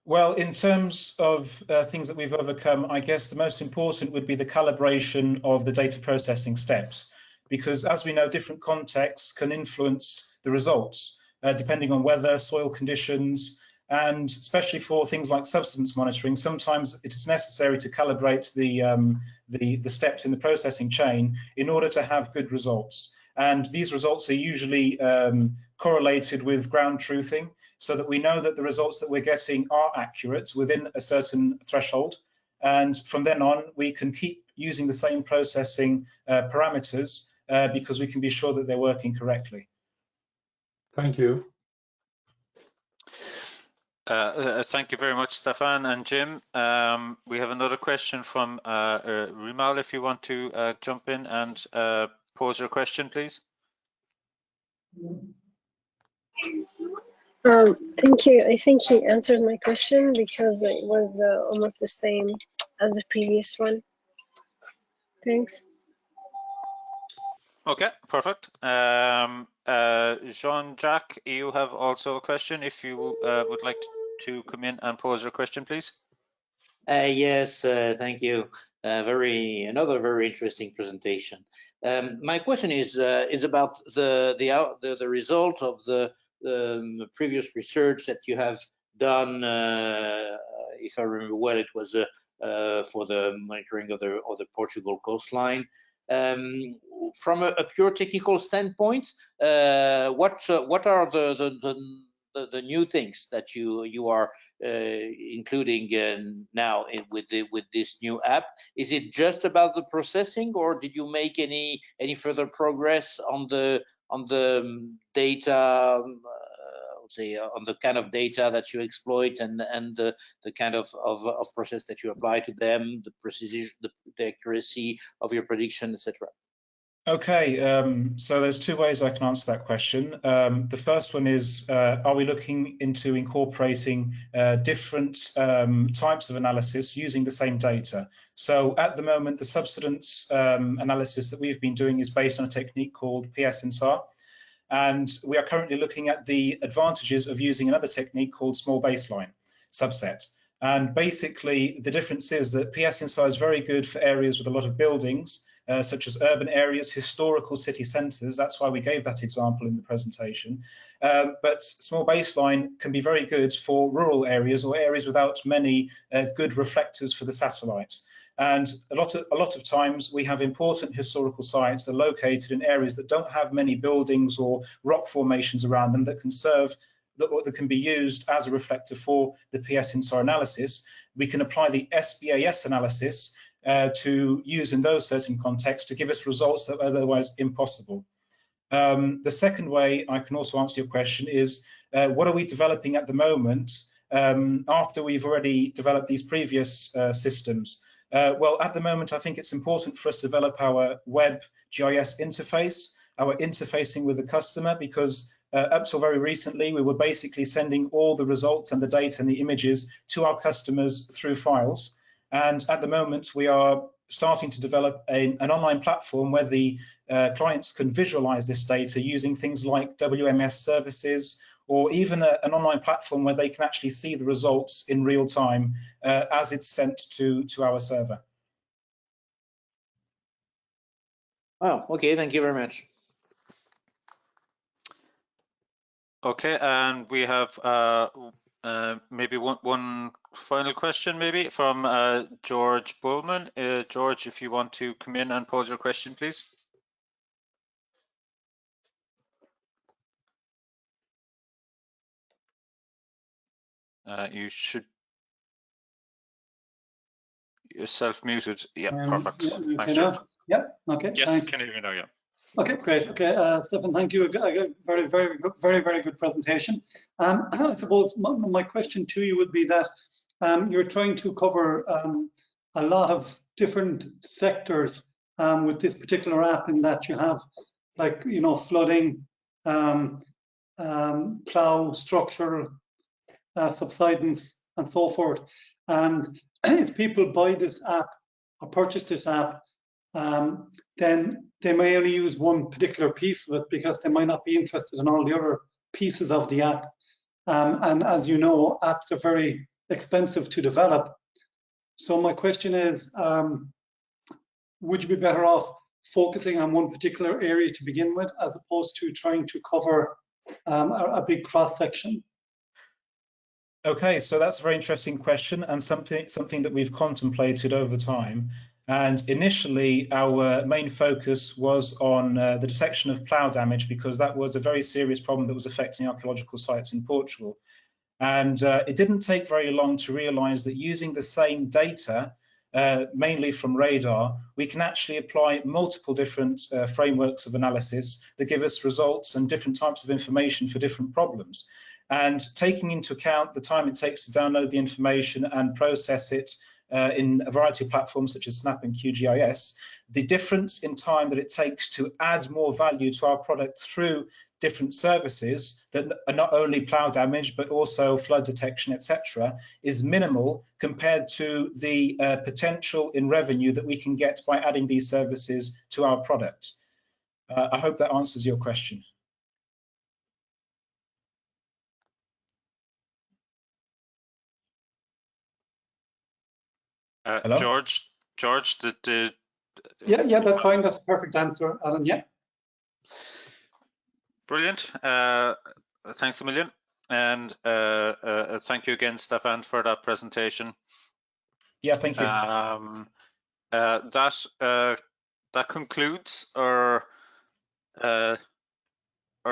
Well, in terms of things that we've overcome, I guess the most important would be the calibration of the data processing steps, because as we know, different contexts can influence the results, depending on weather, soil conditions, and especially for things like subsidence monitoring, sometimes it is necessary to calibrate the steps in the processing chain in order to have good results. And these results are usually correlated with ground truthing, so that we know that the results that we're getting are accurate within a certain threshold. And from then on, we can keep using the same processing parameters because we can be sure that they're working correctly. Thank you. Thank you very much, Stefan and Jim. We have another question from Rimal, if you want to jump in and pose your question, please. Thank you. I think he answered my question because it was almost the same as the previous one. Thanks. Okay, perfect. Jean-Jacques, you have also a question. If you would like to come in and pose your question, please. Yes, thank you. Another very interesting presentation. My question is about the result of the previous research that you have done. If I remember well, it was for the monitoring of the Portugal coastline. From a pure technical standpoint, what are the new things that you are including now with this new app? Is it just about the processing, or did you make any further progress on the data? Say on the kind of data that you exploit and the kind of process that you apply to them, the precision, the accuracy of your prediction, etc. Okay, so there's two ways I can answer that question. The first one is, are we looking into incorporating different types of analysis using the same data? So at the moment, the subsidence analysis that we've been doing is based on a technique called PS-INSAR. And we are currently looking at the advantages of using another technique called small baseline subset. And basically, the difference is that PS-INSAR is very good for areas with a lot of buildings, such as urban areas, historical city centres. That's why we gave that example in the presentation. But small baseline can be very good for rural areas or areas without many good reflectors for the satellite. And a lot of times we have important historical sites that are located in areas that don't have many buildings or rock formations around them that can serve, that can be used as a reflector for the PS-INSAR analysis. We can apply the SBAS analysis to use in those certain contexts to give us results that are otherwise impossible. The second way I can also answer your question is, what are we developing at the moment after we've already developed these previous systems? Well, at the moment, I think it's important for us to develop our web GIS interface, our interfacing with the customer, because up till very recently, we were basically sending all the results and the data and the images to our customers through files. And at the moment, we are starting to develop an online platform where the clients can visualize this data using things like WMS services, or even an online platform where they can actually see the results in real time as it's sent to our server. Oh, okay, thank you very much. Okay, and we have maybe one final question, maybe from George Bullman. George, if you want to come in and pose your question, please. You should. You're self-muted. Yeah, perfect. Yeah, Thanks, George. Yeah. Okay. Yes, thanks. can you hear me now? Yeah. Okay, great. Okay, Stefan, thank you. Very good presentation. I suppose my question to you would be that you're trying to cover a lot of different sectors with this particular app, in that you have, like, you know, flooding, plow, structural subsidence, and so forth. And if people buy this app or purchase this app, then they may only use one particular piece of it, because they might not be interested in all the other pieces of the app. And as you know, apps are very expensive to develop. So my question is, would you be better off focusing on one particular area to begin with, as opposed to trying to cover a big cross section? Okay, so that's a very interesting question, and something that we've contemplated over time. And initially, our main focus was on the detection of plough damage, because that was a very serious problem that was affecting archaeological sites in Portugal. And it didn't take very long to realize that using the same data, mainly from radar, we can actually apply multiple different frameworks of analysis that give us results and different types of information for different problems. And taking into account the time it takes to download the information and process it in a variety of platforms such as Snap and QGIS, the difference in time that it takes to add more value to our product through different services that are not only plough damage but also flood detection, etc., is minimal compared to the potential in revenue that we can get by adding these services to our product. I hope that answers your question. George, Yeah, that's fine. That's a perfect answer, Alan. Yeah. Brilliant. Thanks a million. And thank you again, Stefan, for that presentation. Yeah, thank you. That concludes our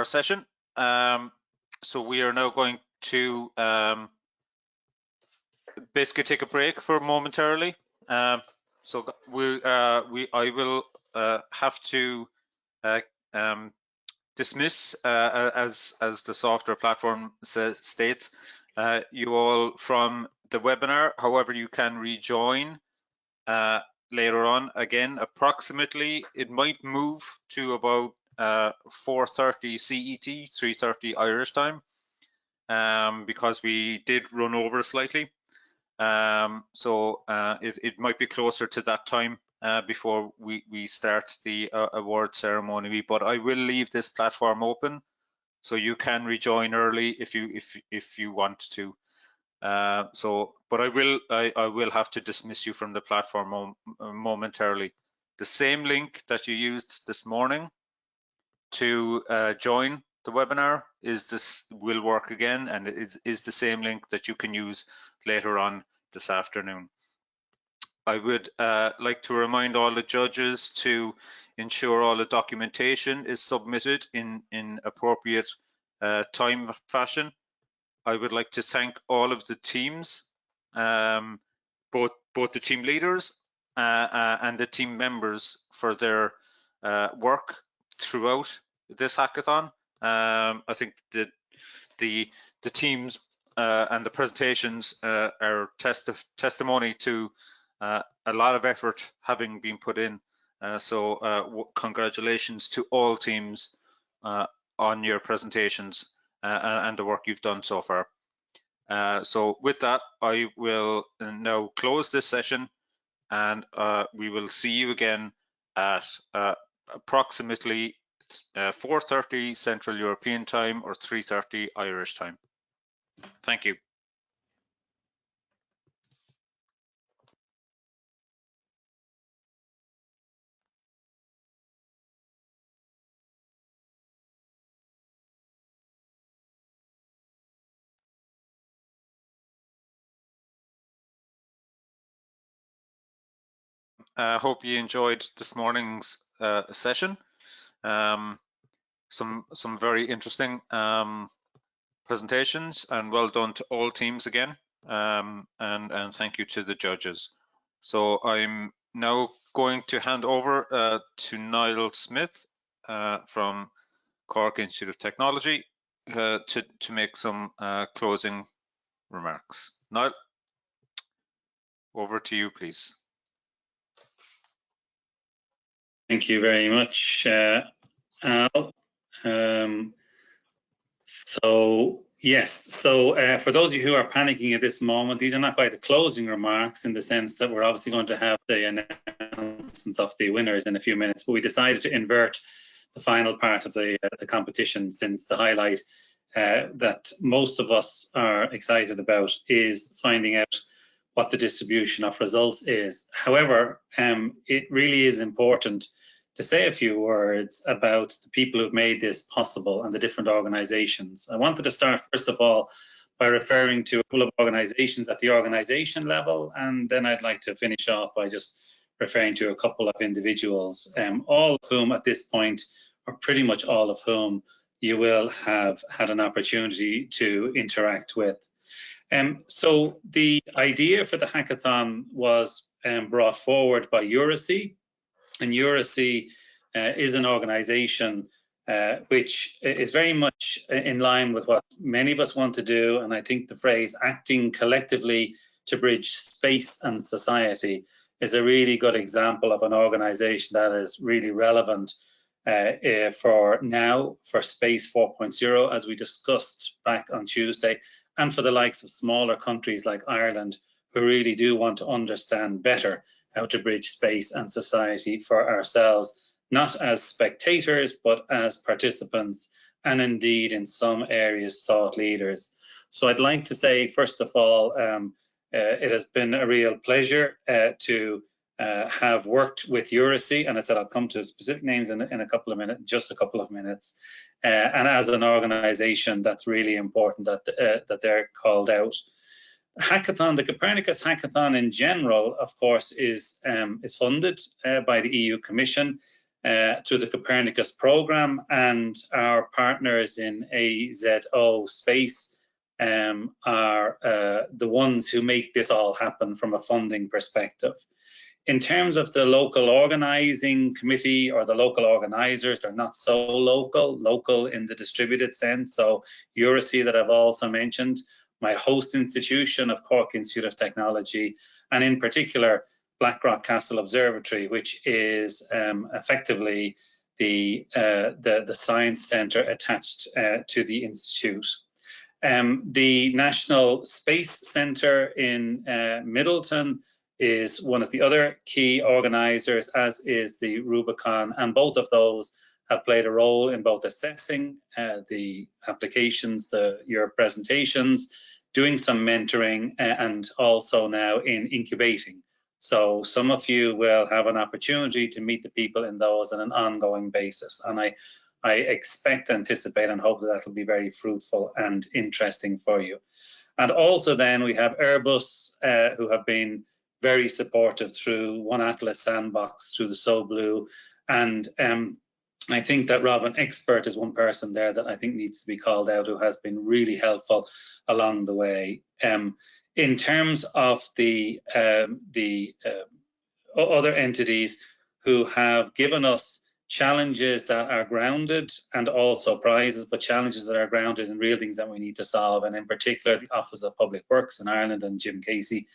session. So we are now going to basically take a break for momentarily. So I will have to dismiss, as the software platform states, you all from the webinar. However, you can rejoin later on. Again, approximately, it might move to about 4:30 CET, 3:30 Irish time, because we did run over slightly. So it might be closer to that time before we start the award ceremony. But I will leave this platform open, so you can rejoin early if you want to. But I will have to dismiss you from the platform momentarily. The same link that you used this morning to join the webinar will work again, and it is the same link that you can use later on this afternoon. I would like to remind all the judges to ensure all the documentation is submitted in appropriate time fashion. I would like to thank all of the teams, both the team leaders and the team members for their work throughout this hackathon. I think that the teams and the presentations are testimony to a lot of effort having been put in. So congratulations to all teams on your presentations and the work you've done so far. So with that, I will now close this session, and we will see you again at approximately 4:30 Central European Time or 3:30 Irish Time. Thank you. I hope you enjoyed this morning's session. Some very interesting presentations, and well done to all teams again. And thank you to the judges. So I'm now going to hand over to Niall Smith from Cork Institute of Technology to make some closing remarks. Niall, over to you, please. Thank you very much, Al. For those of you who are panicking at this moment, these are not quite the closing remarks, in the sense that we're obviously going to have the announcements of the winners in a few minutes, but we decided to invert the final part of the competition, since the highlight that most of us are excited about is finding out what the distribution of results is. However, it really is important to say a few words about the people who've made this possible and the different organizations. I wanted to start, first of all, by referring to a couple of organizations at the organization level, and then I'd like to finish off by just referring to a couple of individuals, all of whom at this point, or pretty much all of whom, you will have had an opportunity to interact with. So the idea for the hackathon was brought forward by Foresee, and Foresee is an organization which is very much in line with what many of us want to do, and I think the phrase acting collectively to bridge space and society is a really good example of an organization that is really relevant for now, for Space 4.0, as we discussed back on Tuesday, and for the likes of smaller countries like Ireland, who really do want to understand better how to bridge space and society for ourselves, not as spectators, but as participants, and indeed in some areas thought leaders. So I'd like to say, first of all, it has been a real pleasure to have worked with Foresee, and I said I'll come to specific names in a couple of minutes, just a couple of minutes. And as an organization, that's really important that they're called out. Hackathon, the Copernicus Hackathon in general, of course, is funded by the EU Commission through the Copernicus program, and our partners in AZO Space are the ones who make this all happen from a funding perspective. In terms of the local organizing committee or the local organizers, they're not so local in the distributed sense. So Foresee, that I've also mentioned, my host institution of Cork Institute of Technology, and in particular, Blackrock Castle Observatory, which is effectively the science centre attached to the institute. The National Space Centre in Middleton is one of the other key organisers, as is the Rubicon, and both of those have played a role in both assessing the applications, your presentations, doing some mentoring, and also now in incubating. So some of you will have an opportunity to meet the people in those on an ongoing basis. And I expect, anticipate, and hope that that will be very fruitful and interesting for you. And also then we have Airbus, who have been very supportive through One Atlas Sandbox, through the So Blue. And I think that Robin Expert is one person there that I think needs to be called out, who has been really helpful along the way. In terms of the other entities who have given us challenges that are grounded and also prizes, but challenges that are grounded in real things that we need to solve, and in particular the Office of Public Works in Ireland and Jim Casey.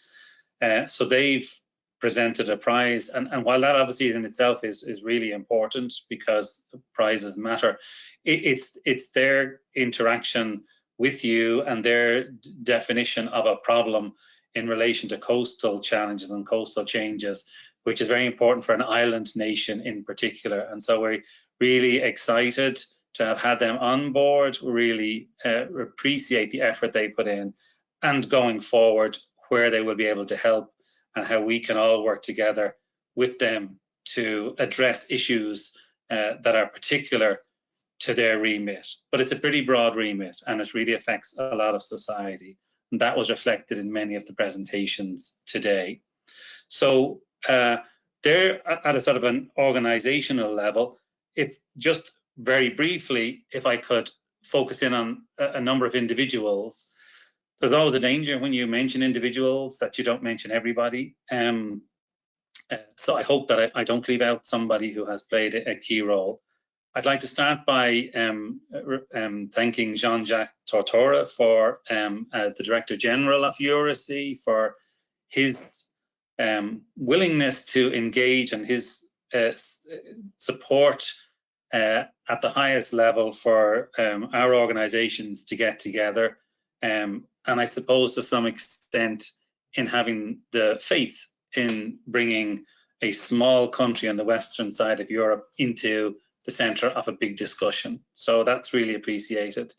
So they've presented a prize, and while that obviously in itself is really important because prizes matter, it's their interaction with you and their definition of a problem in relation to coastal challenges and coastal changes, which is very important for an island nation in particular. And so we're really excited to have had them on board. We really appreciate the effort they put in, and going forward where they will be able to help and how we can all work together with them to address issues that are particular to their remit. But it's a pretty broad remit, and it really affects a lot of society. And that was reflected in many of the presentations today. So they're at a sort of an organizational level. If just very briefly, if I could focus in on a number of individuals. There's always a danger when you mention individuals that you don't mention everybody. So I hope that I don't leave out somebody who has played a key role. I'd like to start by thanking Jean-Jacques Tortora, for the Director General of Foresee, for his willingness to engage and his support at the highest level for our organizations to get together. And I suppose to some extent in having the faith in bringing a small country on the western side of Europe into the centre of a big discussion. So that's really appreciated.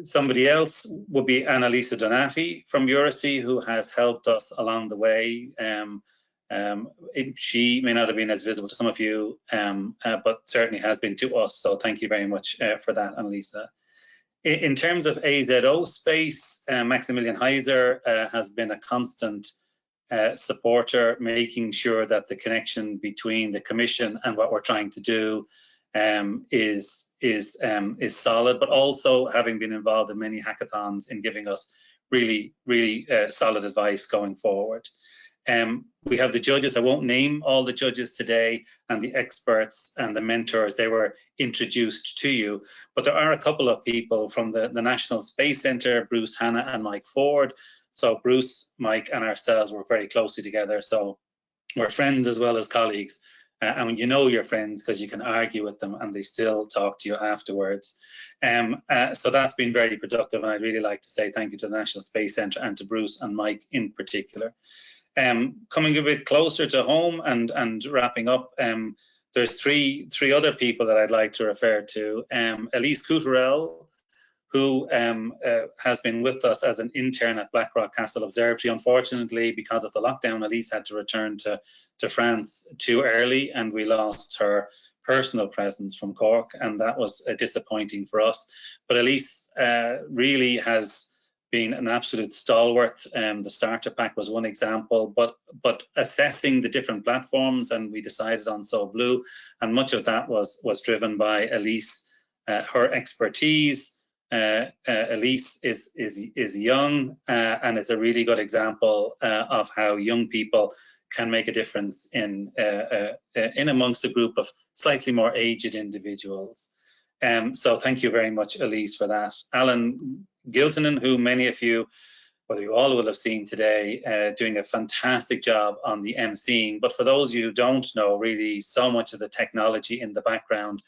Somebody else would be Annalisa Donati from Foresee, who has helped us along the way. She may not have been as visible to some of you, but certainly has been to us. So thank you very much for that, Annalisa. In terms of AZO space, Maximilian Heiser has been a constant supporter, making sure that the connection between the Commission and what we're trying to do is solid, but also having been involved in many hackathons in giving us really solid advice going forward. We have the judges. I won't name all the judges today, and the experts and the mentors. They were introduced to you, but there are a couple of people from the National Space Centre, Bruce Hanna and Mike Ford. So Bruce, Mike and ourselves work very closely together. So we're friends as well as colleagues. And you know your friends because you can argue with them and they still talk to you afterwards. So that's been very productive, and I'd really like to say thank you to the National Space Centre and to Bruce and Mike in particular. Coming a bit closer to home and wrapping up, there's three other people that I'd like to refer to. Elise Couturel, who has been with us as an intern at Blackrock Castle Observatory. Unfortunately, because of the lockdown, Elise had to return to France too early, and we lost her personal presence from Cork, and that was disappointing for us. But Elise really has been an absolute stalwart. The starter pack was one example, but assessing the different platforms, and we decided on So Blue, and much of that was driven by Elise, her expertise. Elise is young and is a really good example of how young people can make a difference in amongst a group of slightly more aged individuals. So thank you very much, Elise, for that. Alan Giltonen, who many of you what you all will have seen today, doing a fantastic job on the emceeing. But for those of you who don't know, really, so much of the technology in the background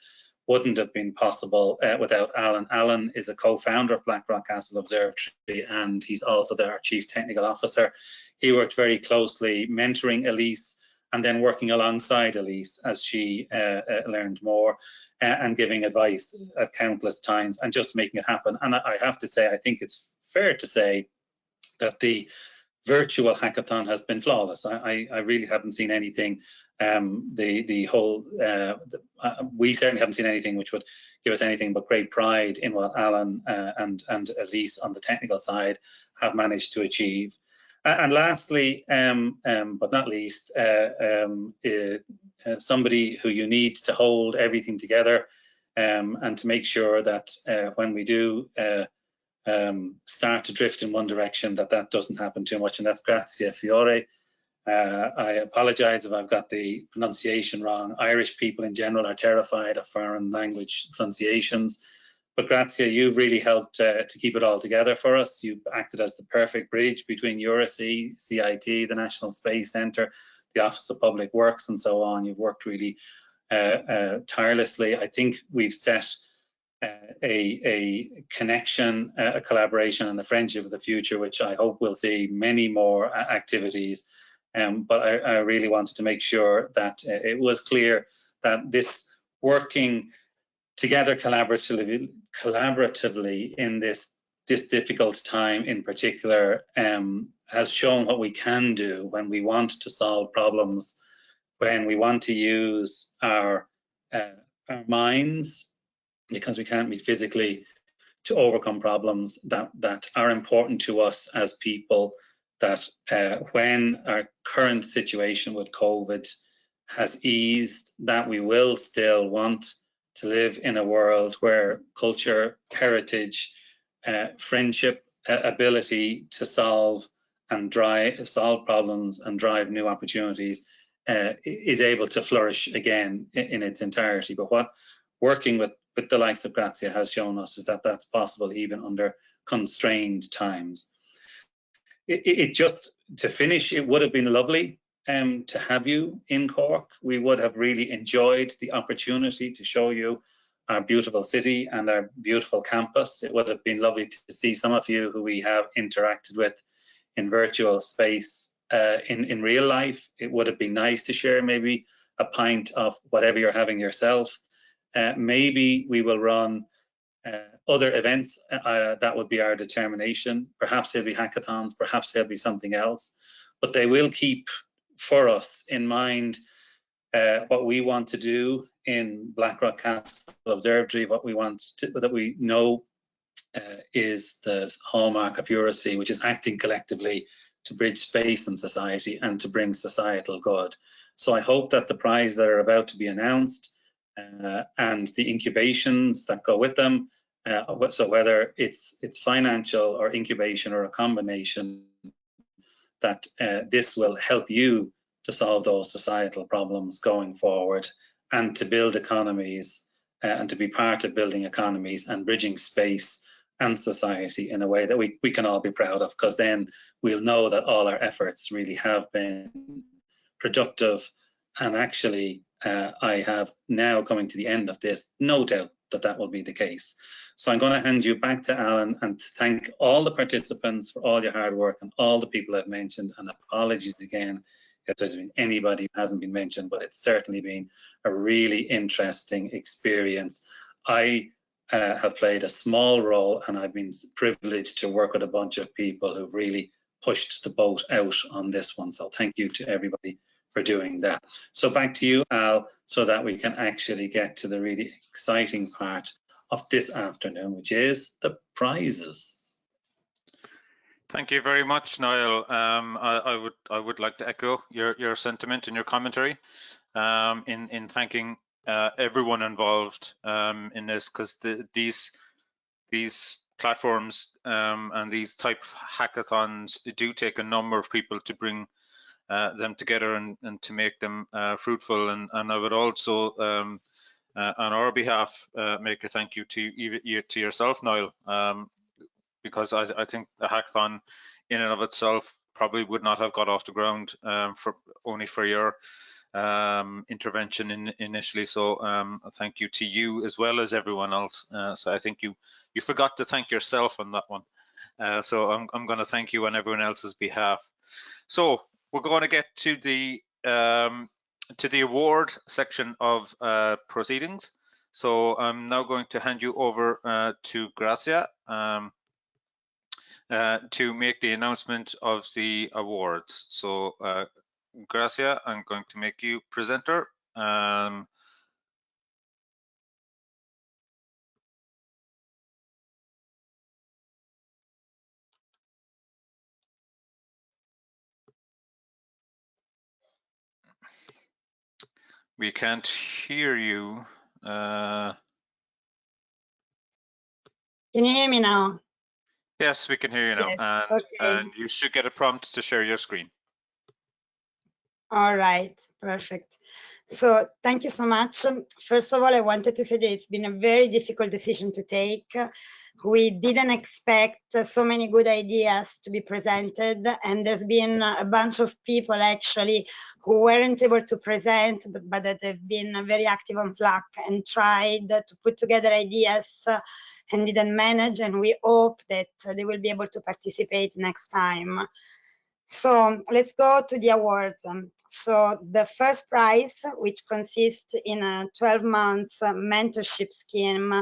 wouldn't have been possible without Alan. Alan is a co-founder of Blackrock Castle Observatory, and he's also our Chief Technical Officer. He worked very closely mentoring Elise and then working alongside Elise as she learned more and giving advice at countless times and just making it happen. And I have to say, I think it's fair to say that the virtual hackathon has been flawless. I really haven't seen anything. We certainly haven't seen anything which would give us anything but great pride in what Alan and Elise on the technical side have managed to achieve. And lastly, but not least, somebody who you need to hold everything together and to make sure that when we do start to drift in one direction, that doesn't happen too much, and that's Grazia Fiore. I apologize if I've got the pronunciation wrong. Irish people in general are terrified of foreign language pronunciations, but Grazia, you've really helped to keep it all together for us. You've acted as the perfect bridge between Eurosea, CIT, the National Space Centre, the Office of Public Works, and so on. You've worked really tirelessly. I think we've set a connection, a collaboration, and a friendship of the future, which I hope we'll see many more activities. But I really wanted to make sure that it was clear that this working together collaboratively in this difficult time in particular has shown what we can do when we want to solve problems, when we want to use our minds, because we can't meet physically, to overcome problems that are important to us as people, that when our current situation with COVID has eased, that we will still want to live in a world where culture, heritage, friendship, ability to solve problems and drive new opportunities is able to flourish again in its entirety. But what working with the likes of Grazia has shown us is that that's possible even under constrained times. It just, to finish, it would have been lovely to have you in Cork. We would have really enjoyed the opportunity to show you our beautiful city and our beautiful campus. It would have been lovely to see some of you who we have interacted with in virtual space in real life. It would have been nice to share maybe a pint of whatever you're having yourself. Maybe we will run other events. That would be our determination. Perhaps there'll be hackathons, perhaps there'll be something else, but they will keep for us in mind what we want to do in Blackrock Castle Observatory, what we want to, that we know is the hallmark of Eurosea, which is acting collectively to bridge space and society and to bring societal good. So I hope that the prizes that are about to be announced and the incubations that go with them, so whether it's financial or incubation or a combination, that this will help you to solve those societal problems going forward and to build economies and to be part of building economies and bridging space and society in a way that we can all be proud of, because then we'll know that all our efforts really have been productive. And actually, I have now coming to the end of this, no doubt that that will be the case. So I'm going to hand you back to Alan and thank all the participants for all your hard work and all the people I've mentioned, and apologies again if there's been anybody who hasn't been mentioned, but it's certainly been a really interesting experience. I have played a small role, and I've been privileged to work with a bunch of people who've really pushed the boat out on this one. So thank you to everybody for doing that. So back to you, Al, so that we can actually get to the really exciting part of this afternoon, which is the prizes. Thank you very much, Niall. I would like to echo your sentiment and your commentary in thanking everyone involved in this, because these platforms and these type of hackathons do take a number of people to bring them together and to make them fruitful. And I would also, on our behalf, make a thank you to yourself, Niall, because I think the hackathon in and of itself probably would not have got off the ground only for your intervention initially. So thank you to you as well as everyone else. So I think you forgot to thank yourself on that one. So I'm going to thank you on everyone else's behalf. So we're going to get to the award section of proceedings. So I'm now going to hand you over to Gracia to make the announcement of the awards. So Gracia, I'm going to make you presenter. We can't hear you. Can you hear me now? Yes, we can hear you now. Yes, And, okay. and you should get a prompt to share your screen. All right, perfect. So thank you so much. First of all, I wanted to say that it's been a very difficult decision to take. We didn't expect so many good ideas to be presented, and there's been a bunch of people actually who weren't able to present, but that have been very active on Slack and tried to put together ideas and didn't manage, and we hope that they will be able to participate next time. So let's go to the awards. So the first prize, which consists in a 12-month mentorship scheme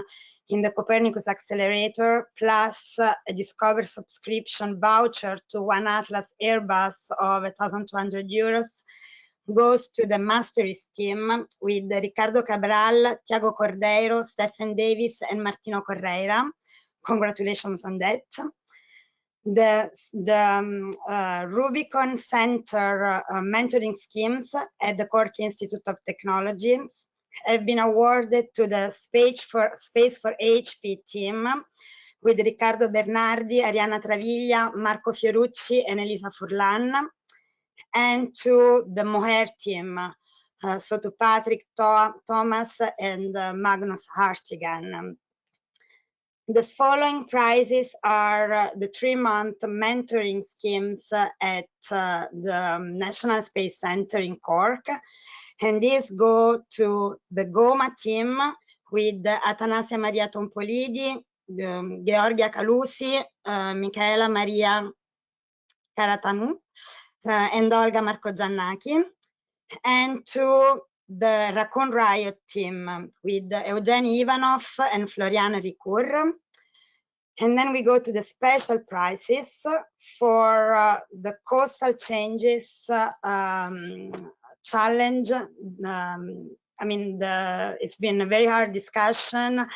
in the Copernicus Accelerator, plus a Discover subscription voucher to one Atlas Airbus of 1,200 euros, goes to the Masteries team with Ricardo Cabral, Tiago Cordeiro, Stephen Davis, and Martino Correira. Congratulations on that. The Rubicon Center mentoring schemes at the Cork Institute of Technology have been awarded to the Space for HP team with Riccardo Bernardi, Arianna Travaglia, Marco Fiorucci, and Elisa Furlan, and to the Mohair team, so to Patrick, Thomas, and Magnus Hartigan. The following prizes are the 3-month mentoring schemes at the National Space Center in Cork. And these go to the GOMA team with Atanasia Maria Tompolidi, Georgia Calusi, Michaela Maria Karatanu, and Olga Marco Giannacchi. And to the Raccoon Riot team with Eugeni Ivanov and Floriana Ricoeur. And then we go to the special prizes for the coastal changes challenge. I mean, it's been a very hard discussion,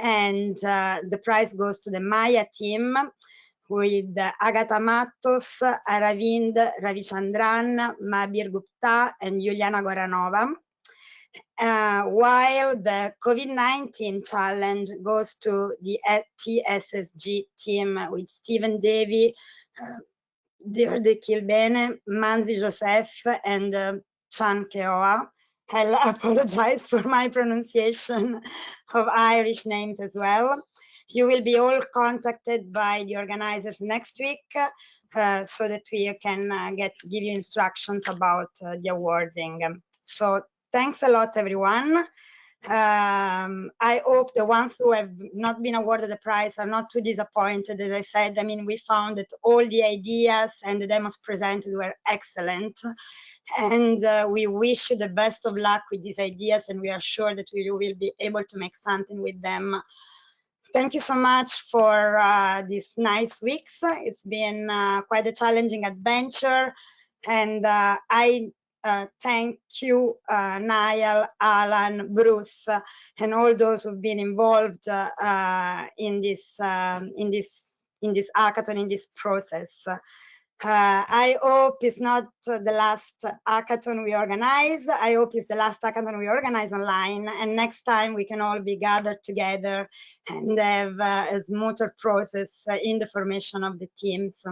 and the prize goes to the Maya team with Agatha Matos, Aravind Ravichandran, Mabir Gupta, and Juliana Goranova. While the COVID-19 challenge goes to the TSSG team with Stephen Davy, Diorde Kilbene, Manzi Joseph, and Chan Keoa. I'll apologize for my pronunciation of Irish names as well. You will be all contacted by the organizers next week so that we can give you instructions about the awarding. So thanks a lot, everyone. I hope the ones who have not been awarded the prize are not too disappointed. As I said, I mean, we found that all the ideas and the demos presented were excellent. And we wish you the best of luck with these ideas, and we are sure that we will be able to make something with them. Thank you so much for these nice weeks. It's been quite a challenging adventure, and I thank you, Niall, Alan, Bruce, and all those who've been involved in this hackathon, in this process. I hope it's not the last hackathon we organize. I hope it's the last hackathon we organize online, and next time we can all be gathered together and have a smoother process in the formation of the teams.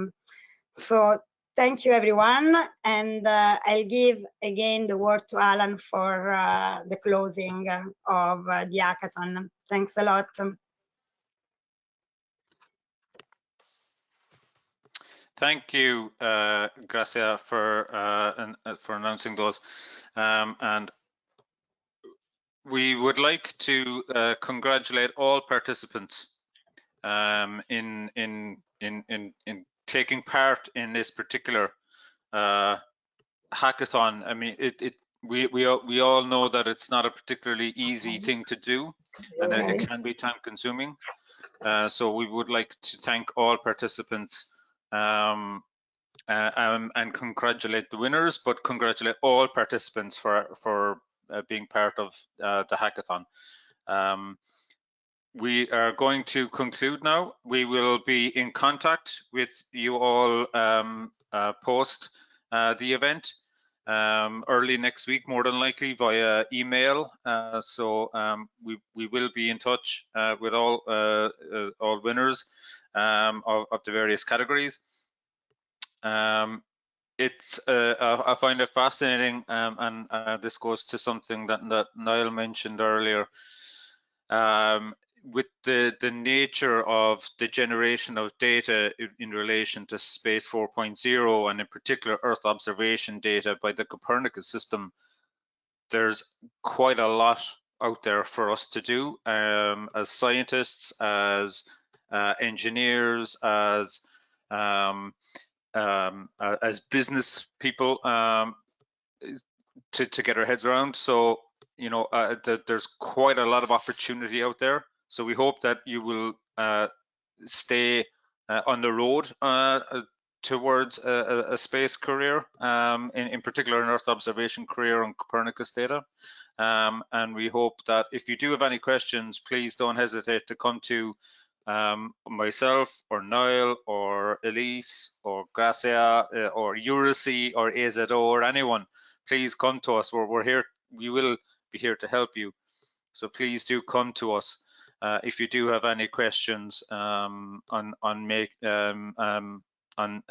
So thank you, everyone, and I'll give again the word to Alan for the closing of the hackathon. Thanks a lot. Thank you, Gracia, for announcing those. And we would like to congratulate all participants in taking part in this particular hackathon. I mean, we all know that it's not a particularly easy thing to do, and it can be time consuming. So we would like to thank all participants and congratulate the winners, but congratulate all participants for being part of the hackathon. We are going to conclude now. We will be in contact with you all post the event early next week, more than likely via email. So we will be in touch with all winners of the various categories. I find it fascinating, and this goes to something that Niall mentioned earlier. With the nature of the generation of data in relation to Space 4.0, and in particular Earth observation data by the Copernicus system, there's quite a lot out there for us to do as scientists, as engineers, as business people to get our heads around. So, you know, there's quite a lot of opportunity out there. So we hope that you will stay on the road towards a space career, in particular an Earth observation career on Copernicus data. And we hope that if you do have any questions, please don't hesitate to come to myself or Niall or Elise or Gracia or Foresee or AZO or anyone. Please come to us. We're here. We will be here to help you. So please do come to us if you do have any questions on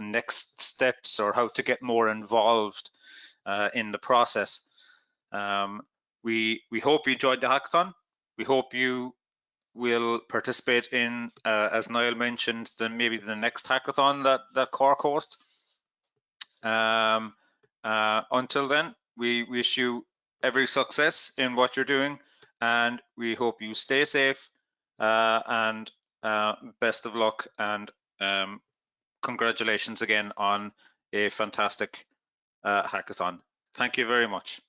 next steps or how to get more involved in the process. We hope you enjoyed the hackathon. We hope you will participate in, as Niall mentioned, maybe the next hackathon that Cork hosts. Until then, we wish you every success in what you're doing, and we hope you stay safe, and best of luck, and congratulations again on a fantastic hackathon. Thank you very much.